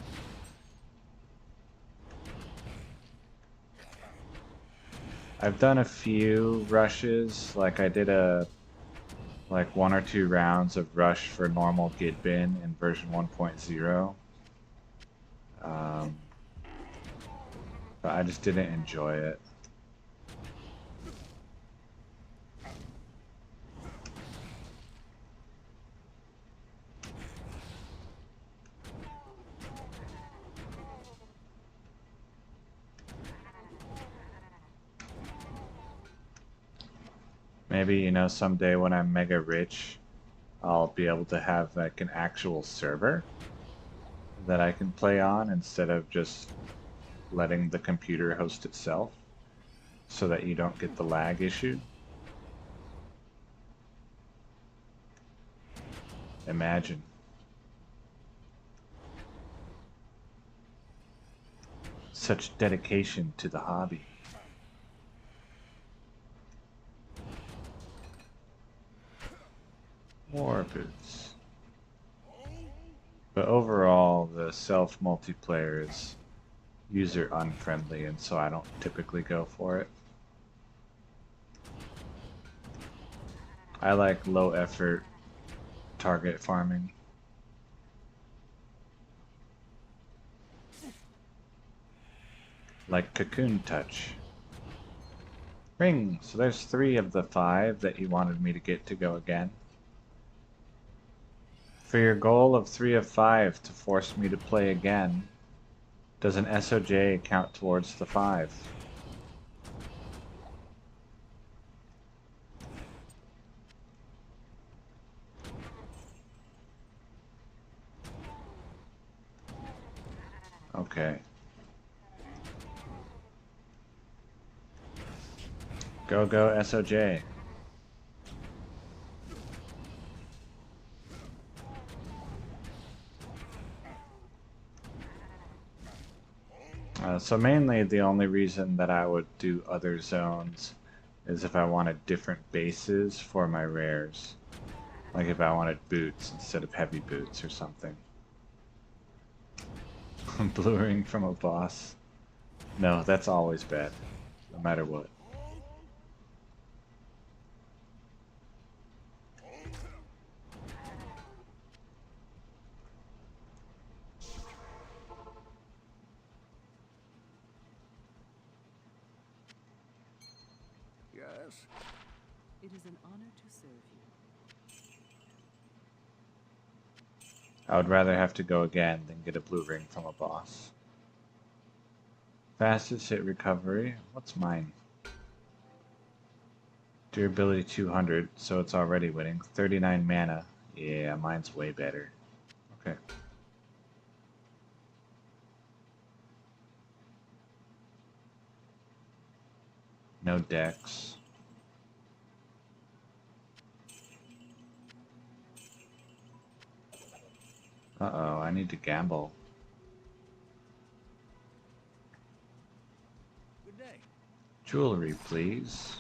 I've done a few rushes, like I did like 1 or 2 rounds of rush for normal Gidbin in version 1.0. Um, but I just didn't enjoy it. Maybe, someday when I'm mega rich, I'll be able to have like an actual server that I can play on instead of just letting the computer host itself so that you don't get the lag issue. Imagine. Such dedication to the hobby. More boots. But overall, the self multiplayer is user unfriendly, and so I don't typically go for it. I like low effort target farming. Like Cocoon Touch. Ring! So there's 3 of the 5 that you wanted me to get to go again. For your goal of 3 of 5 to force me to play again, does an SOJ count towards the 5? Okay. Go, SOJ. So mainly the only reason that I would do other zones is if I wanted different bases for my rares. Like if I wanted boots instead of heavy boots or something. Blue ring from a boss. No, that's always bad. no matter what. Yes? It is an honor to serve you. I would rather have to go again than get a blue ring from a boss. Fastest hit recovery. What's mine? Durability 200, so it's already winning. 39 mana. Yeah, mine's way better. Okay. No dex. Uh-oh, I need to gamble. Good day. Jewelry, please.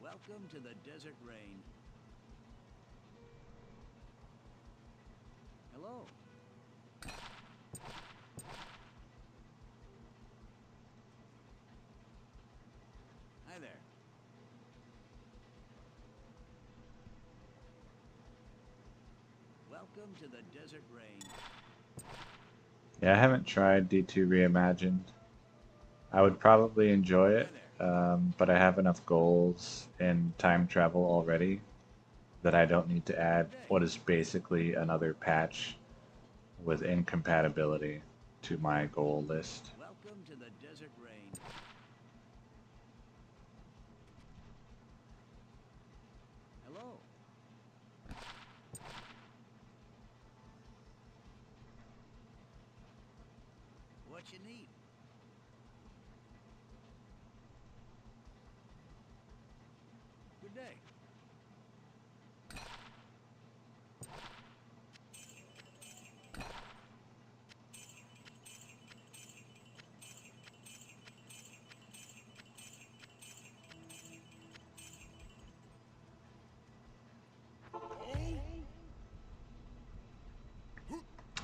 Welcome to the Desert Rain. Hello. Hi there. Welcome to the Desert Rain. Yeah, I haven't tried D2 Reimagined. I would probably enjoy it, but I have enough goals in time travel already that I don't need to add what is basically another patch with incompatibility to my goal list. Welcome to the Desert Rain. Hello. What you need? Good day.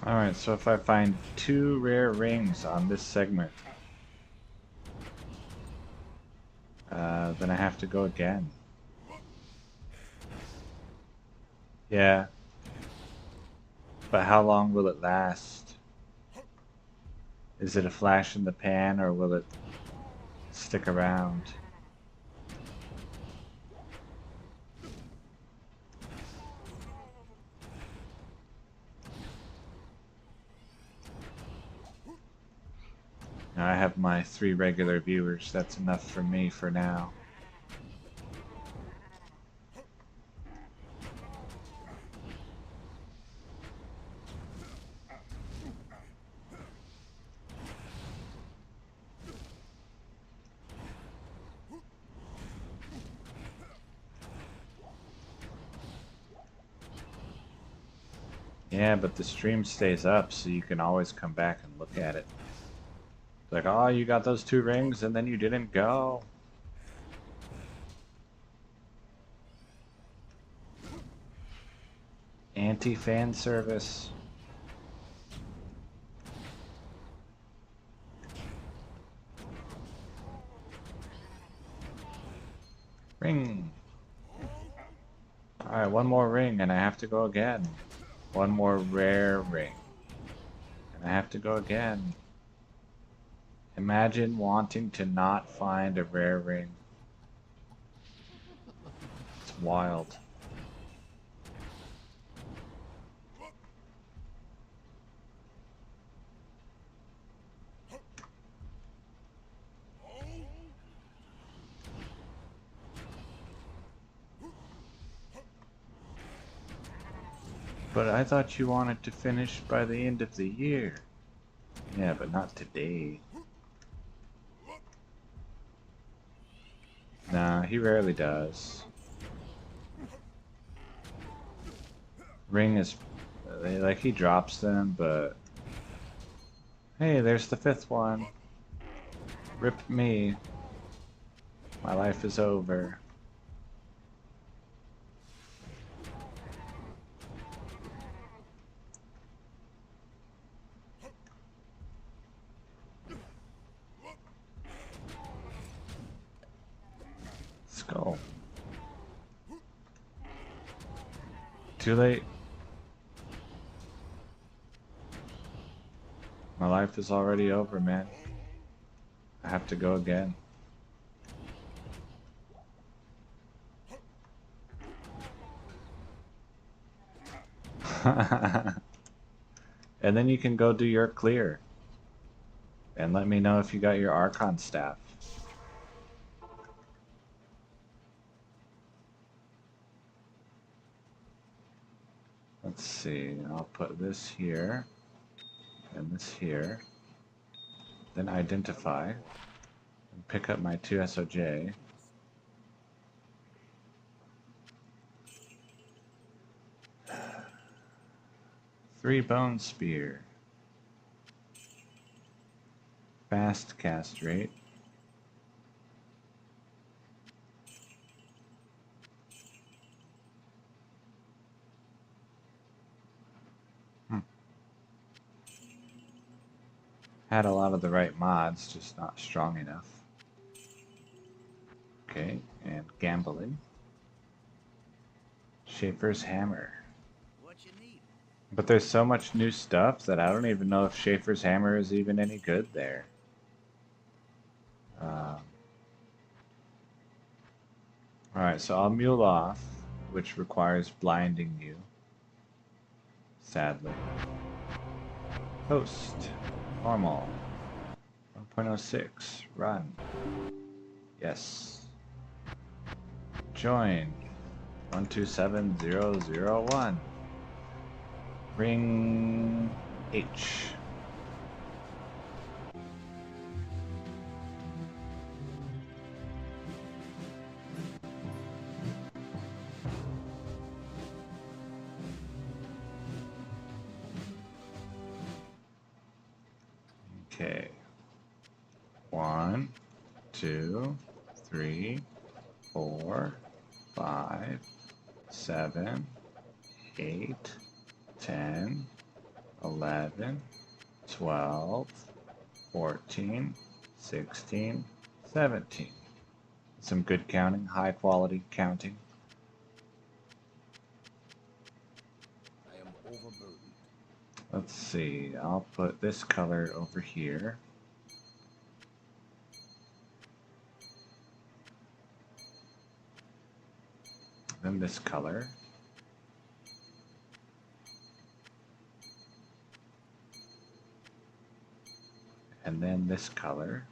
Alright, so if I find 2 rare rings on this segment, then I have to go again. Yeah. But how long will it last? Is it a flash in the pan, or will it stick around? Now I have my 3 regular viewers. That's enough for me for now. Yeah, but the stream stays up, so you can always come back and look at it. Like, oh, you got those 2 rings and then you didn't go. Anti-fan service. Ring. Alright, one more ring and I have to go again. One more rare ring. And I have to go again. Imagine wanting to not find a rare ring. It's wild. But I thought you wanted to finish by the end of the year. Yeah, but not today. Nah, he rarely does. Ring is... like, he drops them, but... Hey, there's the 5th one. Rip me. My life is over. Too late. My life is already over, man. I have to go again. And then you can go do your clear. And let me know if you got your Archon staff. Let's see, I'll put this here, and this here, then identify, and pick up my 2 SOJ. Three Bone Spear. Fast cast rate. Had a lot of the right mods, just not strong enough. Okay, and Gambling. Schaefer's Hammer. What you need? But there's so much new stuff that I don't even know if Schaefer's Hammer is even any good there. Alright, so I'll mule off, which requires blinding you. Sadly. Host. Normal. 1.06. Run. Yes. Join. 127001. Ring H. Okay. 1, 2, 3, 4, 5, 7, 8, 10, 11, 12, 14, 16, 17. Some good counting, high quality counting. I am overburdened. Let's see, I'll put this color over here. Then this color. And then this color.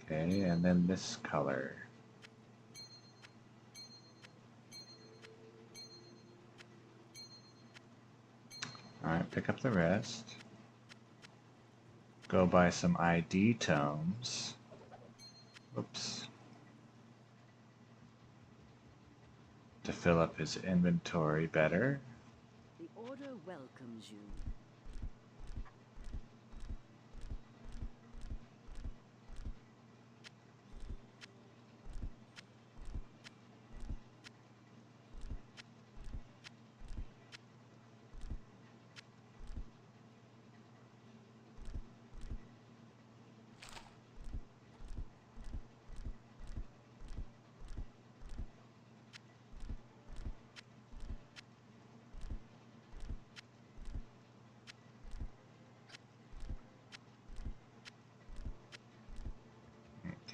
Okay, and then this color. Alright, pick up the rest. Go buy some ID tomes. Oops. To fill up his inventory better. The Order welcomes you.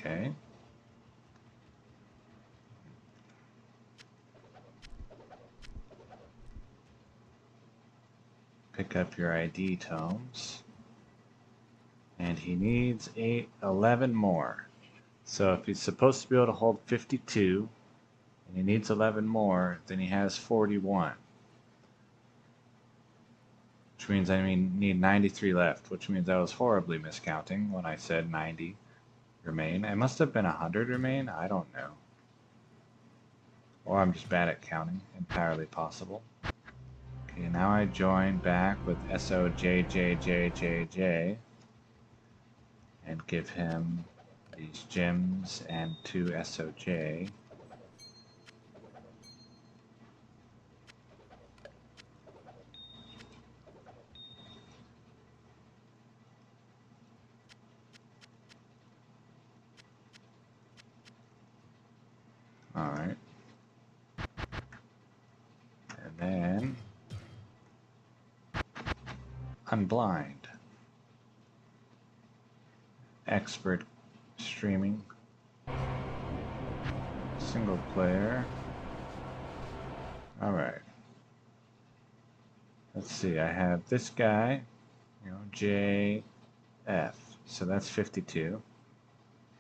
Okay. Pick up your ID tomes. And he needs 11 more. So if he's supposed to be able to hold 52, and he needs 11 more, then he has 41. Which means I need 93 left, which means I was horribly miscounting when I said 90 remain. It must have been 100 remain, I don't know. Or I'm just bad at counting, entirely possible. Okay, now I join back with SOJJJJJ and give him these gems and 2 SOJ. Unblind. Expert streaming. Single player. Alright. Let's see, I have this guy, JF. So that's 52.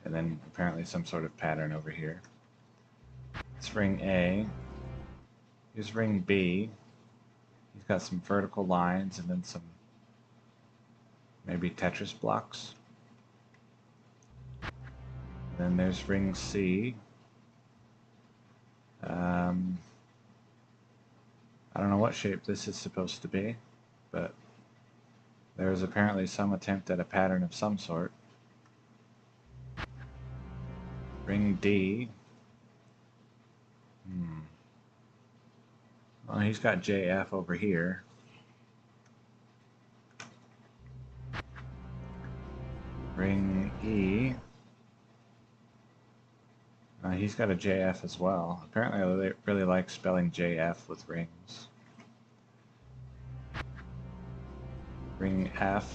And then apparently some sort of pattern over here. It's ring A. Here's ring B. He's got some vertical lines and then some maybe Tetris blocks. Then there's ring C. I don't know what shape this is supposed to be, but there is apparently some attempt at a pattern of some sort. Ring D. Well, he's got JF over here. Ring E. He's got a JF as well. Apparently I really like spelling JF with rings. Ring F.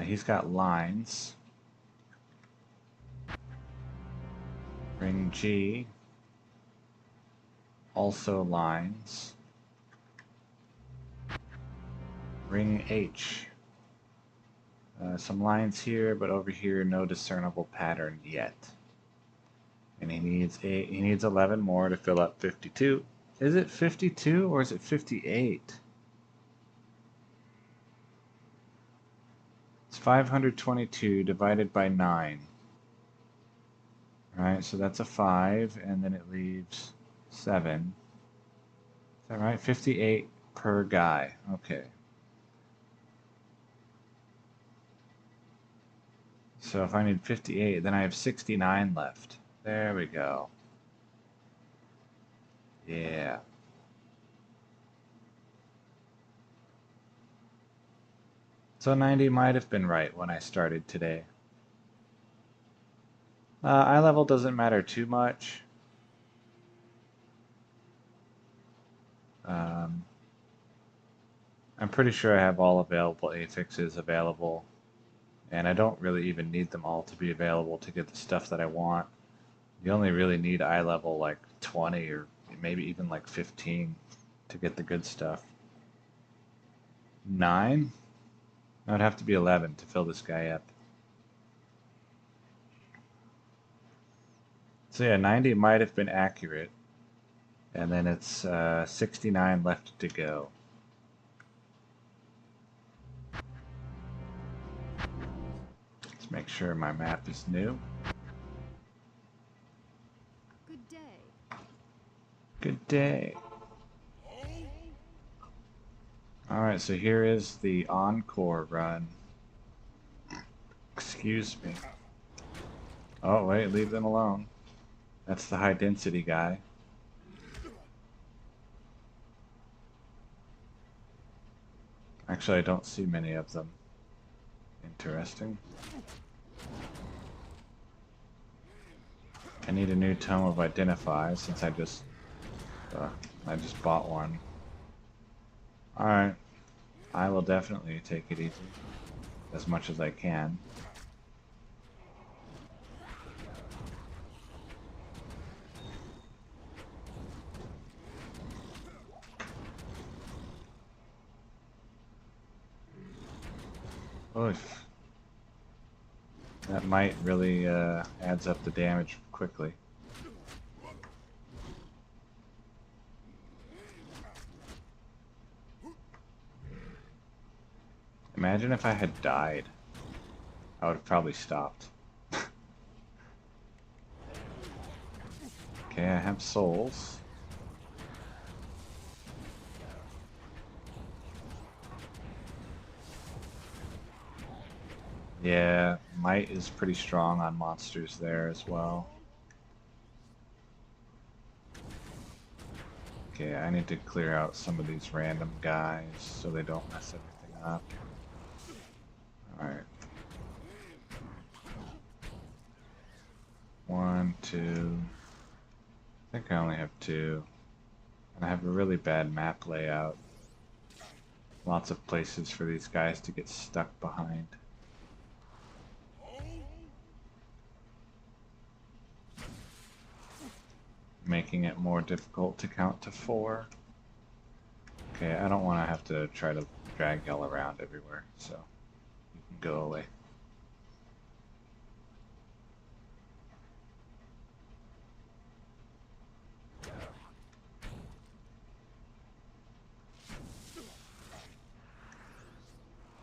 He's got lines. Ring G. Also lines. Ring H. Some lines here, but over here no discernible pattern yet. And he needs 11 more to fill up 52. Is it 52 or is it 58? It's 522 divided by 9. Alright, so that's a 5, and then it leaves 7. Is that right? 58 per guy. Okay. So if I need 58, then I have 69 left. There we go. Yeah. So 90 might have been right when I started today. Eye level doesn't matter too much. I'm pretty sure I have all available affixes available. And I don't really even need them all to be available to get the stuff that I want. You only really need eye level like 20 or maybe even like 15 to get the good stuff. 9? That would have to be 11 to fill this guy up. So yeah, 90 might have been accurate. And then it's 69 left to go. Let's make sure my map is new. Good day. Good day. Alright, so here is the encore run. Excuse me. Oh, wait, leave them alone. That's the high density guy. Actually, I don't see many of them. Interesting. I need a new Tome of Identify since I just bought one. Alright. I will definitely take it easy. As much as I can. Oof. That might really adds up the damage quickly. Imagine if I had died. I would have probably stopped. Okay, I have souls. Yeah, might is pretty strong on monsters there as well. Okay, I need to clear out some of these random guys so they don't mess everything up. Alright. 1, 2. I think I only have 2. And I have a really bad map layout. Lots of places for these guys to get stuck behind. Making it more difficult to count to 4. Okay, I don't want to have to try to drag y'all around everywhere, so you can go away.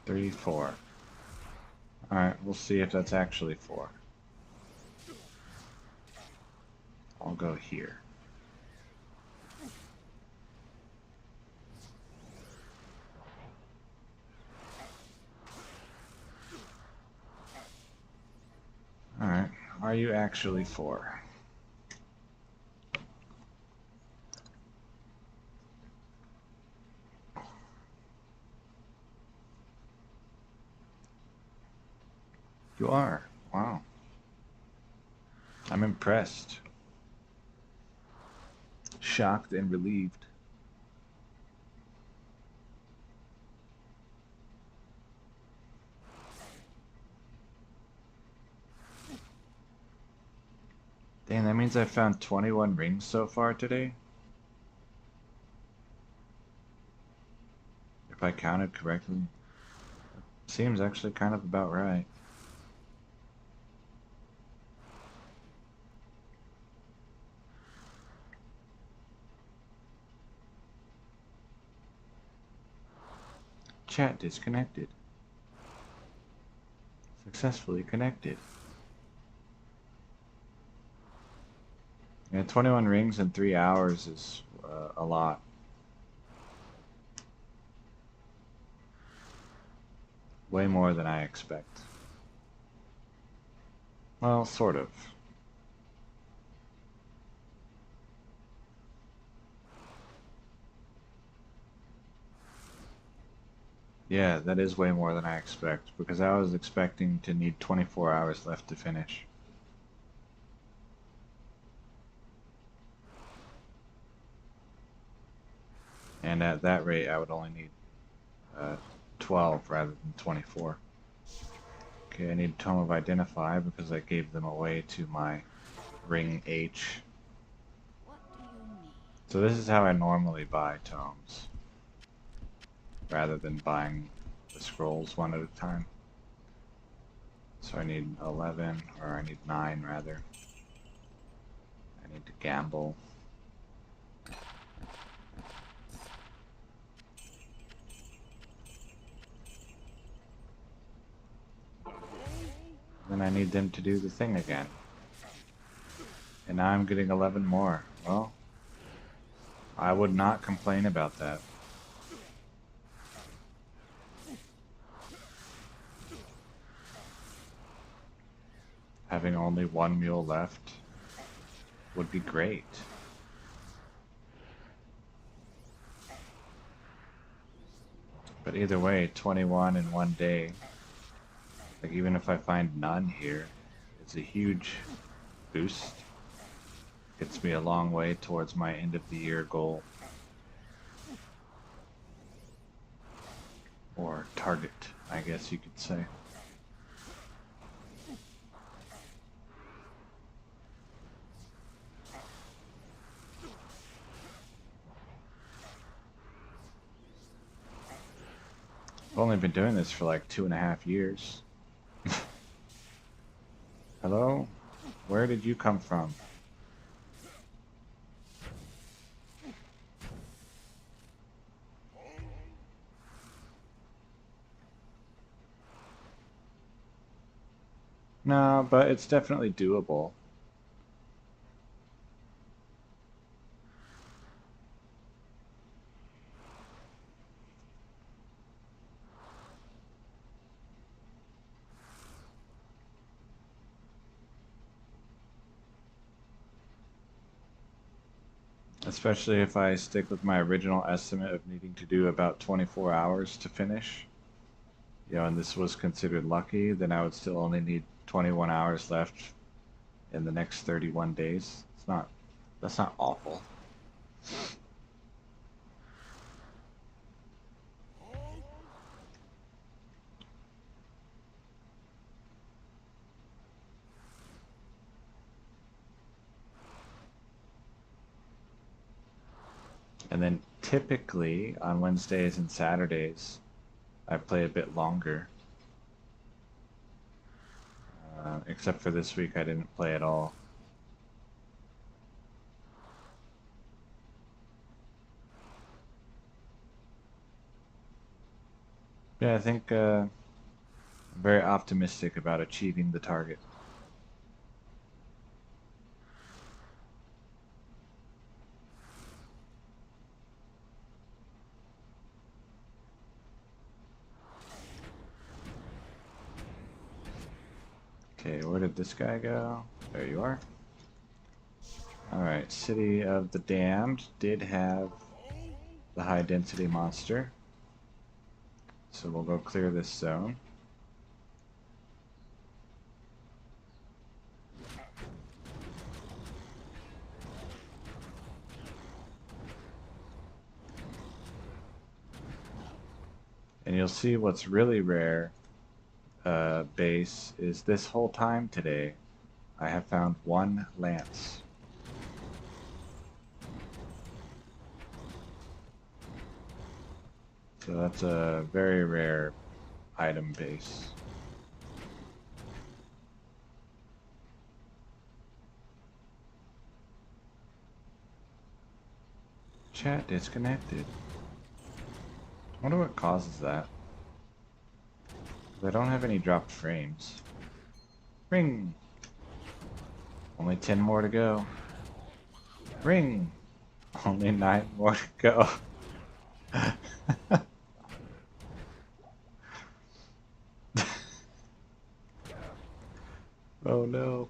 Three, 4. Alright, we'll see if that's actually 4. I'll go here. Alright, are you actually 4? You are. Wow. I'm impressed. Shocked and relieved. Dang, that means I found 21 rings so far today. If I counted correctly. Seems actually kind of about right. Chat disconnected. Successfully connected. Yeah, 21 rings in 3 hours is a lot. Way more than I expect. Well, sort of. Yeah, that is way more than I expect, because I was expecting to need 24 hours left to finish. And at that rate, I would only need 12 rather than 24. Okay, I need Tome of Identify because I gave them away to my Ring H. What do you need? So this is how I normally buy tomes, rather than buying the scrolls one at a time. So I need 11, or I need 9 rather. I need to gamble. Then I need them to do the thing again. And now I'm getting 11 more. Well, I would not complain about that. Having only 1 mule left would be great. But either way, 21 in 1 day, like even if I find none here, it's a huge boost. Gets me a long way towards my end of the year goal. Or target, I guess you could say. I've only been doing this for like 2.5 years. Hello? Where did you come from? No, but it's definitely doable. Especially if I stick with my original estimate of needing to do about 24 hours to finish. You know, and this was considered lucky, then I would still only need 21 hours left in the next 31 days. That's not awful. And then typically on Wednesdays and Saturdays, I play a bit longer. Except for this week, I didn't play at all. Yeah, I think I'm very optimistic about achieving the target. Okay, where did this guy go? There you are. Alright, City of the Damned did have the high density monster. So we'll go clear this zone. And you'll see what's really rare base is this whole time today I have found one lance. So that's a very rare item base. Chat disconnected. I wonder what causes that. I don't have any dropped frames. Ring! Only 10 more to go. Ring! Only 9 more to go. Oh no.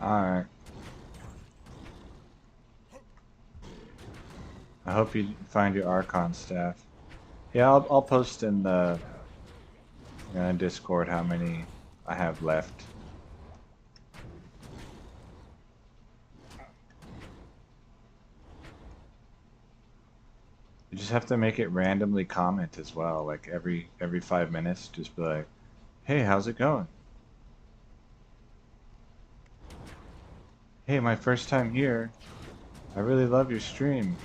Alright. I hope you find your Archon staff. Yeah, I'll post in the Discord how many I have left. You just have to make it randomly comment as well, like every 5 minutes, just be like, "Hey, how's it going? Hey, my first time here. I really love your stream."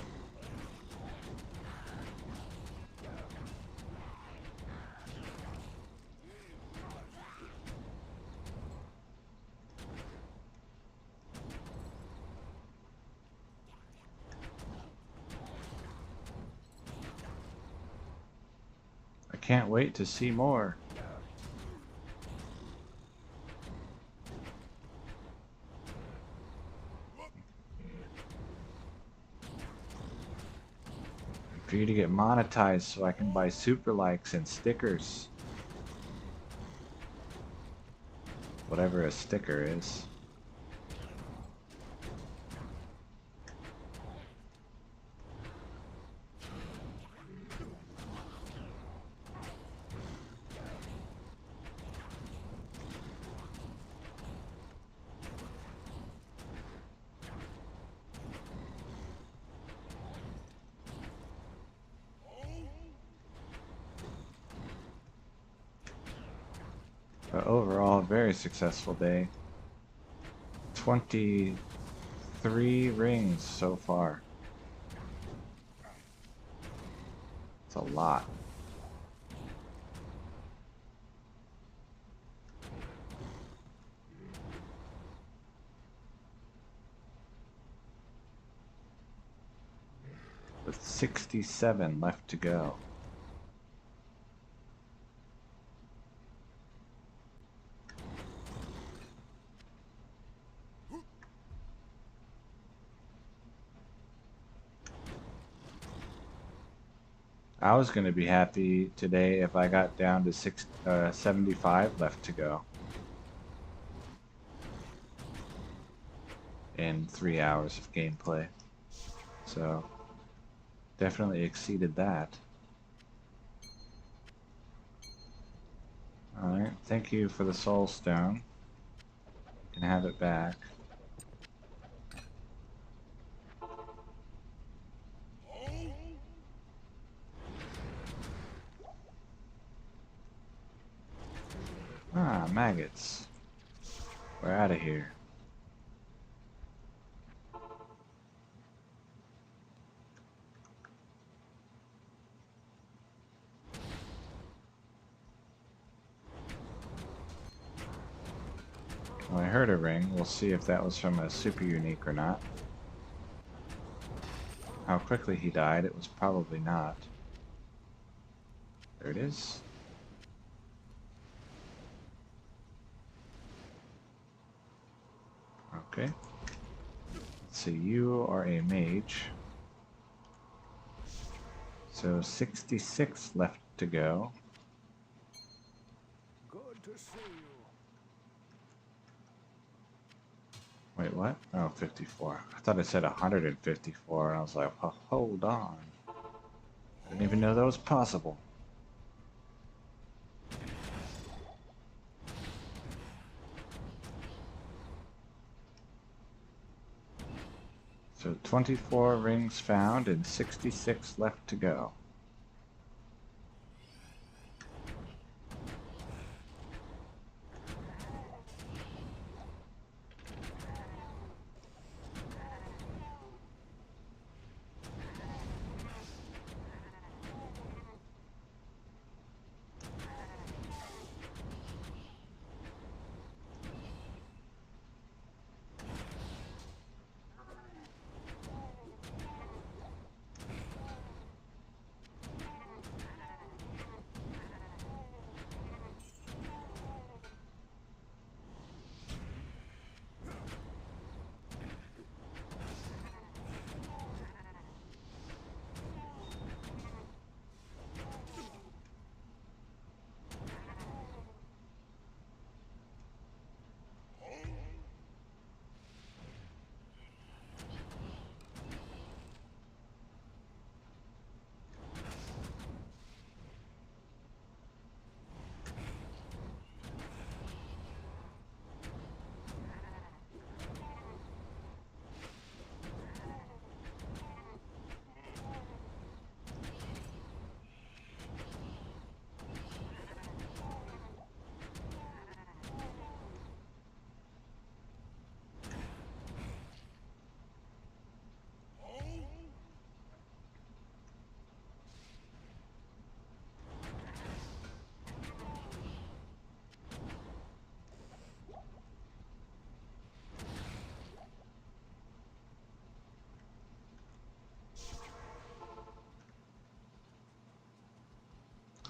I can't wait to see more. For you to get monetized so I can buy super likes and stickers. Whatever a sticker is. But overall, very successful day. 23 rings so far. It's a lot. with 67 left to go. I was going to be happy today if I got down to 75 left to go in 3 hours of gameplay. So, definitely exceeded that. Alright, thank you for the soul stone. You can have it back. Ah, maggots. We're out of here. Well, I heard a ring. We'll see if that was from a super unique or not. How quickly he died, it was probably not. There it is. Okay. Let's see, you are a mage. So 66 left to go. Good to see you. Wait, what? Oh, 54. I thought I said 154, and I was like, oh, hold on. I didn't even know that was possible. So 24 rings found and 66 left to go.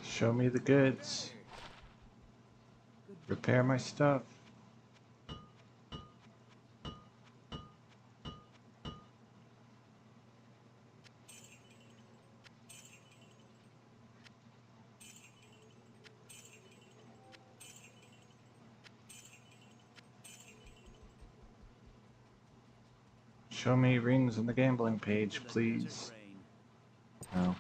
Show me the goods. Repair my stuff. Show me rings on the gambling page, To the please. Desert Rain. No.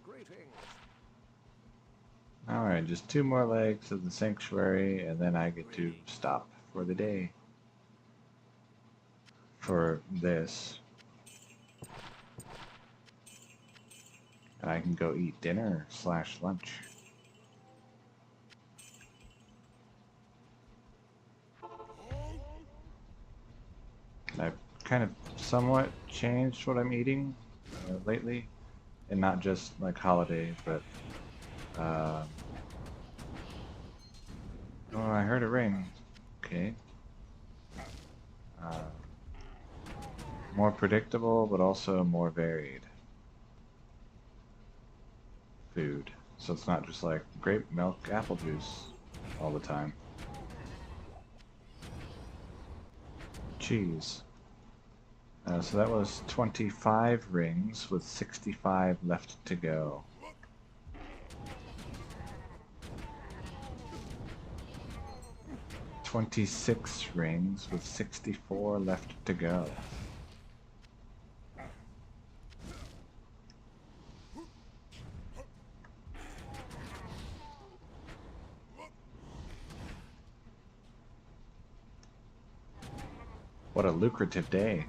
Greetings. Alright, just 2 more legs of the sanctuary, and then I get to stop for the day. For this. And I can go eat dinner / lunch. I've kind of somewhat changed what I'm eating lately, and not just like holiday, but oh, I heard a ring. Okay. More predictable, but also more varied food. So it's not just like grape milk, apple juice all the time. Cheese. So that was 25 rings with 65 left to go. "26 rings with 64 left to go." What a lucrative day.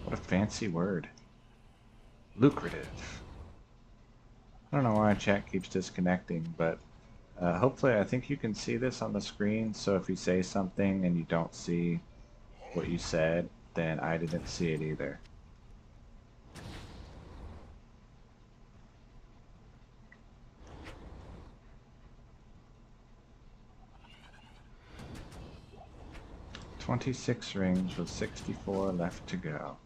What a fancy word. Lucrative. I don't know why chat keeps disconnecting, but hopefully I think you can see this on the screen, so if you say something and you don't see what you said, then I didn't see it either. "26 rings with 64 left to go."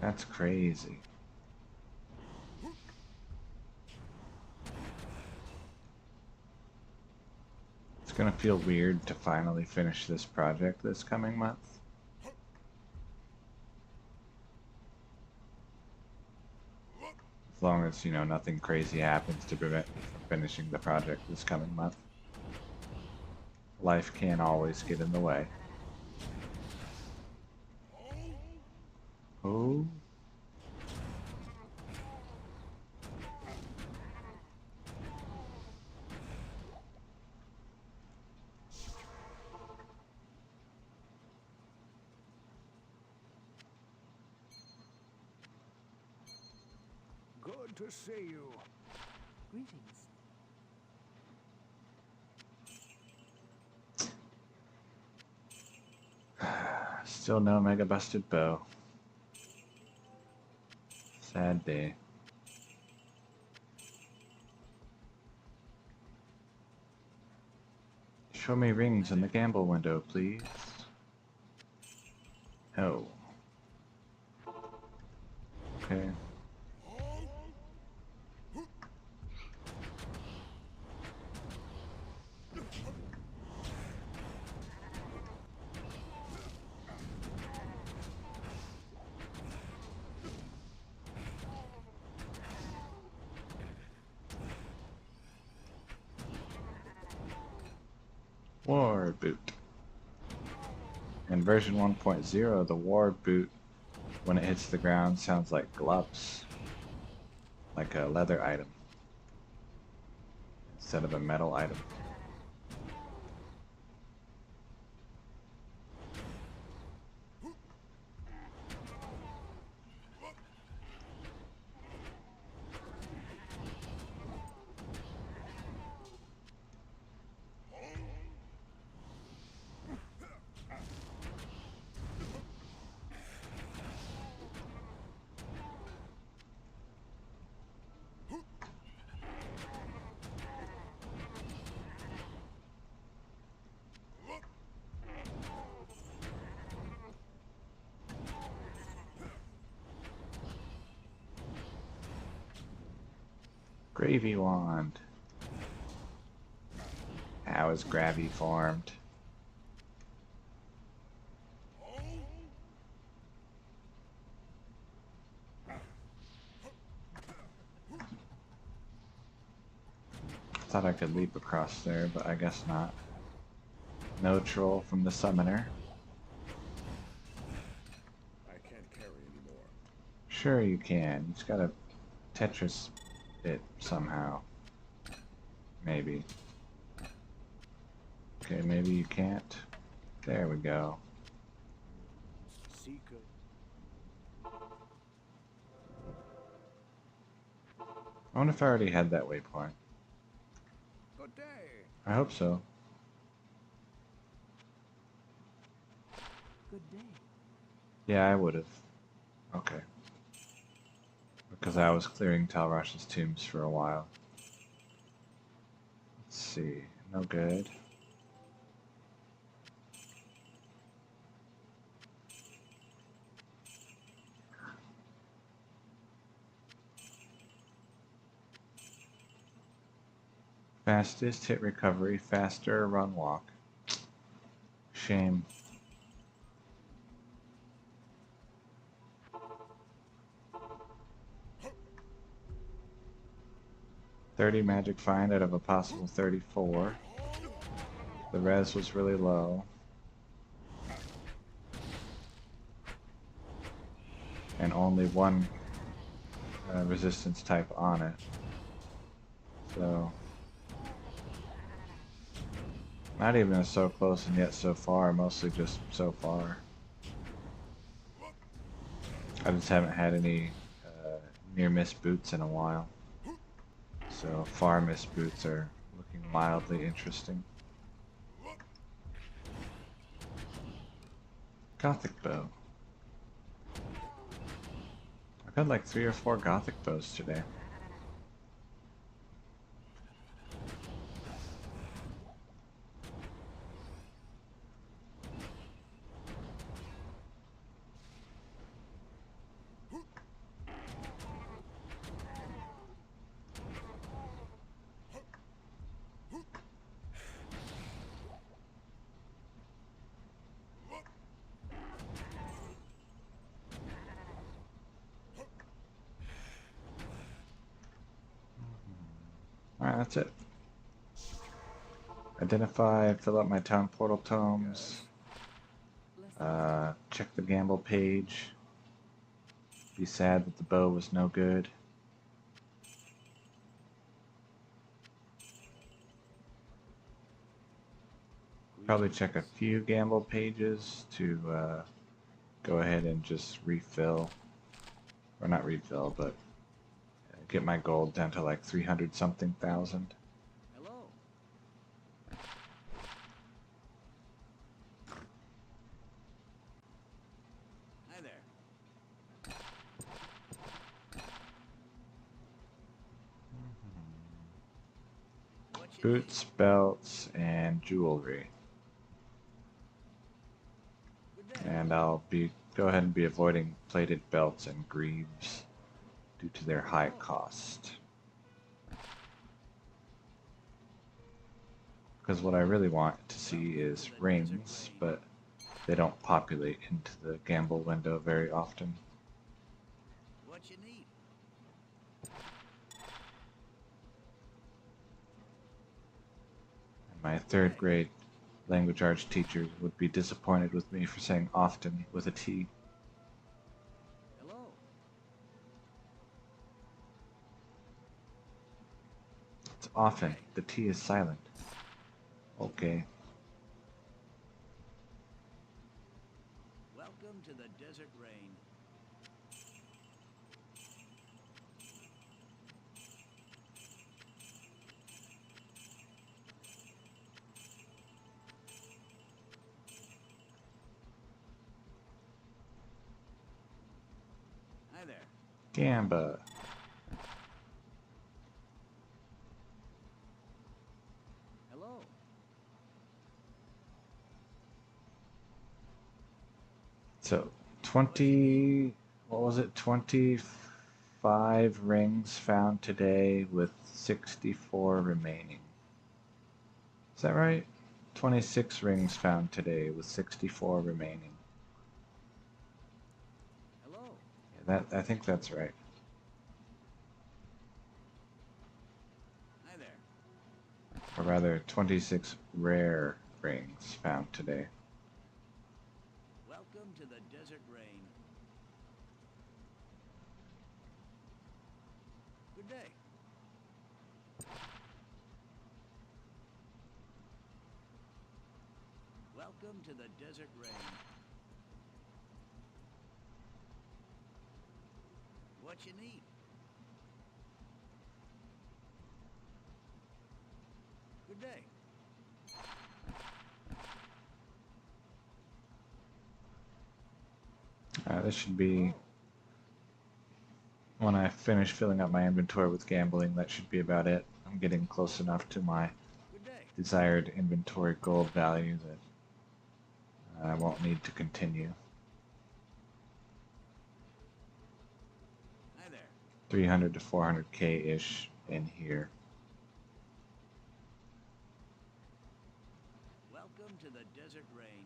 That's crazy. It's gonna feel weird to finally finish this project this coming month. As long as, nothing crazy happens to prevent me from finishing the project this coming month. Life can't always get in the way. Oh. Good to see you. Greetings. Still no Mega Busted Bow. Sad day. Show me rings in the gamble window, please. Oh. Okay. War boot. In version 1.0, the war boot, when it hits the ground, sounds like gloves. Like a leather item. Instead of a metal item. Gravy wand. How is gravy formed? thought I could leap across there, but I guess not. No troll from the summoner. I can't carry anymore. Sure you can. You just gotta Tetris it somehow. Maybe. Okay, maybe you can't. There we go. Seeker. I wonder if I already had that waypoint. Good day. I hope so. Good day. Yeah, I would have. Okay. Because I was clearing Talrash's tombs for a while. Let's see. No good. Fastest hit recovery, faster run walk. Shame. $30 magic find out of a possible 34. The res was really low. And only one resistance type on it. So not even a so close and yet so far, mostly just so far. I just haven't had any near miss boots in a while. So far miss boots are looking mildly interesting. Gothic bow. I've had like 3 or 4 Gothic bows today. Alright, that's it. Identify, fill out my town portal tomes, check the gamble page, be sad that the bow was no good. Probably check a few gamble pages to go ahead and just refill, or not refill, but get my gold down to like 300 something thousand. Hello. Hi there. What you Boots, belts, and jewelry. need? Good day. And I'll go ahead and be avoiding plated belts and greaves due to their high cost. Because what I really want to see is rings, but they don't populate into the gamble window very often. What you need? And my 3rd grade language arts teacher would be disappointed with me for saying often with a T. Hello. It's often. The T is silent. Okay. Welcome to the Desert Rain. Hi there. Gamba. Hello. So 20, what was it? 25 rings found today with 64 remaining. Is that right? 26 rings found today with 64 remaining. Hello. Yeah, I think that's right. Hi there. rather 26 rare rings found today. Welcome to the Desert Rain. Good day. Welcome to the Desert Rain. What you need? Good day. This should be, when I finish filling up my inventory with gambling, that should be about it. I'm getting close enough to my Good day. desired inventory gold value that I won't need to continue. Hi there. 300 to 400k-ish in here. Welcome to the Desert Rain.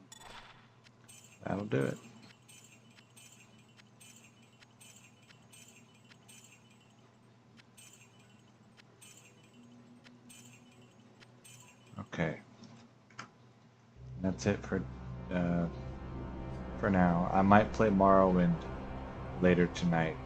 That'll do it. Okay. That's it for now. I might play Morrowind later tonight.